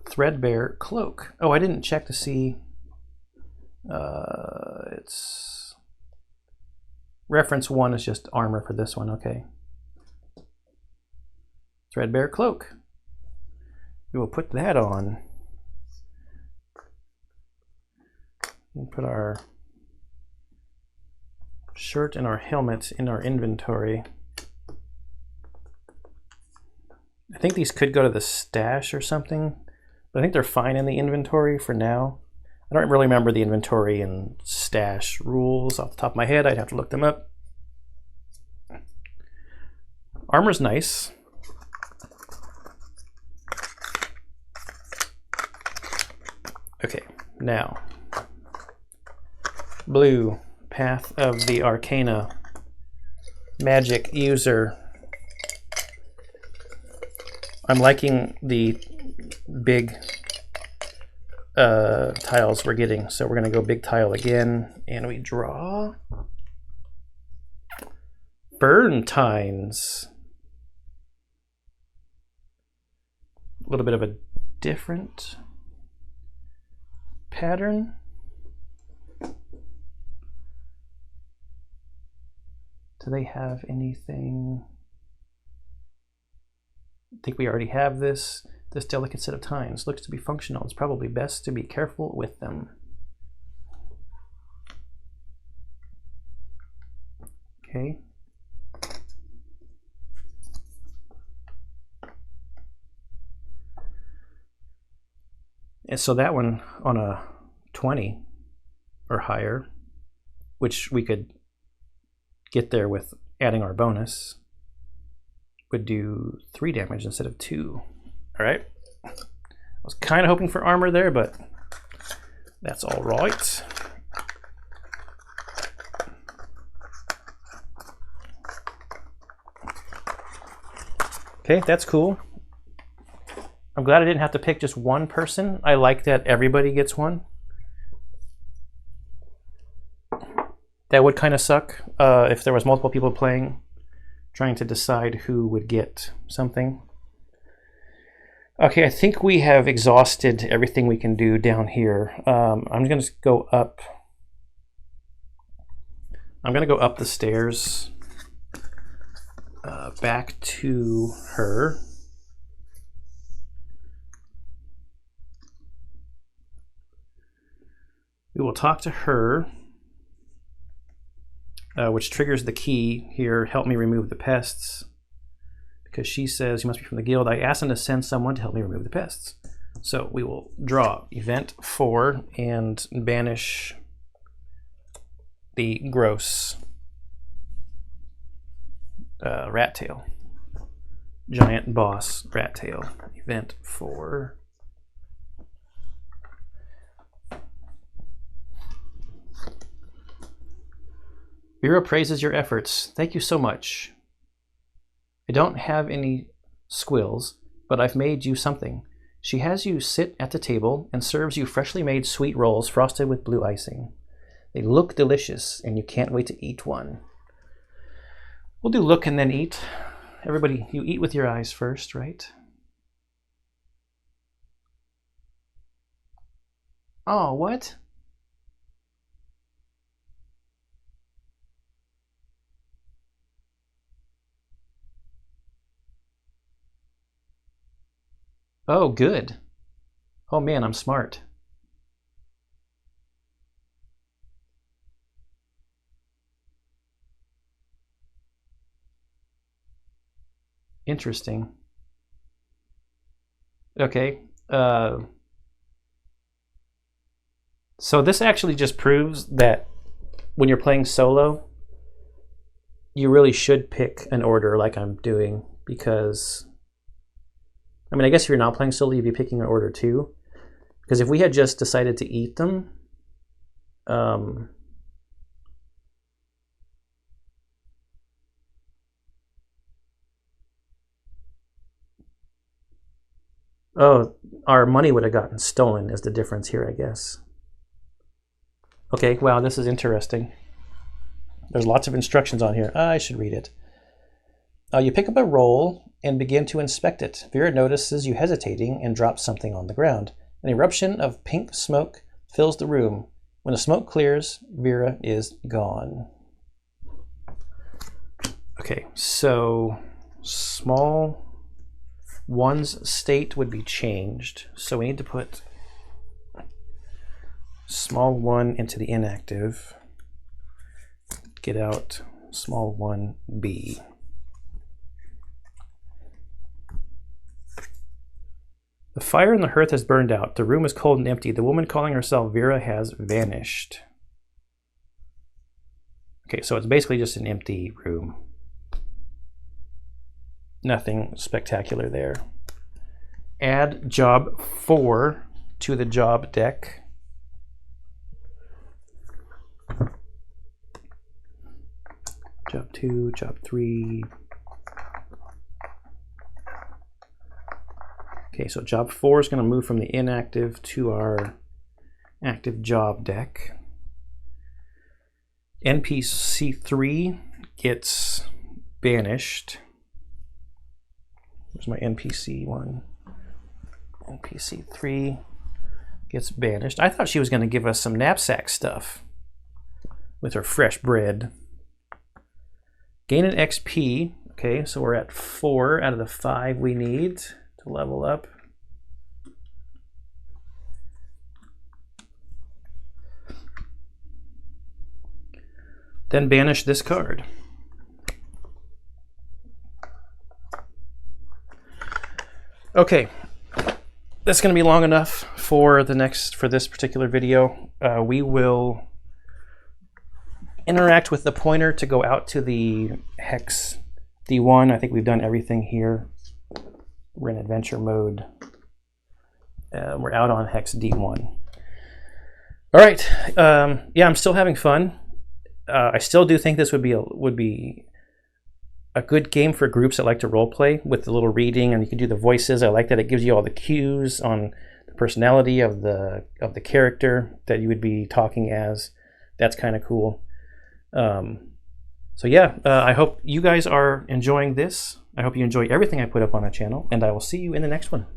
Threadbare cloak. Oh, I didn't check to see. It's reference 1 is just armor for this one. Okay. Threadbare cloak. We will put that on. And put our shirt and our helmet in our inventory. I think these could go to the stash or something, but I think they're fine in the inventory for now. I don't really remember the inventory and stash rules off the top of my head. I'd have to look them up. Armor's nice. Okay, now blue, Path of the Arcana, magic user. I'm liking the big tiles we're getting, so we're going to go big tile again, and we draw Burntines. A little bit of a different pattern. Do they have anything? I think we already have this. This delicate set of tines looks to be functional. It's probably best to be careful with them. Okay. And so that one on a 20 or higher, which we could get there with adding our bonus, would do 3 damage instead of 2. All right. I was kind of hoping for armor there, but that's all right. Okay, that's cool. I'm glad I didn't have to pick just one person. I like that everybody gets one. That would kind of suck if there was multiple people playing, trying to decide who would get something. Okay, I think we have exhausted everything we can do down here. I'm going to go up. I'm going to go up the stairs back to her. We will talk to her, which triggers the key here, help me remove the pests, because she says you must be from the guild. I asked them to send someone to help me remove the pests. So we will draw event 4 and banish the gross rat tail. Giant boss rat tail. Event 4. Vera praises your efforts. Thank you so much. I don't have any squills, but I've made you something. She has you sit at the table and serves you freshly made sweet rolls frosted with blue icing. They look delicious, and you can't wait to eat one. We'll do look and then eat. Everybody, you eat with your eyes first, right? Oh, what? Oh, good. Oh man, I'm smart. Interesting. Okay. So this actually just proves that when you're playing solo, you really should pick an order like I'm doing, because I mean, I guess if you're not playing solo, you'd be picking an order too. Because if we had just decided to eat them, oh, our money would have gotten stolen is the difference here, I guess. Okay, wow, this is interesting. There's lots of instructions on here. I should read it. You pick up a roll and begin to inspect it. Vera notices you hesitating and drops something on the ground. An eruption of pink smoke fills the room. When the smoke clears, Vera is gone. Okay, so small one's state would be changed. So we need to put small 1 into the inactive. Get out small 1B. The fire in the hearth has burned out. The room is cold and empty. The woman calling herself Vera has vanished. Okay, so it's basically just an empty room. Nothing spectacular there. Add job 4 to the job deck. Job 2, job 3. Okay, so job 4 is going to move from the inactive to our active job deck. NPC 3 gets banished. There's my NPC 1. NPC 3 gets banished. I thought she was going to give us some knapsack stuff with her fresh bread. Gain an XP. Okay, so we're at 4 out of the 5 we need to level up. then banish this card. Okay, that's going to be long enough for this particular video. We will interact with the pointer to go out to the hex D1. I think we've done everything here. We're in adventure mode. We're out on hex D1. All right. Yeah, I'm still having fun. I still do think this would be a good game for groups that like to role play with the little reading, and you can do the voices. I like that it gives you all the cues on the personality of the character that you would be talking as. That's kind of cool. So yeah, I hope you guys are enjoying this. I hope you enjoy everything I put up on the channel, and I will see you in the next one.